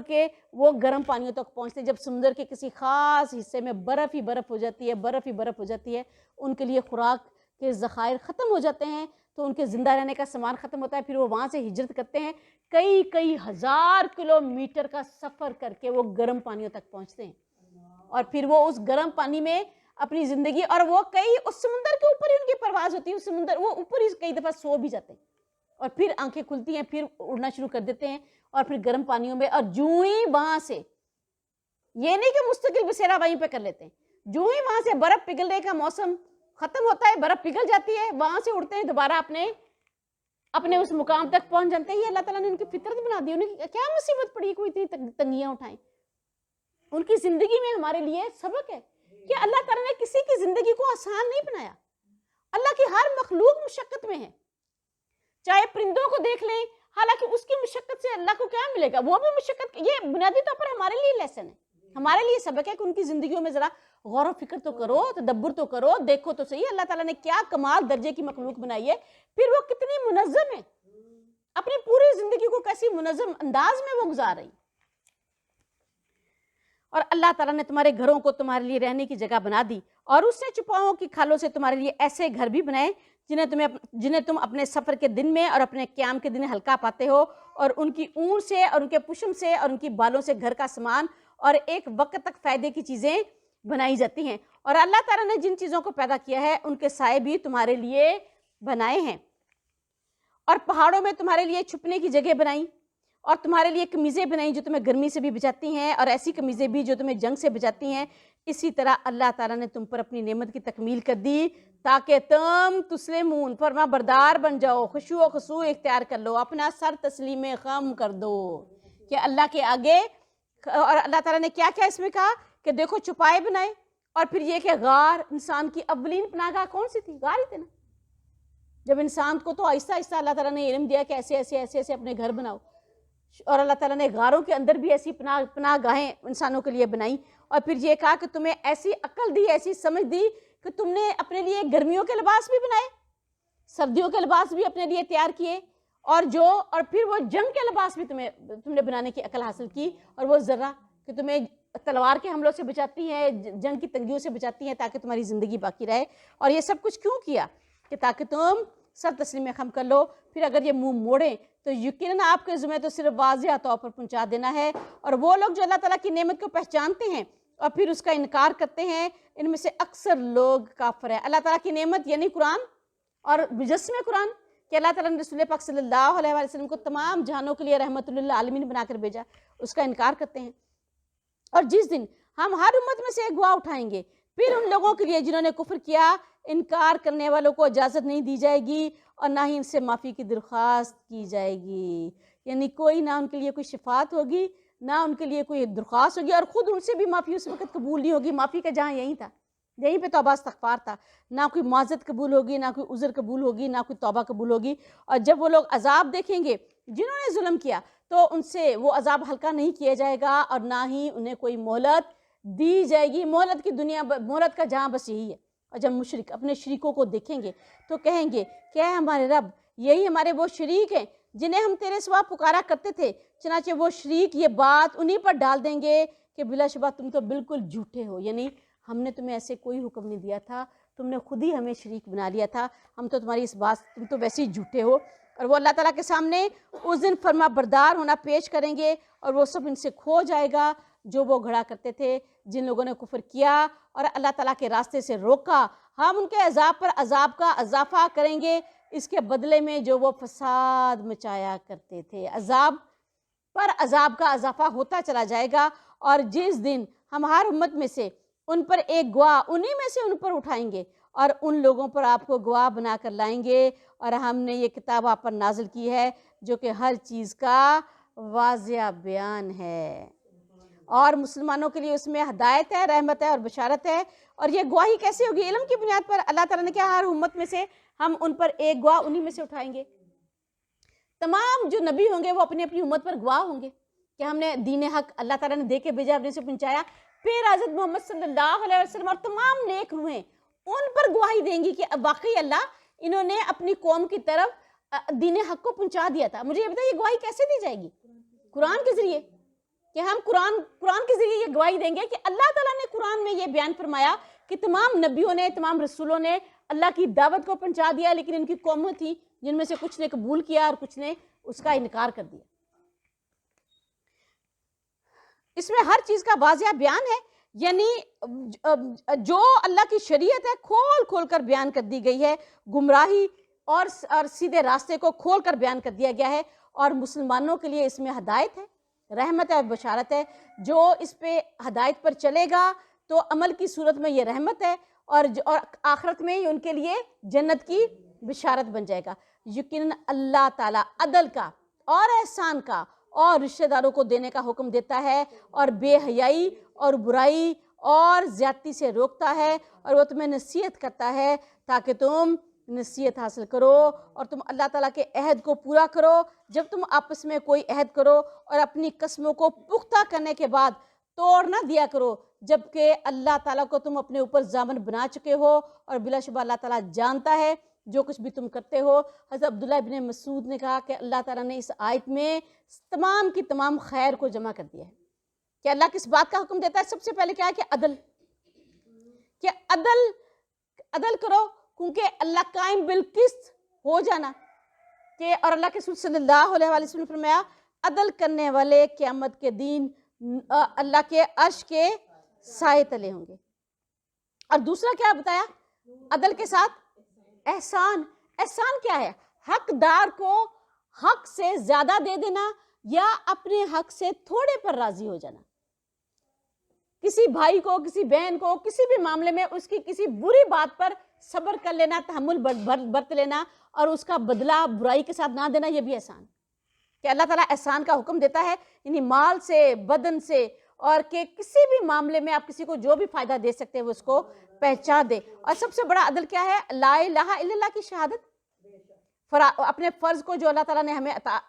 کے وہ گرم پانیوں تک پہنچتے ہیں. جب سمندر کے کسی خاص حصے میں برف ہی برف ہو جاتی ہے, ان کے لیے خوراک کے ذخائر ختم ہو جاتے ہیں تو ان کے زندہ رہنے کا سامان ختم ہوتا ہے. پھر وہ وہاں سے ہجرت کرتے ہیں, کئی ہزار کلومیٹر کا سفر کر کے وہ گرم پانیوں تک پہنچتے ہیں, اور پھر وہ اس گرم پانی میں اپنی زندگی, اور وہ اس سمندر کے اوپر ہی ان کی پرواز ہوتی ہے. اس سمندر وہ اوپر ہی کئی دفعہ سو بھی جاتے ہیں, اور پھر آنکھیں کھلتی ہیں, پھر اڑنا شروع کر دیتے ہیں, اور پھر گرم پانیوں میں, اور جوں ہی وہاں سے, یہ نہیں کہ مستقل بسیرا وہیں پہ کر لیتے ہیں, جوں ہی وہاں سے برف پگھلنے کا موسم ختم ہوتا ہے, برف پگھل جاتی ہے, وہاں سے اڑتے ہیں دوبارہ اپنے اس مقام تک پہنچ جاتے ہیں. یہ اللہ تعالیٰ نے ان کی فطرت بنا دی. انہیں کیا مصیبت پڑی کوئی اتنی تنگیاں اٹھائیں؟ ان کی زندگی میں ہمارے لیے سبق ہے کہ اللہ تعالیٰ نے کسی کی زندگی کو آسان نہیں بنایا. اللہ کی ہر مخلوق مشقت میں ہے. چاہے پرندوں کو دیکھ لیں, حالانکہ اس کی مشقت سے اللہ کو کیا ملے گا؟ وہ بھی مشقت. یہ بنیادی طور پر ہمارے لیے لیسن ہے, ہمارے لیے سبق ہے کہ ان کی زندگیوں میں ذرا غور و فکر تو کرو, تدبر تو کرو, دیکھو تو صحیح اللہ تعالیٰ نے کیا کمال درجے کی مخلوق بنائی ہے, پھر وہ کتنی منظم ہے, اپنی پوری زندگی کو کیسی منظم انداز میں وہ گزار رہی. اور اللہ تعالیٰ نے تمہارے گھروں کو تمہارے لیے رہنے کی جگہ بنا دی, اور اس نے چپاؤں کی کھالوں سے تمہارے لیے ایسے گھر بھی بنائے جنہیں تم اپنے سفر کے دن میں اور اپنے قیام کے دن ہلکا پاتے ہو, اور ان کی اون سے اور ان کے پشم سے اور ان کی بالوں سے گھر کا سامان اور ایک وقت تک فائدے کی چیزیں بنائی جاتی ہیں. اور اللہ تعالیٰ نے جن چیزوں کو پیدا کیا ہے ان کے سائے بھی تمہارے لیے بنائے ہیں, اور پہاڑوں میں تمہارے لیے چھپنے کی جگہ بنائی, اور تمہارے لیے قمیضیں بنائیں جو تمہیں گرمی سے بھی بچاتی ہیں, اور ایسی قمیضیں بھی جو تمہیں جنگ سے بچاتی ہیں. اسی طرح اللہ تعالیٰ نے تم پر اپنی نعمت کی تکمیل کر دی تاکہ تم تسلمون فرما بردار بن جاؤ, خشوع و خضوع اختیار کر لو, اپنا سر تسلیم خم کر دو کہ اللہ کے آگے. اور اللہ تعالیٰ نے کیا کیا اس میں کہا کہ دیکھو چھپائے بنائے, اور پھر یہ کہ غار, انسان کی اولین پناہ گاہ کون سی تھی؟ غار ہی تھے نا. جب انسان کو تو آہستہ آہستہ اللہ تعالیٰ نے علم دیا کہ ایسے اپنے گھر بناؤ, اور اللہ تعالیٰ نے غاروں کے اندر بھی ایسی پناہ گاہیں انسانوں کے لیے بنائیں, اور پھر یہ کہا کہ تمہیں ایسی عقل دی, ایسی سمجھ دی کہ تم نے اپنے لیے گرمیوں کے لباس بھی بنائے, سردیوں کے لباس بھی اپنے لیے تیار کیے, اور پھر وہ جنگ کے لباس بھی تم نے بنانے کی عقل حاصل کی, اور وہ ذرہ کہ تمہیں تلوار کے حملوں سے بچاتی ہے, جنگ کی تنگیوں سے بچاتی ہے تاکہ تمہاری زندگی باقی رہے. اور یہ سب کچھ کیوں کیا؟ کہ تاکہ تم سر تسلیم خم کر لو. پھر اگر یہ منہ موڑیں تو یقیناً آپ کے ذمہ تو صرف واضح طور پر پہنچا دینا ہے. اور وہ لوگ جو اللہ تعالیٰ کی نعمت کو پہچانتے ہیں اور پھر اس کا انکار کرتے ہیں, ان میں سے اکثر لوگ کافر ہیں. اللہ تعالیٰ کی نعمت یعنی قرآن اور مجسم قرآن کہ اللہ تعالیٰ نے رسول پاک صلی اللہ علیہ وسلم کو تمام جہانوں کے لیے رحمت للعالمین بنا کر بھیجا, اس کا انکار کرتے ہیں. اور جس دن ہم ہر امت میں سے ایک گواہ اٹھائیں گے, پھر ان لوگوں کے لیے جنہوں نے کفر کیا, انکار کرنے والوں کو اجازت نہیں دی جائے گی اور نہ ہی ان سے معافی کی درخواست کی جائے گی. یعنی کوئی نہ ان کے لیے کوئی شفاعت ہوگی, نہ ان کے لیے کوئی درخواست ہوگی, اور خود ان سے بھی معافی اس وقت قبول نہیں ہوگی. معافی کا جہاں یہیں تھا, یہیں پہ توبہ استغفار تھا. نہ کوئی معذرت قبول ہوگی, نہ کوئی عذر قبول ہوگی, نہ کوئی توبہ قبول ہوگی. اور جب وہ لوگ عذاب دیکھیں گے جنہوں نے ظلم کیا, تو ان سے وہ عذاب ہلکا نہیں کیا جائے گا, اور نہ ہی انہیں کوئی مہلت دی جائے گی. مہلت کی دنیا, مہلت کا جہاں بس یہی ہے. اور جب مشرک اپنے شریکوں کو دیکھیں گے تو کہیں گے کیا ہے ہمارے رب، یہی ہمارے وہ شریک ہیں جنہیں ہم تیرے سوا پکارا کرتے تھے، چنانچہ وہ شریک یہ بات انہی پر ڈال دیں گے کہ بلا شبہ تم تو بالکل جھوٹے ہو، یعنی ہم نے تمہیں ایسے کوئی حکم نہیں دیا تھا، تم نے خود ہی ہمیں شریک بنا لیا تھا، ہم تو تمہاری اس بات، تم تو ویسے ہی جھوٹے ہو۔ اور وہ اللہ تعالیٰ کے سامنے اس دن فرما بردار ہونا پیش کریں گے اور وہ سب ان سے کھو جائے گا جو وہ گھڑا کرتے تھے، جن لوگوں نے کفر کیا اور اللہ تعالیٰ کے راستے سے روکا، ہم ان کے عذاب پر عذاب کا اضافہ کریں گے اس کے بدلے میں جو وہ فساد مچایا کرتے تھے۔ عذاب پر عذاب کا اضافہ ہوتا چلا جائے گا، اور جس دن ہم ہر امت میں سے ان پر ایک گواہ انہی میں سے ان پر اٹھائیں گے اور ان لوگوں پر آپ کو گواہ بنا کر لائیں گے، اور ہم نے یہ کتاب آپ پر نازل کی ہے جو کہ ہر چیز کا واضح بیان ہے، اور مسلمانوں کے لیے اس میں ہدایت ہے، رحمت ہے اور بشارت ہے۔ اور یہ گواہی کیسے ہوگی؟ علم کی بنیاد پر اللہ تعالیٰ نے کہا ہر امت میں سے ہم ان پر ایک گواہ انہی میں سے اٹھائیں گے۔ تمام جو نبی ہوں گے وہ اپنی اپنی امت پر گواہ ہوں گے کہ ہم نے دین حق اللہ تعالیٰ نے دے کے بھیجا، اپنے سے پہنچایا۔ پھر حضرت محمد صلی اللہ علیہ وسلم اور تمام نیک روحیں ان پر گواہی دیں گی کہ واقعی اللہ انہوں نے اپنی قوم کی طرف دین حق کو پہنچا دیا تھا۔ مجھے یہ بتائیے یہ گواہی کیسے دی جائے گی؟ قرآن کے ذریعے، کہ ہم قرآن کے ذریعے یہ گواہی دیں گے کہ اللہ تعالیٰ نے قرآن میں یہ بیان فرمایا کہ تمام نبیوں نے، تمام رسولوں نے اللہ کی دعوت کو پہنچا دیا، لیکن ان کی قومیں تھیں جن میں سے کچھ نے قبول کیا اور کچھ نے اس کا انکار کر دیا۔ اس میں ہر چیز کا واضح بیان ہے، یعنی جو اللہ کی شریعت ہے کھول کھول کر بیان کر دی گئی ہے، گمراہی اور سیدھے راستے کو کھول کر بیان کر دیا گیا ہے، اور مسلمانوں کے لیے اس میں ہدایت ہے، رحمت ہے اور بشارت ہے۔ جو اس پہ ہدایت پر چلے گا تو عمل کی صورت میں یہ رحمت ہے، اور آخرت میں ان کے لیے جنت کی بشارت بن جائے گا۔ یقیناً اللہ تعالیٰ عدل کا اور احسان کا اور رشتہ داروں کو دینے کا حکم دیتا ہے، اور بے حیائی اور برائی اور زیادتی سے روکتا ہے، اور وہ تمہیں نصیحت کرتا ہے تاکہ تم نصیحت حاصل کرو اور تم اللہ تعالیٰ کے عہد کو پورا کرو۔ جب تم آپس میں کوئی عہد کرو اور اپنی قسموں کو پختہ کرنے کے بعد توڑ نہ دیا کرو، جبکہ اللہ تعالیٰ کو تم اپنے اوپر ضامن بنا چکے ہو، اور بلا شبہ اللہ تعالیٰ جانتا ہے جو کچھ بھی تم کرتے ہو۔ حضرت عبداللہ ابن مسعود نے کہا کہ اللہ تعالیٰ نے اس آیت میں تمام کی تمام خیر کو جمع کر دیا ہے، کہ اللہ کس بات کا حکم دیتا ہے؟ سب سے پہلے کیا ہے کہ عدل، کہ عدل کرو، کیونکہ اللہ قائم بالقسط ہو جانا، کہ اور اللہ کے رسول صلی اللہ علیہ وسلم نے فرمایا عدل کرنے والے قیامت کے دن اللہ کے عرش کے سائے تلے ہوں گے۔ اور دوسرا کیا بتایا؟ عدل کے ساتھ احسان۔ احسان کیا ہے؟ حقدار کو حق سے زیادہ دے دینا یا اپنے حق سے تھوڑے پر راضی ہو جانا۔ کسی بھائی کو، کسی بہن کو کسی بھی معاملے میں اس کی کسی بری بات پر صبر کر لینا، تحمل برت لینا، اور اس کا بدلہ برائی کے ساتھ نہ دینا، یہ بھی احسان، کہ اللہ تعالیٰ احسان کا حکم دیتا ہے، یعنی مال سے، بدن سے، اور کہ کسی بھی معاملے میں آپ کسی کو جو بھی فائدہ دے سکتے ہیں وہ اس کو پہنچا دے۔ اور سب سے بڑا عدل کیا ہے؟ لا الہ الا اللہ کی شہادت، اپنے فرض کو جو اللہ تعالیٰ نے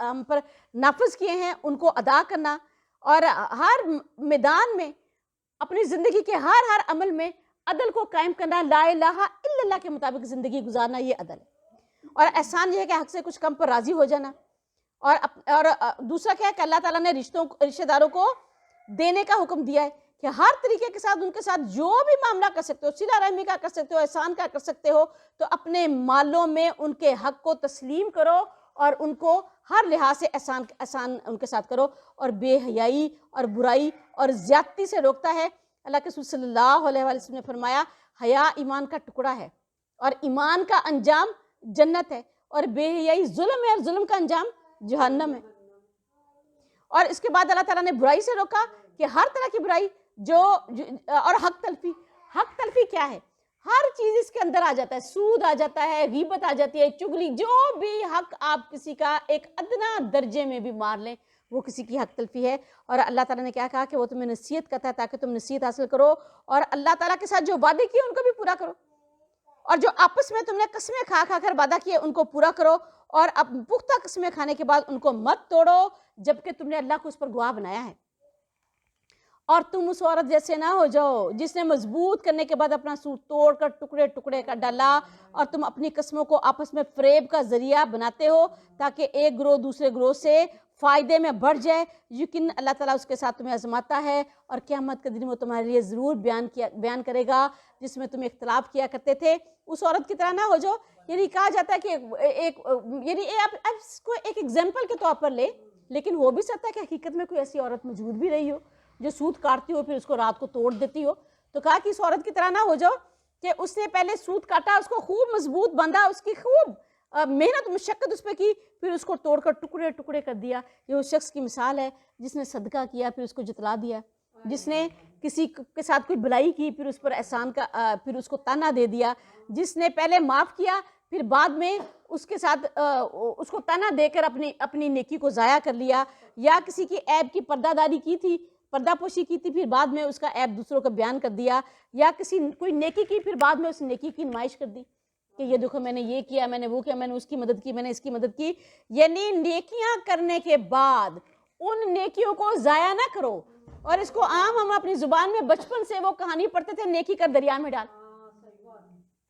ہم پر نافذ کیے ہیں ان کو ادا کرنا، اور ہر میدان میں اپنی زندگی کے ہر عمل میں عدل کو قائم کرنا، لا الہ الا اللہ کے مطابق زندگی گزارنا، یہ عدل ہے۔ اور احسان یہ ہے کہ حق سے کچھ کم پر راضی ہو جانا، اور دوسرا کیا ہے کہ اللہ تعالیٰ نے رشتہ داروں کو دینے کا حکم دیا ہے، کہ ہر طریقے کے ساتھ ان کے ساتھ جو بھی معاملہ کر سکتے ہو، صلہ رحمی کا کر سکتے ہو، احسان کا کر سکتے ہو، تو اپنے مالوں میں ان کے حق کو تسلیم کرو اور ان کو ہر لحاظ سے احسان ان کے ساتھ کرو، اور بے حیائی اور برائی اور زیادتی سے روکتا ہے۔ اللہ کے رسول صلی اللہ علیہ وسلم نے فرمایا حیا ایمان کا ٹکڑا ہے، اور ایمان کا انجام جنت ہے، اور بے حیائی ظلم ہے، اور ظلم کا انجام جہنم ہے۔ اور اس کے بعد اللہ تعالیٰ نے برائی سے روکا کہ ہر طرح کی برائی اور حق تلفی کیا ہے؟ ہر چیز اس کے اندر آ جاتا ہے، سود آ جاتا ہے، غیبت آ جاتی ہے، چگلی، جو بھی حق آپ کسی کا ایک ادنا درجے میں بھی مار لیں وہ کسی کی حق تلفی ہے۔ اور اللہ تعالیٰ نے کیا کہا کہ وہ تمہیں نصیحت کرتا ہے تاکہ تم نصیحت حاصل کرو، اور اللہ تعالیٰ کے ساتھ جو وعدے کیے ان کو بھی پورا کرو، اور جو آپس میں تم نے قسمیں کھا کر وعدہ کیے ان کو پورا کرو، اور اب پختہ قسمیں کھانے کے بعد ان کو مت توڑو جبکہ تم نے اللہ کو اس پر گواہ بنایا ہے۔ اور تم اس عورت جیسے نہ ہو جاؤ جس نے مضبوط کرنے کے بعد اپنا سوٹ توڑ کر ٹکڑے ٹکڑے کا ڈالا، اور تم اپنی قسموں کو آپس میں فریب کا ذریعہ بناتے ہو تاکہ ایک گروہ دوسرے گروہ سے فائدے میں بڑھ جائے۔ یقین اللہ تعالیٰ اس کے ساتھ تمہیں آزماتا ہے، اور قیامت کے دن وہ تمہارے لیے ضرور بیان کرے گا جس میں تم اختلاف کیا کرتے تھے۔ اس عورت کی طرح نہ ہو جاؤ، یعنی کہا جاتا ہے کہ یعنی آپ اس کو ایک ایگزامپل کے طور پر لے، لیکن ہو بھی سکتا ہے کہ حقیقت میں کوئی ایسی عورت موجود بھی رہی ہو جو سوت کاٹتی ہو پھر اس کو رات کو توڑ دیتی ہو۔ تو کہا کہ اس عورت کی طرح نہ ہو جاؤ کہ اس نے پہلے سوت کاٹا، اس کو خوب مضبوط باندھا، اس کی خوب محنت مشقت اس پہ کی، پھر اس کو توڑ کر ٹکڑے ٹکڑے کر دیا۔ یہ اس شخص کی مثال ہے جس نے صدقہ کیا پھر اس کو جتلا دیا، جس نے کسی کے ساتھ کوئی بلائی کی پھر اس پر احسان کا پھر اس کو تانا دے دیا، جس نے پہلے معاف کیا پھر بعد میں اس کے ساتھ اس کو تانا دے کر اپنی نیکی کو ضائع کر لیا، یا کسی کی عیب کی پردہ داری کی تھی، پردہ پوشی کی تھی، پھر بعد میں اس کا عیب دوسروں کو بیان کر دیا، یا کوئی نیکی کی پھر بعد میں اس نیکی کی نمائش کر دی کہ یہ دیکھو میں نے یہ کیا، میں نے وہ کیا، میں نے اس کی مدد کی، میں نے اس کی مدد کی۔ یعنی نیکیاں کرنے کے بعد ان نیکیوں کو ضائع نہ کرو۔ اور اس کو عام ہم اپنی زبان میں بچپن سے وہ کہانی پڑھتے تھے، نیکی کر دریا میں ڈال،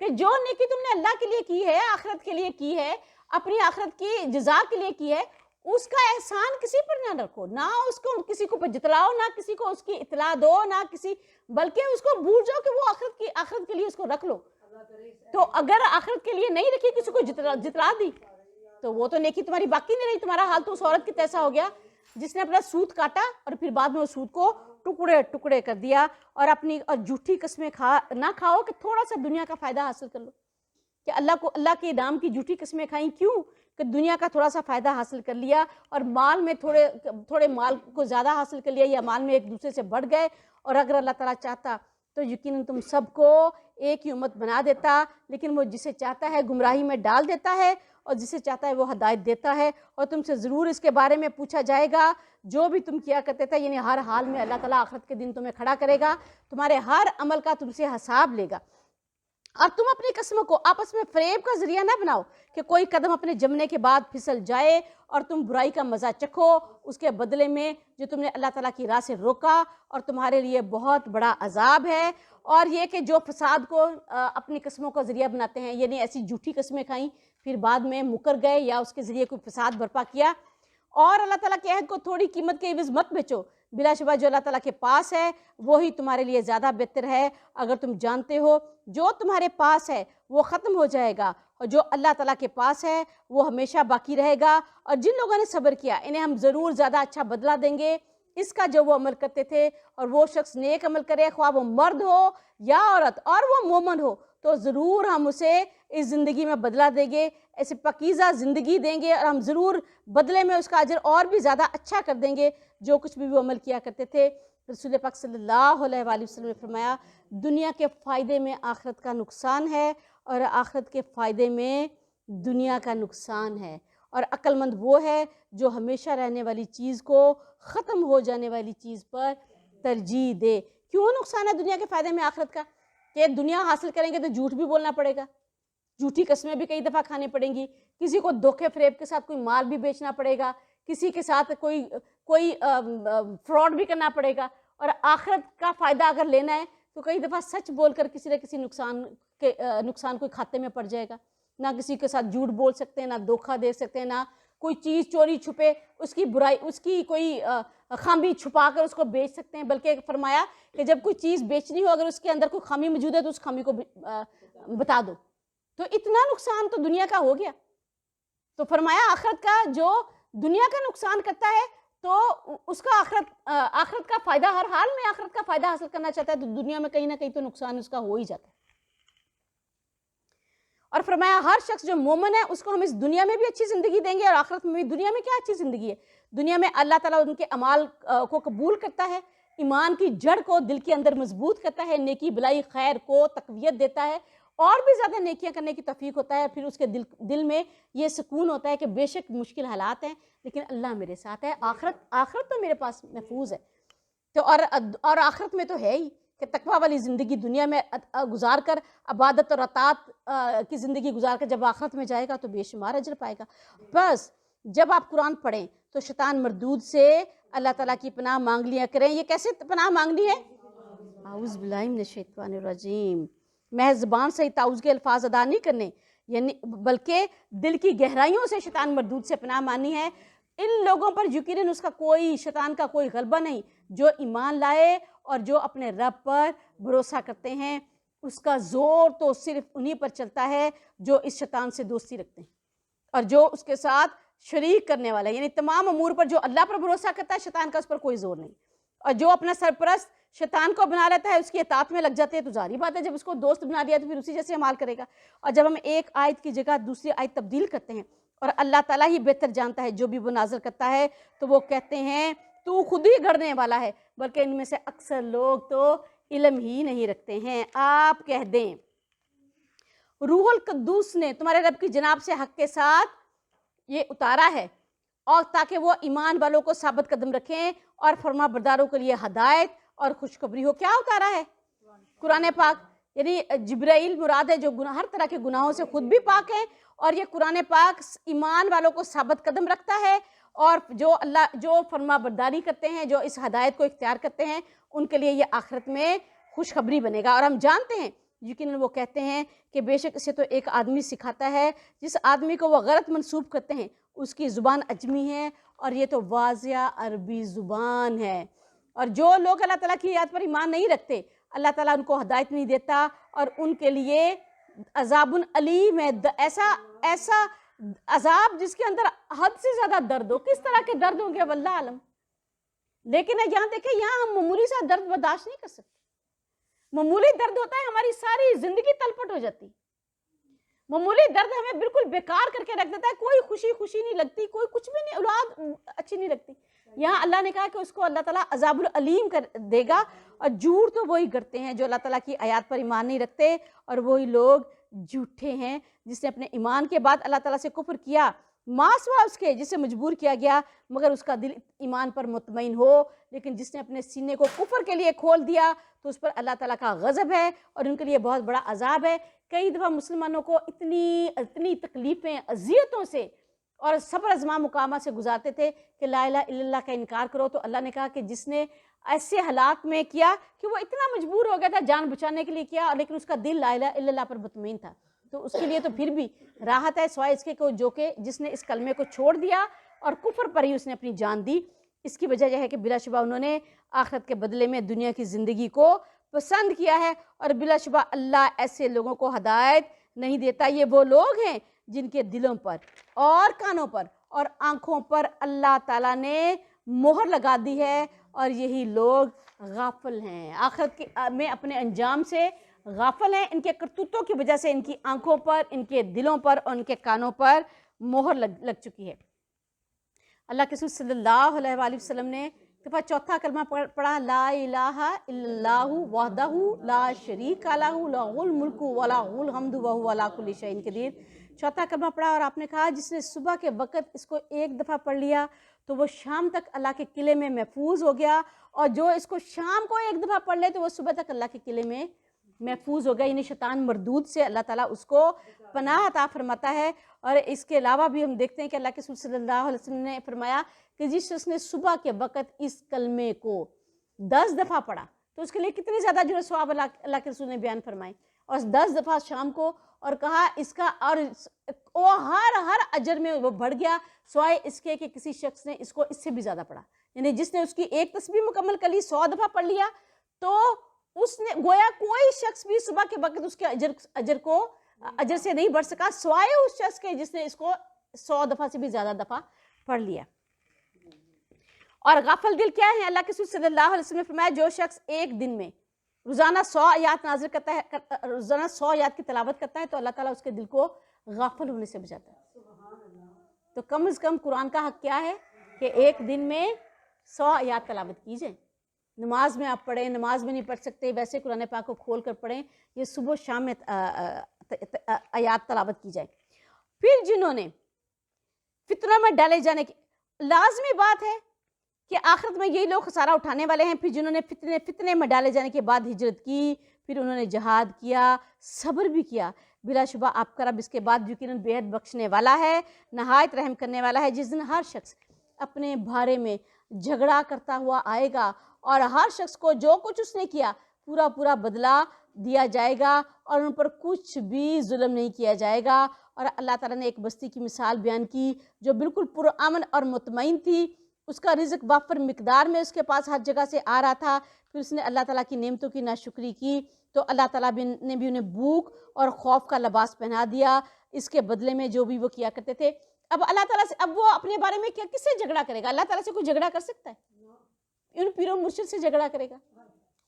کہ جو نیکی تم نے اللہ کے لیے کی ہے، آخرت کے لیے کی ہے، اپنی آخرت کی جزا کے لیے کی ہے، اس کا احسان کسی پر نہ رکھو، نہ اس کو کسی کو جتلاؤ، نہ کسی کو اس کی اطلاع دو، نہ کسی، بلکہ اس کو بھول جاؤ کہ وہ آخرت کے لیے اس کو رکھ لو۔ تو اگر آخرت کے لیے نہیں رکھی، کسی کو جتلا دی، تو وہ تو نیکی تمہاری باقی نہیں رہی۔ تمہارا حال تو اس عورت کی تیسا ہو گیا جس نے اپنا سود کاٹا اور پھر بعد میں اس سود کو ٹکڑے ٹکڑے کر دیا، اور جھوٹی قسمیں نہ کھاؤ کہ تھوڑا سا دنیا کا فائدہ حاصل کر لو، کہ اللہ کے نام کی جھوٹی قسمیں کھائیں کیوں؟ کہ دنیا کا تھوڑا سا فائدہ حاصل کر لیا، اور مال میں تھوڑے مال کو زیادہ حاصل کر لیا، یا مال میں ایک دوسرے سے بڑھ گئے۔ اور اگر اللہ تعالیٰ چاہتا تو یقیناً تم سب کو ایک ہی امت بنا دیتا، لیکن وہ جسے چاہتا ہے گمراہی میں ڈال دیتا ہے، اور جسے چاہتا ہے وہ ہدایت دیتا ہے۔ اور تم سے ضرور اس کے بارے میں پوچھا جائے گا جو بھی تم کیا کرتے تھے، یعنی ہر حال میں اللہ تعالیٰ آخرت کے دن تمہیں کھڑا کرے گا، تمہارے ہر عمل کا تم سے حساب لے گا۔ اور تم اپنی قسموں کو آپس میں فریب کا ذریعہ نہ بناؤ کہ کوئی قدم اپنے جمنے کے بعد پھسل جائے اور تم برائی کا مزہ چکھو اس کے بدلے میں جو تم نے اللہ تعالیٰ کی راہ سے روکا، اور تمہارے لیے بہت بڑا عذاب ہے۔ اور یہ کہ جو فساد کو اپنی قسموں کا ذریعہ بناتے ہیں، یعنی ایسی جھوٹی قسمیں کھائیں پھر بعد میں مکر گئے یا اس کے ذریعے کوئی فساد برپا کیا، اور اللہ تعالیٰ کے عہد کو تھوڑی قیمت کے عوض مت بیچو۔ بلا شبہ جو اللہ تعالیٰ کے پاس ہے وہی تمہارے لیے زیادہ بہتر ہے، اگر تم جانتے ہو جو تمہارے پاس ہے وہ ختم ہو جائے گا، اور جو اللہ تعالیٰ کے پاس ہے وہ ہمیشہ باقی رہے گا۔ اور جن لوگوں نے صبر کیا انہیں ہم ضرور زیادہ اچھا بدلہ دیں گے اس کا جو وہ عمل کرتے تھے۔ اور وہ شخص نیک عمل کرے، خواہ وہ مرد ہو یا عورت، اور وہ مومن ہو، تو ضرور ہم اسے اس زندگی میں بدلہ دیں گے، ایسے پاکیزہ زندگی دیں گے، اور ہم ضرور بدلے میں اس کا اجر اور بھی زیادہ اچھا کر دیں گے جو کچھ بھی وہ عمل کیا کرتے تھے۔ رسول پاک صلی اللہ علیہ وآلہ وسلم نے فرمایا دنیا کے فائدے میں آخرت کا نقصان ہے، اور آخرت کے فائدے میں دنیا کا نقصان ہے۔ اور عقل مند وہ ہے جو ہمیشہ رہنے والی چیز کو ختم ہو جانے والی چیز پر ترجیح دے۔ کیوں نقصان ہے دنیا کے فائدے میں آخرت کا؟ کہ دنیا حاصل کریں گے تو جھوٹ بھی بولنا پڑے گا، جھوٹی قسمیں بھی کئی دفعہ کھانے پڑیں گی، کسی کو دھوکے فریب کے ساتھ کوئی مال بھی بیچنا پڑے گا، کسی کے ساتھ کوئی فراڈ بھی کرنا پڑے گا، اور آخرت کا فائدہ اگر لینا ہے تو کئی دفعہ سچ بول کر کسی نہ کسی نقصان کوئی کھاتے میں پڑ جائے گا۔ نہ کسی کے ساتھ جھوٹ بول سکتے ہیں، نہ دھوکہ دے سکتے ہیں، نہ کوئی چیز چوری چھپے اس کی برائی، اس کی کوئی خامی چھپا کر اس کو بیچ سکتے ہیں۔ بلکہ فرمایا کہ جب کوئی چیز بیچنی ہو اگر اس کے اندر کوئی خامی موجود ہے تو اس خامی کو بتا دو۔ تو اتنا نقصان تو دنیا کا ہو گیا۔ تو فرمایا آخرت کا جو دنیا کا نقصان کرتا ہے تو اس کا آخرت کا فائدہ، ہر حال میں آخرت کا فائدہ حاصل کرنا چاہتا ہے تو دنیا میں کہیں نہ کہیں تو نقصان اس کا ہو ہی جاتا ہے۔ اور فرمایا ہر شخص جو مومن ہے اس کو ہم اس دنیا میں بھی اچھی زندگی دیں گے اور آخرت میں بھی۔ دنیا میں کیا اچھی زندگی ہے؟ دنیا میں اللہ تعالیٰ ان کے اعمال کو قبول کرتا ہے، ایمان کی جڑ کو دل کے اندر مضبوط کرتا ہے، نیکی بلائی خیر کو تقویت دیتا ہے، اور بھی زیادہ نیکیاں کرنے کی توفیق ہوتا ہے۔ پھر اس کے دل میں یہ سکون ہوتا ہے کہ بے شک مشکل حالات ہیں لیکن اللہ میرے ساتھ ہے، آخرت تو میرے پاس محفوظ ہے۔ تو اور آخرت میں تو ہے ہی کہ تقویٰ والی زندگی دنیا میں گزار کر، عبادت اور اطاعت کی زندگی گزار کر جب آخرت میں جائے گا تو بے شمار اجر پائے گا۔ بس جب آپ قرآن پڑھیں تو شیطان مردود سے اللہ تعالیٰ کی پناہ مانگ لیا کریں۔ یہ کیسے پناہ مانگنی ہے؟ اعوذ باللہ من الشیطان الرجیم، محض زبان سے تعوذ کے الفاظ ادا نہیں کرنے، یعنی بلکہ دل کی گہرائیوں سے شیطان مردود سے پناہ ماننی ہے۔ ان لوگوں پر یقیناً اس کا کوئی شیطان کا کوئی غلبہ نہیں، جو ایمان لائے اور جو اپنے رب پر بھروسہ کرتے ہیں، اس کا زور تو صرف انہی پر چلتا ہے جو اس شیطان سے دوستی رکھتے ہیں اور جو اس کے ساتھ شریک کرنے والا ہے۔ یعنی تمام امور پر جو اللہ پر بھروسہ کرتا ہے، شیطان کا اس پر کوئی زور نہیں، اور جو اپنا سرپرست شیطان کو بنا لیتا ہے، اس کی اطاعت میں لگ جاتے ہیں، تو ظاہری بات ہے جب اس کو دوست بنا دیا تو پھر اسی جیسے عمال کرے گا۔ اور جب ہم ایک آیت کی جگہ دوسری آیت تبدیل کرتے ہیں، اور اللہ تعالیٰ ہی بہتر جانتا ہے جو بھی وہ نازل کرتا ہے، تو وہ کہتے ہیں تو خود ہی گھڑنے والا ہے، بلکہ ان میں سے اکثر لوگ تو علم ہی نہیں رکھتے ہیں۔ آپ کہہ دیں روح القدوس نے تمہارے رب کی جناب سے حق کے ساتھ یہ اتارا ہے، اور تاکہ وہ ایمان والوں کو ثابت قدم رکھیں اور فرما برداروں کے لیے ہدایت اور خوشخبری ہو۔ کیا اتارا ہے؟ قرآن پاک، یعنی جبرائیل مراد ہے جو ہر طرح کے گناہوں سے خود بھی پاک ہے، اور یہ قرآن پاک ایمان والوں کو ثابت قدم رکھتا ہے، اور جو فرما برداری کرتے ہیں، جو اس ہدایت کو اختیار کرتے ہیں، ان کے لیے یہ آخرت میں خوشخبری بنے گا۔ اور ہم جانتے ہیں یقیناً وہ کہتے ہیں کہ بے شک اسے تو ایک آدمی سکھاتا ہے، جس آدمی کو وہ غلط منسوب کرتے ہیں اس کی زبان عجمی ہے، اور یہ تو واضح عربی زبان ہے۔ اور جو لوگ اللہ تعالیٰ کی آیات پر ایمان نہیں رکھتے، اللہ تعالیٰ ان کو ہدایت نہیں دیتا، اور ان کے لیے عذاب علیم ہے، ایسا عذاب جس کے اندر حد سے زیادہ درد ہو۔ کس طرح کے درد ہوں گے واللہ عالم، لیکن یہاں دیکھیں، یہاں ہم معمولی سا درد برداشت نہیں کر سکتے۔ معمولی درد ہوتا ہے ہماری ساری زندگی تلپٹ ہو جاتی، معمولی درد ہمیں بالکل بیکار کر کے رکھ دیتا ہے، کوئی خوشی نہیں لگتی، کوئی کچھ بھی نہیں، اولاد اچھی نہیں لگتی۔ یہاں اللہ نے کہا کہ اس کو اللہ تعالیٰ عذاب العلیم کر دے گا، اور جھوٹ تو وہی کرتے ہیں جو اللہ تعالیٰ کی آیات پر ایمان نہیں رکھتے، اور وہی لوگ جھوٹے ہیں جس نے اپنے ایمان کے بعد اللہ تعالیٰ سے کفر کیا، ماں سوا اس کے جسے مجبور کیا گیا مگر اس کا دل ایمان پر مطمئن ہو، لیکن جس نے اپنے سینے کو کفر کے لیے کھول دیا تو اس پر اللہ تعالیٰ کا غضب ہے اور ان کے لیے بہت بڑا عذاب ہے۔ کئی دفعہ مسلمانوں کو اتنی تکلیفیں، اذیتوں سے اور صبر ازما مقامات سے گزارتے تھے کہ لا الہ الا اللہ کا انکار کرو، تو اللہ نے کہا کہ جس نے ایسے حالات میں کیا کہ وہ اتنا مجبور ہو گیا تھا، جان بچانے کے لیے کیا، لیکن اس کا دل لا الہ الا اللہ پر مطمئن تھا، تو اس کے لیے تو پھر بھی راحت ہے، سوائے اس کے جو کہ جس نے اس کلمے کو چھوڑ دیا اور کفر پر ہی اس نے اپنی جان دی۔ اس کی وجہ یہ ہے کہ بلا شبہ انہوں نے آخرت کے بدلے میں دنیا کی زندگی کو پسند کیا ہے، اور بلا شبہ اللہ ایسے لوگوں کو ہدایت نہیں دیتا۔ یہ وہ لوگ ہیں جن کے دلوں پر اور کانوں پر اور آنکھوں پر اللہ تعالیٰ نے مہر لگا دی ہے، اور یہی لوگ غافل ہیں، آخرت میں اپنے انجام سے غافل ہیں۔ ان کے کرتوتوں کی وجہ سے ان کی آنکھوں پر، ان کے دلوں پر اور ان کے کانوں پر مہر لگ چکی ہے۔ اللہ کے رسول صلی اللہ علیہ وآلہ وسلم نے دفعہ چوتھا کلمہ پڑھا، لا الہ الا اللہ وحدہ لا شریک لہ لہ الملک و لہ الحمد وہو علی کل شیء قدیر۔ چوتھا کلمہ پڑھا اور آپ نے کہا جس نے صبح کے وقت اس کو ایک دفعہ پڑھ لیا تو وہ شام تک اللہ کے قلعے میں محفوظ ہو گیا، اور جو اس کو شام کو ایک دفعہ پڑھ لے تو وہ صبح تک اللہ کے قلعے میں محفوظ ہو گیا، یعنی شیطان مردود سے اللہ تعالیٰ اس کو پناہ عطا فرماتا ہے۔ اور اس کے علاوہ بھی ہم دیکھتے ہیں کہ اللہ کے رسول صلی اللہ علیہ وسلم نے فرمایا کہ جس شخص نے صبح کے وقت اس کلمے کو 10 دفعہ پڑھا تو اس کے لیے کتنی زیادہ جو ثواب اللہ کے رسول نے بیان فرمائے، اور 10 دفعہ شام کو، اور کہا اس کا اور وہ ہر اجر میں وہ بڑھ گیا، سوائے اس کے کہ کسی شخص نے اس کو اس سے بھی زیادہ پڑھا، یعنی جس نے اس کی ایک تسبیح مکمل کر لی، 100 دفعہ پڑھ لیا، تو اس نے گویا کوئی شخص بھی صبح کے وقت اس کے اجر سے نہیں بڑھ سکا، سوائے اس شخص کے جس نے اس کو 100 دفعہ سے بھی زیادہ دفعہ پڑھ لیا۔ اور غافل دل کیا ہے؟ اللہ کے رسول صلی اللہ علیہ وسلم نے فرمایا جو شخص ایک دن میں روزانہ 100 آیات نازل کرتا ہے، روزانہ 100 آیات کی تلاوت کرتا ہے تو اللہ تعالیٰ اس کے دل کو غافل ہونے سے بچاتا ہے۔ تو کم از کم قرآن کا حق کیا ہے کہ ایک دن میں 100 آیات تلاوت کی جائیں۔ نماز میں آپ پڑھیں، نماز میں نہیں پڑھ سکتے ویسے قرآن پاک کو کھول کر پڑھیں، یہ صبح و شام میں آیات تلاوت کی جائے۔ پھر جنہوں نے فتنوں میں ڈالے جانے کی، لازمی بات ہے کہ آخرت میں یہی لوگ خسارہ اٹھانے والے ہیں۔ پھر جنہوں نے فتنے میں ڈالے جانے کے بعد ہجرت کی، پھر انہوں نے جہاد کیا، صبر بھی کیا، بلا شبہ آپ کا رب اس کے بعد یقیناً بے حد بخشنے والا ہے، نہایت رحم کرنے والا ہے۔ جس دن ہر شخص اپنے بارے میں جھگڑا کرتا ہوا آئے گا اور ہر شخص کو جو کچھ اس نے کیا پورا پورا بدلہ دیا جائے گا اور ان پر کچھ بھی ظلم نہیں کیا جائے گا۔ اور اللہ تعالیٰ نے ایک بستی کی مثال بیان کی جو بالکل پرامن اور مطمئن تھی، اس کا رزق وافر مقدار میں اس کے پاس ہر جگہ سے آ رہا تھا، پھر اس نے اللہ تعالیٰ کی نعمتوں کی ناشکری کی تو اللہ تعالیٰ نے بھی انہیں بھوک اور خوف کا لباس پہنا دیا، اس کے بدلے میں جو بھی وہ کیا کرتے تھے۔ اب اللہ تعالیٰ سے اب وہ اپنے بارے میں کیا کس سے جھگڑا کرے گا؟ اللہ تعالیٰ سے کوئی جھگڑا کر سکتا ہے؟ ان پیروں مرشد سے جھگڑا کرے گا؟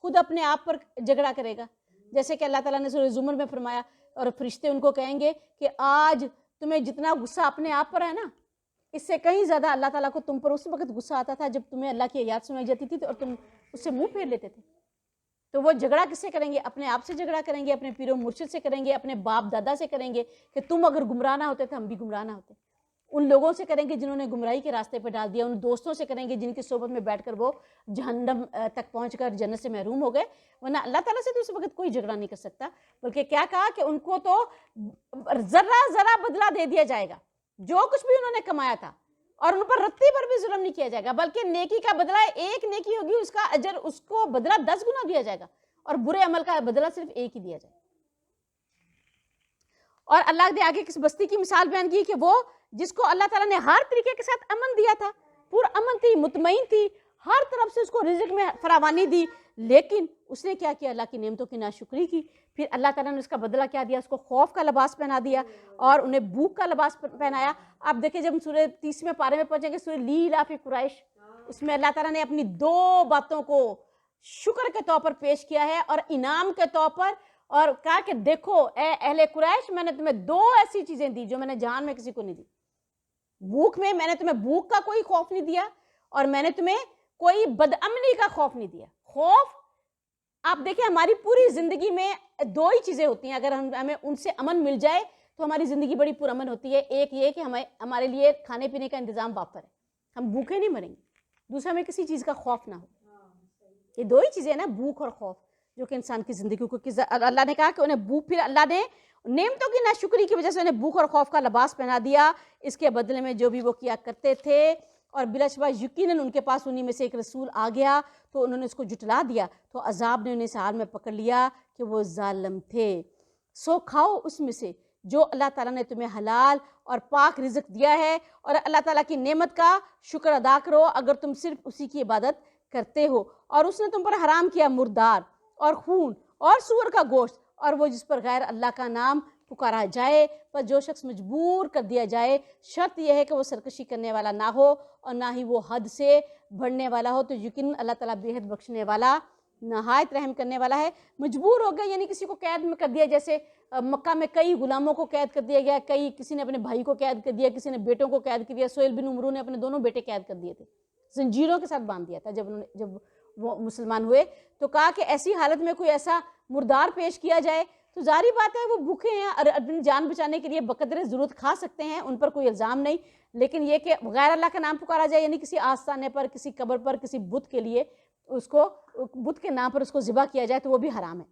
خود اپنے آپ پر جھگڑا کرے گا، جیسے کہ اللہ تعالیٰ نے سورہ زمر میں فرمایا، اور فرشتے ان کو کہیں گے کہ آج تمہیں جتنا غصہ اپنے آپ پر ہے نا، اس سے کہیں زیادہ اللہ تعالیٰ کو تم پر اس وقت غصہ آتا تھا جب تمہیں اللہ کی آیات سنائی جاتی تھی اور تم اس سے منہ پھیر لیتے تھے۔ تو وہ جھگڑا کس سے کریں گے؟ اپنے آپ سے جھگڑا کریں گے، اپنے پیر و مرشد سے کریں گے، اپنے باپ دادا سے کریں گے کہ تم اگر گمراہ نہ ہوتے تو ہم بھی گمراہ نہ ہوتے۔ ان لوگوں سے کریں گے جنہوں نے گمراہی کے راستے پہ ڈال دیا، ان دوستوں سے کریں گے جن کی صحبت میں بیٹھ کر وہ جہنم تک پہنچ کر جنت سے محروم ہو گئے۔ ورنہ اللہ تعالیٰ سے تو اس وقت کوئی جھگڑا نہیں کر سکتا، بلکہ کیا کہا کہ ان کو تو ذرہ ذرہ بدلہ دے دیا جائے گا جو کچھ بھی انہوں نے کمایا تھا، اور ان پر رتی پر بھی ظلم نہیں کیا جائے گا، بلکہ نیکی کا بدلہ ایک نیکی ہوگی اس کا اجر اس کو بدلہ 10 گنا دیا جائے گا، اور برے عمل کا بدلہ صرف ایک ہی دیا جائے گا۔ اور اللہ نے آگے کس بستی کی مثال بیان کی کہ وہ جس کو اللہ تعالیٰ نے ہر طریقے کے ساتھ امن دیا تھا، امن تھی، مطمئن تھی، ہر طرف سے اس کو رزق میں فراوانی دی، لیکن اس نے کیا کیا؟ اللہ کی نعمتوں کی ناشکری کی۔ پھر اللہ تعالیٰ نے اس کا بدلہ کیا دیا؟ اس کو خوف کا لباس پہنا دیا اور انہیں بھوک کا لباس پہنایا۔ آپ دیکھیں جب ہم سورہ 30 پارے میں پہنچیں گے، سورہ لیلاف قریش، اس میں اللہ تعالیٰ نے اپنی 2 باتوں کو شکر کے طور پر پیش کیا ہے اور انعام کے طور پر، اور کہا کہ دیکھو اے اہل قریش، میں نے تمہیں 2 ایسی چیزیں دی جو میں نے جہان میں کسی کو نہیں دی۔ بھوک میں نے تمہیں بھوک کا کوئی خوف نہیں دیا، اور میں نے تمہیں کوئی بدامنی کا خوف نہیں دیا۔ خوف، آپ دیکھیں ہماری پوری زندگی میں 2 ہی چیزیں ہوتی ہیں، اگر ہمیں ان سے امن مل جائے تو ہماری زندگی بڑی پرامن ہوتی ہے۔ ایک یہ کہ ہمارے لیے کھانے پینے کا انتظام وافر ہے، ہم بھوکے نہیں مریں گے، دوسرا ہمیں کسی چیز کا خوف نہ ہو۔ یہ 2 ہی چیزیں ہیں نا، بھوک اور خوف، جو کہ انسان کی زندگی کو اللہ نے کہا کہ انہیں بھوک، پھر اللہ نے نعمتوں کی ناشکری کی وجہ سے انہیں بھوک اور خوف کا لباس پہنا دیا، اس کے بدلے میں جو بھی وہ کیا کرتے تھے۔ اور بلا شبہ یقیناً ان کے پاس انہی میں سے ایک رسول آ گیا تو انہوں نے اس کو جھٹلا دیا، تو عذاب نے انہیں اس حال میں پکڑ لیا کہ وہ ظالم تھے۔ سو کھاؤ اس میں سے جو اللہ تعالیٰ نے تمہیں حلال اور پاک رزق دیا ہے، اور اللہ تعالیٰ کی نعمت کا شکر ادا کرو اگر تم صرف اسی کی عبادت کرتے ہو۔ اور اس نے تم پر حرام کیا مردار اور خون اور سور کا گوشت، اور وہ جس پر غیر اللہ کا نام پکارا جائے، پر جو شخص مجبور کر دیا جائے، شرط یہ ہے کہ وہ سرکشی کرنے والا نہ ہو اور نہ ہی وہ حد سے بڑھنے والا ہو، تو یقیناً اللہ تعالیٰ بے حد بخشنے والا، نہایت رحم کرنے والا ہے۔ مجبور ہو گیا یعنی کسی کو قید میں کر دیا، جیسے مکہ میں کئی غلاموں کو قید کر دیا گیا، کسی نے اپنے بھائی کو قید کر دیا، کسی نے بیٹوں کو قید کر دیا۔ سہیل بن عمرو نے اپنے دونوں بیٹے قید کر دیے تھے، زنجیروں کے ساتھ باندھ دیا تھا جب وہ مسلمان ہوئے، تو کہا کہ ایسی حالت میں کوئی ایسا مردار پیش کیا جائے تو ظاہری بات ہے وہ بھوکے ہیں اور اپنی جان بچانے کے لیے بقدر ضرورت کھا سکتے ہیں، ان پر کوئی الزام نہیں، لیکن یہ کہ غیر اللہ کا نام پکارا جائے یعنی کسی آستانے پر، کسی قبر پر، کسی بت کے لیے اس کو بت کے نام پر اس کو ذبح کیا جائے تو وہ بھی حرام ہے۔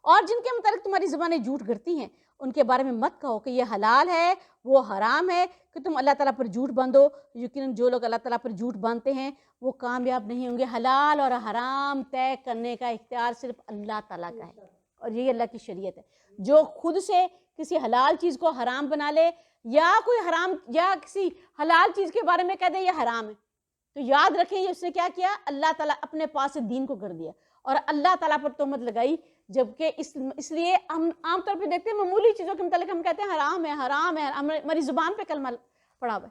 اور جن کے متعلق تمہاری زبانیں جھوٹ گھڑتی ہیں ان کے بارے میں مت کہو کہ یہ حلال ہے وہ حرام ہے کہ تم اللہ تعالیٰ پر جھوٹ باندھو، یقیناً جو لوگ اللہ تعالیٰ پر جھوٹ باندھتے ہیں وہ کامیاب نہیں ہوں گے۔ حلال اور حرام طے کرنے کا اختیار صرف اللہ تعالیٰ کا ہے، اور یہی اللہ کی شریعت ہے۔ جو خود سے کسی حلال چیز کو حرام بنا لے یا کوئی حرام یا کسی حلال چیز کے بارے میں کہہ دے یہ حرام ہے، تو یاد رکھیں یہ اس نے کیا کیا؟ اللہ تعالیٰ اپنے پاس سے دین کو کر دیا اور اللہ تعالیٰ پر تہمت لگائی، جبکہ اس لیے ہم عام طور پہ دیکھتے ہیں معمولی چیزوں کے متعلق ہم کہتے ہیں حرام ہے حرام ہے، ہماری زبان پہ کلمہ پڑا ہوا ہے۔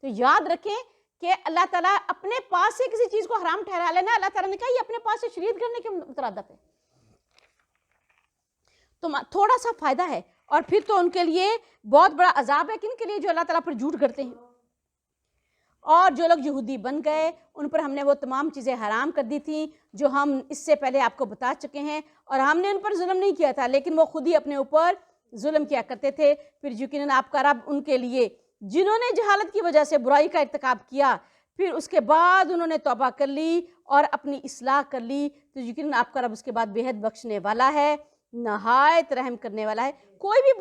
تو یاد رکھیں کہ اللہ تعالیٰ اپنے پاس سے کسی چیز کو حرام ٹھہرا لینا، اللہ تعالیٰ نے کہا یہ اپنے پاس سے شریعت کرنے کے مترادف ہے، تو تھوڑا سا فائدہ ہے، اور پھر تو ان کے لیے بہت بڑا عذاب ہے، کن کے لیے؟ جو اللہ تعالیٰ پر جھوٹ کرتے ہیں۔ اور جو لوگ یہودی بن گئے ان پر ہم نے وہ تمام چیزیں حرام کر دی تھیں جو ہم اس سے پہلے آپ کو بتا چکے ہیں، اور ہم نے ان پر ظلم نہیں کیا تھا لیکن وہ خود ہی اپنے اوپر ظلم کیا کرتے تھے۔ پھر یقیناً آپ کا رب ان کے لیے جنہوں نے جہالت کی وجہ سے برائی کا ارتکاب کیا پھر اس کے بعد انہوں نے توبہ کر لی اور اپنی اصلاح کر لی، تو یقیناً آپ کا رب اس کے بعد بے حد بخشنے والا ہے، نہایت رحم کرنے والا ہے۔ کوئی بھی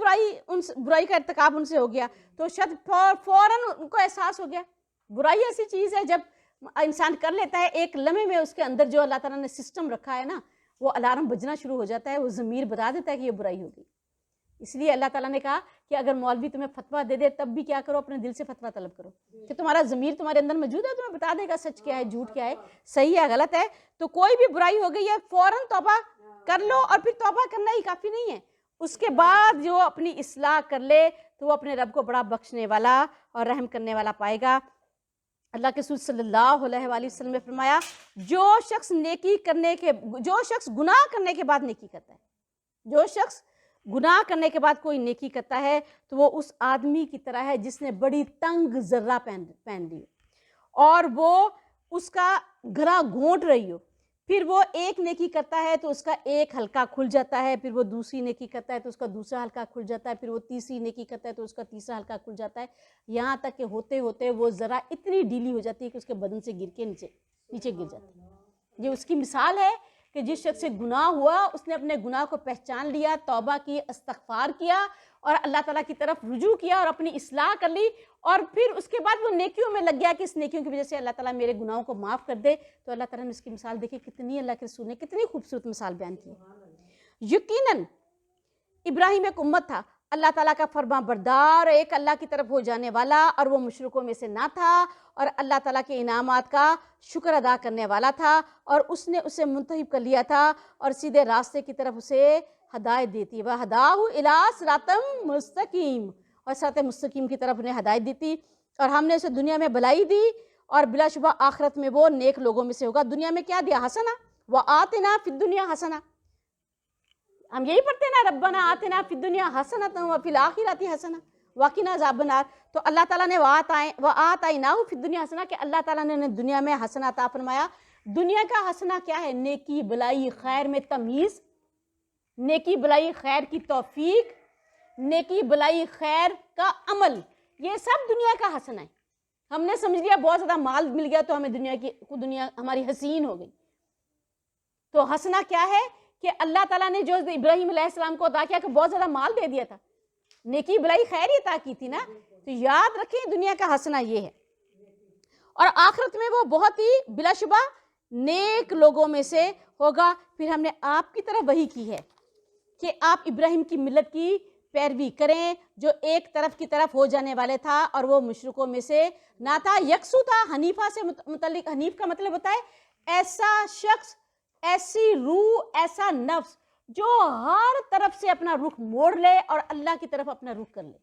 برائی کا ارتکاب ان سے ہو گیا تو شاید فوراً ان کو احساس ہو گیا برائی ایسی چیز ہے جب انسان کر لیتا ہے ایک لمحے میں اس کے اندر جو اللہ تعالیٰ نے سسٹم رکھا ہے نا وہ الارم بجنا شروع ہو جاتا ہے، وہ ضمیر بتا دیتا ہے کہ یہ برائی ہوگی۔ اس لیے اللہ تعالیٰ نے کہا کہ اگر مولوی تمہیں فتویٰ دے دے تب بھی کیا کرو، اپنے دل سے فتویٰ طلب کرو، کہ تمہارا ضمیر تمہارے اندر موجود ہے، تمہیں بتا دے گا سچ کیا ہے، جھوٹ کیا ہے، صحیح ہے غلط ہے۔ تو کوئی بھی برائی ہو گئی ہے فوراً توبہ کر لو، اور پھر توبہ کرنا ہی کافی نہیں ہے، اس کے بعد جو اپنی اصلاح کر لے تو وہ اپنے رب کو بڑا بخشنے والا اور رحم کرنے والا پائے گا۔ اللہ کے رسول صلی اللہ علیہ وآلہ وسلم نے فرمایا جو شخص گناہ کرنے کے بعد نیکی کرتا ہے، جو شخص گناہ کرنے کے بعد کوئی نیکی کرتا ہے تو وہ اس آدمی کی طرح ہے جس نے بڑی تنگ ذرہ پہن لی اور وہ اس کا گھرا گھونٹ رہی ہو، پھر وہ ایک نیکی کرتا ہے تو اس کا ایک حلقہ کھل جاتا ہے، پھر وہ دوسری نیکی کرتا ہے تو اس کا دوسرا حلقہ کھل جاتا ہے، پھر وہ تیسری نیکی کرتا ہے تو اس کا تیسرا حلقہ کھل جاتا ہے، یہاں تک کہ ہوتے ہوتے وہ ذرا اتنی ڈھیلی ہو جاتی ہے کہ اس کے بدن سے گر کے نیچے گر جاتی ہے۔ یہ اس کی مثال ہے کہ جس شخص سے گناہ ہوا اس نے اپنے گناہ کو پہچان لیا، توبہ کی، استغفار کیا اور اللہ تعالیٰ کی طرف رجوع کیا اور اپنی اصلاح کر لی، اور پھر اس کے بعد وہ نیکیوں میں لگ گیا کہ اس نیکیوں کی وجہ سے اللہ تعالیٰ میرے گناہوں کو معاف کر دے، تو اللہ تعالیٰ نے اس کی مثال دیکھی کتنی، اللہ کے رسول نے کتنی خوبصورت مثال بیان کی۔ یقیناً ابراہیم ایک امت تھا، اللہ تعالیٰ کا فرمان بردار، ایک اللہ کی طرف ہو جانے والا، اور وہ مشرکوں میں سے نہ تھا، اور اللہ تعالیٰ کے انعامات کا شکر ادا کرنے والا تھا، اور اس نے اسے منتخب کر لیا تھا اور سیدھے راستے کی طرف اسے ہدایت دیتی، وَهَدَاهُ إِلَىٰ صِرَاطٍ مُسْتَقِيمٍ، اور صراط مستقیم کی طرف انہیں ہدایت دیتی، اور ہم نے اسے دنیا میں بھلائی دی اور بلا شبہ آخرت میں وہ نیک لوگوں میں سے ہوگا۔ دنیا میں کیا دیا؟ حسنہ، وَآتِنَا فِي الدُّنْيَا حسنہ، ہم یہی پڑھتے ہیں نا، ربنا آتنا فی الدنیا حسنۃ وفی الآخرۃ حسنہ وقنا عذاب النار۔ تو اللہ تعالیٰ نے وآتیناہ فی الدنیا حسنہ کہ اللہ تعالیٰ نے انہیں دنیا میں حسنہ عطا فرمایا۔ دنیا کا حسنہ کیا ہے؟ نیکی بلائی خیر میں تمیز، نیکی بلائی خیر کی توفیق، نیکی بلائی خیر کا عمل، یہ سب دنیا کا حسنہ ہے۔ ہم نے سمجھ لیا بہت زیادہ مال مل گیا تو ہمیں دنیا ہماری حسین ہو گئی۔ تو حسنہ کیا ہے کہ اللہ تعالیٰ نے جو ابراہیم علیہ السلام کو عطا کیا کہ بہت زیادہ مال دے دیا تھا، نیکی بلائی خیر ہی عطا کی تھی نا، تو یاد رکھیں دنیا کا حسنہ یہ ہے، اور آخرت میں وہ بہت ہی بلا شبہ نیک لوگوں میں سے ہوگا۔ پھر ہم نے آپ کی طرف وحی کی ہے کہ آپ ابراہیم کی ملت کی پیروی کریں جو ایک طرف کی طرف ہو جانے والے تھا اور وہ مشرکوں میں سے نہ تھا، یکسو تھا۔ حنیفہ سے متعلق، حنیف کا مطلب ہوتا ہے ایسا شخص، ایسی روح، ایسا نفس جو ہر طرف سے اپنا رخ موڑ لے اور اللہ کی طرف اپنا رخ کر لے،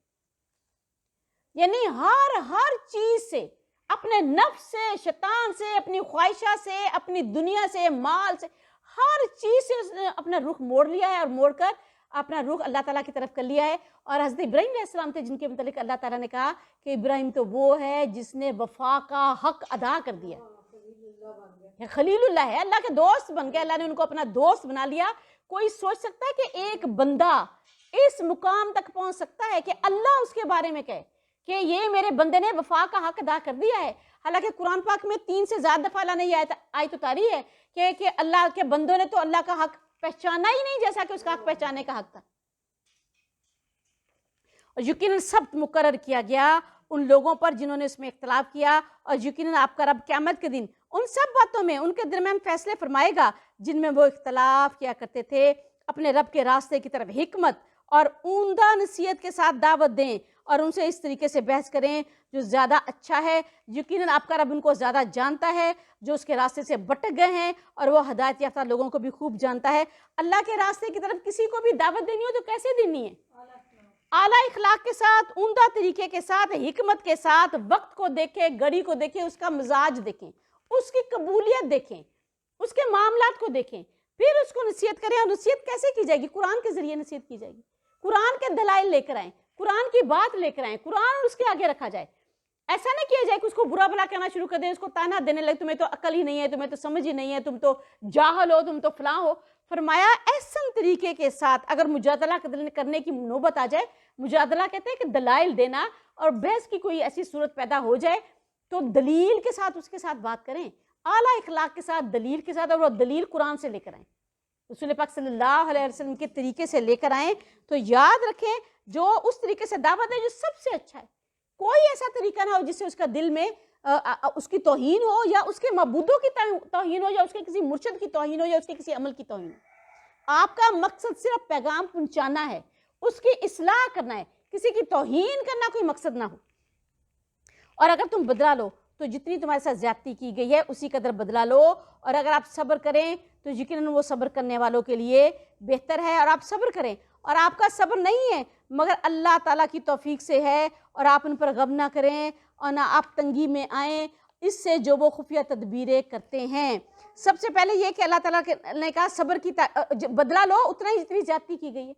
یعنی ہر چیز سے، اپنے نفس سے، شیطان سے، اپنی خواہشات سے، اپنی دنیا سے، مال سے، ہر چیز سے اس نے اپنا رخ موڑ لیا ہے اور موڑ کر اپنا رخ اللہ تعالیٰ کی طرف کر لیا ہے۔ اور حضرت ابراہیم علیہ السلام تھے جن کے متعلق اللہ تعالیٰ نے کہا کہ ابراہیم تو وہ ہے جس نے وفا کا حق ادا کر دیا، خلیل اللہ ہے، اللہ کے دوست بن گئے، اللہ نے ان کو اپنا دوست بنا لیا۔ کوئی سوچ سکتا ہے کہ ایک بندہ اس مقام تک پہنچ سکتا ہے کہ اللہ اس کے بارے میں کہے کہ یہ میرے بندے نے وفا کا حق ادا کر دیا ہے؟ حالانکہ قرآن پاک میں 3 سے زیادہ دفعہ اللہ نے یہ آیت اتاری ہے کہ اللہ کے بندوں نے تو اللہ کا حق پہچانا ہی نہیں جیسا کہ اس کا حق پہچانے کا حق تھا۔ اور یقیناً سب مقرر کیا گیا ان لوگوں پر جنہوں نے اس میں اختلاف کیا، اور یقیناً آپ کا رب قیامت کے دن ان سب باتوں میں ان کے درمیان فیصلے فرمائے گا جن میں وہ اختلاف کیا کرتے تھے۔ اپنے رب کے راستے کی طرف حکمت اور عمدہ نصیحت کے ساتھ دعوت دیں اور ان سے اس طریقے سے بحث کریں جو زیادہ اچھا ہے۔ یقیناً آپ کا رب ان کو زیادہ جانتا ہے جو اس کے راستے سے بھٹک گئے ہیں، اور وہ ہدایت یافتہ لوگوں کو بھی خوب جانتا ہے۔ اللہ کے راستے کی طرف کسی کو بھی دعوت دینی ہو تو کیسے دینی ہے؟ اعلیٰ اخلاق کے ساتھ، عمدہ طریقے کے ساتھ، حکمت کے ساتھ، وقت کو دیکھیں، گھڑی کو دیکھیں، اس کا مزاج دیکھیں، اس کی قبولیت دیکھیں، اس کے معاملات کو دیکھیں، پھر اس کو نصیحت کریں۔ اور نصیحت کیسے کی جائے گی؟ قرآن کے ذریعے نصیحت کی جائے گی، قرآن کے دلائل لے کر آئیں، قرآن کی بات لے کر آئیں، قرآن اس کے آگے رکھا جائے۔ ایسا نہیں کیا جائے کہ اس کو برا بھلا کہنا شروع کر دیں، اس کو تانا دینے لگے، تمہیں تو عقل ہی نہیں ہے، تمہیں تو سمجھ ہی نہیں ہے، تم تو جاہل ہو، تم تو فلاں ہو۔ فرمایا احسن طریقے کے ساتھ اگر مجادلہ کرنے کی نوبت آ جائے، مجادلہ کہتے ہیں کہ دلائل دینا، اور بحث کی کوئی ایسی صورت پیدا ہو جائے تو دلیل کے ساتھ اس کے ساتھ بات کریں، اعلیٰ اخلاق کے ساتھ، دلیل کے ساتھ، اور وہ دلیل قرآن سے لے کر آئیں، رسول پاک صلی اللہ علیہ وسلم کے طریقے سے لے کر آئیں۔ تو یاد رکھیں جو اس طریقے سے دعوت ہے جو سب سے اچھا ہے، کوئی ایسا طریقہ نہ ہو جس سے اس کا دل میں اس کی توہین ہو یا اس کے معبودوں کی توہین ہو یا اس کے کسی مرشد کی توہین ہو یا اس کے کسی عمل کی توہین ہو، آپ کا مقصد صرف پیغام پہنچانا ہے، اس کی اصلاح کرنا ہے، کسی کی توہین کرنا کوئی مقصد نہ ہو۔ اور اگر تم بدلہ لو تو جتنی تمہارے ساتھ زیادتی کی گئی ہے اسی قدر بدلہ لو، اور اگر آپ صبر کریں تو یقیناً وہ صبر کرنے والوں کے لیے بہتر ہے۔ اور آپ صبر کریں، اور آپ کا صبر نہیں ہے مگر اللہ تعالیٰ کی توفیق سے ہے، اور آپ ان پر غم نہ کریں اور نہ آپ تنگی میں آئیں اس سے جو وہ خفیہ تدبیریں کرتے ہیں۔ سب سے پہلے یہ کہ اللہ تعالیٰ نے کہا صبر کی بدلہ لو اتنا ہی جتنی زیادتی کی گئی ہے،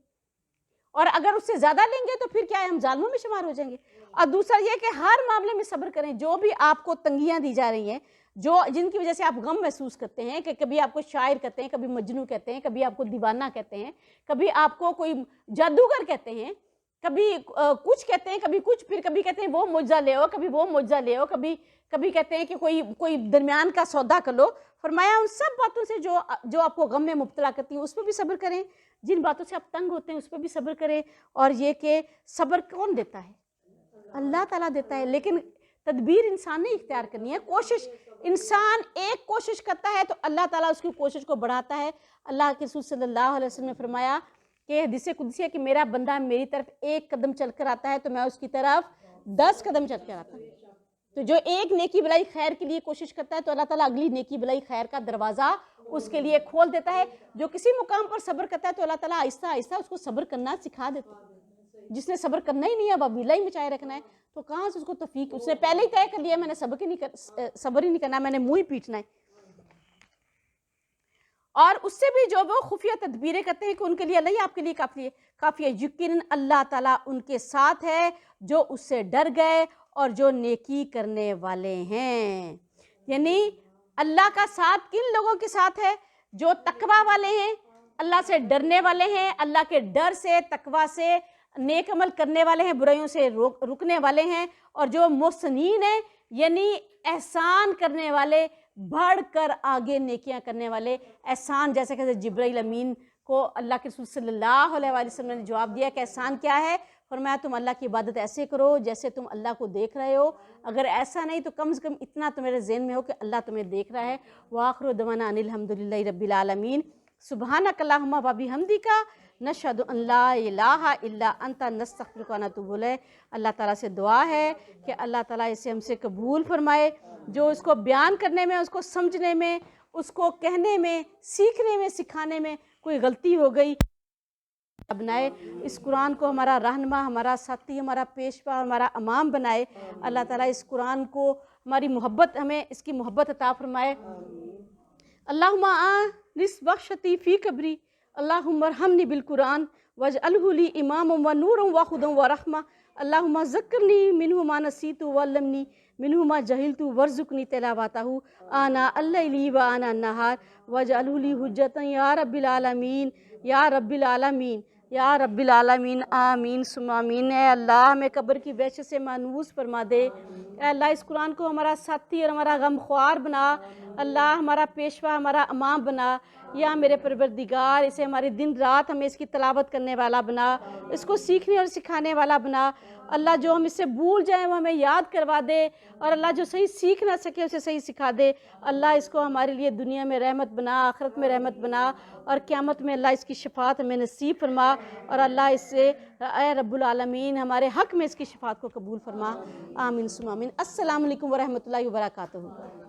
اور اگر اس سے زیادہ لیں گے تو پھر کیا ہے، ہم ظالموں میں شمار ہو جائیں گے۔ اور دوسرا یہ کہ ہر معاملے میں صبر کریں، جو بھی آپ کو تنگیاں دی جا رہی ہیں، جن کی وجہ سے آپ غم محسوس کرتے ہیں، کہ کبھی آپ کو شاعر کہتے ہیں، کبھی مجنوں کہتے ہیں، کبھی آپ کو دیوانہ کہتے ہیں، کبھی آپ کو کوئی جادوگر کہتے ہیں، کبھی کچھ کہتے ہیں، کبھی کچھ، پھر کبھی کہتے ہیں وہ معجزہ لے آؤ، کبھی وہ معجزہ لے آؤ، کبھی کہتے ہیں کہ کوئی درمیان کا سودا کر لو۔ فرمایا ان سب باتوں سے جو آپ کو غم میں مبتلا کرتی ہیں اس پہ بھی صبر کریں، جن باتوں سے آپ تنگ ہوتے ہیں اس پہ بھی صبر کریں۔ اور یہ کہ صبر کون دیتا ہے؟ اللہ تعالیٰ دیتا ہے، لیکن تدبیر انسان نے اختیار کرنی ہے۔ کوشش انسان ایک کوشش کرتا ہے تو اللہ تعالیٰ اس کی کوشش کو بڑھاتا ہے۔ اللہ کے رسول صلی اللہ علیہ وسلم نے فرمایا کہ حدیث قدسی ہے کہ میرا بندہ میری طرف ایک قدم چل کر آتا ہے تو میں اس کی طرف 10 قدم چل کر آتا ہوں۔ تو جو ایک نیکی بلائی خیر کے لیے کوشش کرتا ہے تو اللہ تعالیٰ اگلی نیکی بلائی خیر کا دروازہ اس کے لیے کھول دیتا ہے۔ جو کسی مقام پر صبر کرتا ہے تو اللہ تعالیٰ آہستہ آہستہ اس کو صبر کرنا سکھا دیتا ہے۔ جس نے صبر کرنا ہی نہیں ہے، اب ویلا ہی مچائے رکھنا ہے، تو کہاں سے اس کو توفیق؟ اس نے پہلے ہی طے کر لیا میں نے صبر ہی نہیں کرنا، میں نے منہ ہی پیٹنا ہے۔ اور اس سے بھی جو وہ خفیہ تدبیریں کرتے ہیں کہ ان کے لیے اللہ ہی آپ کے لیے کافی ہے، یقیناً اللہ تعالیٰ ان کے ساتھ ہے جو اس سے ڈر گئے اور جو نیکی کرنے والے ہیں۔ یعنی اللہ کا ساتھ کن لوگوں کے ساتھ ہے؟ جو تقوی والے ہیں، اللہ سے ڈرنے والے ہیں، اللہ کے ڈر سے، تقوی سے نیک عمل کرنے والے ہیں، برائیوں سے رکنے والے ہیں، اور جو محسنین ہیں یعنی احسان کرنے والے، بڑھ کر آگے نیکیاں کرنے والے۔ احسان جیسے کہ جبرائیل امین کو اللہ کے رسول صلی اللہ علیہ وسلم نے جواب دیا کہ احسان کیا ہے؟ فرمایا تم اللہ کی عبادت ایسے کرو جیسے تم اللہ کو دیکھ رہے ہو، اگر ایسا نہیں تو کم سے کم اتنا تمہارے ذہن میں ہو کہ اللہ تمہیں دیکھ رہا ہے۔ وآخر دعوانا ان الحمدللہ رب العالمین، سبحانک اللہم و بحمدک، نشہد ان لا الہ الا انت، نستغفرک و نتوب الیک۔ اللہ تعالیٰ سے دعا ہے کہ اللہ تعالیٰ اسے ہم سے قبول فرمائے، جو اس کو بیان کرنے میں، اس کو سمجھنے میں، اس کو کہنے میں، سیکھنے میں، سکھانے میں کوئی غلطی ہو گئی بنائے، اس قرآن کو ہمارا رہنما، ہمارا ساتھی، ہمارا پیشوا، ہمارا امام بنائے۔ اللہ تعالیٰ اس قرآن کو ہماری محبت، ہمیں اس کی محبت عطا فرمائے۔ اللہم آنس بخشتی فی قبری، اللہم ارحمنی بالقرآن واجعلہ لی اماما و نورا و ہدی و رحمہ، اللہم ذکرنی منہ ما نسیت وعلمنی منہ ما جہلت وارزقنی تلاوتہ آناء اللیل و آناء النہار واجعلہ لی حجۃ یا رب العالمین، یا رب العالمین، یا رب العالمین، آمین ثم آمین۔ اے اللہ ہمیں قبر کی وحشت سے مانوس فرما دے۔ اے اللہ اس قرآن کو ہمارا ساتھی اور ہمارا غم خوار بنا، اللہ ہمارا پیشوا، ہمارا امام بنا۔ یا میرے پروردگار اسے ہماری دن رات ہمیں اس کی تلاوت کرنے والا بنا، اس کو سیکھنے اور سکھانے والا بنا۔ اللہ جو ہم اس سے بھول جائیں وہ ہمیں یاد کروا دے، اور اللہ جو صحیح سیکھ نہ سکے اسے صحیح سکھا دے۔ اللہ اس کو ہمارے لیے دنیا میں رحمت بنا، آخرت میں رحمت بنا، اور قیامت میں اللہ اس کی شفاعت ہمیں نصیب فرما، اور اللہ اس سے اے رب العالمین ہمارے حق میں اس کی شفاعت کو قبول فرما، آمین ثم آمین۔ السلام علیکم ورحمۃ اللہ وبرکاتہ۔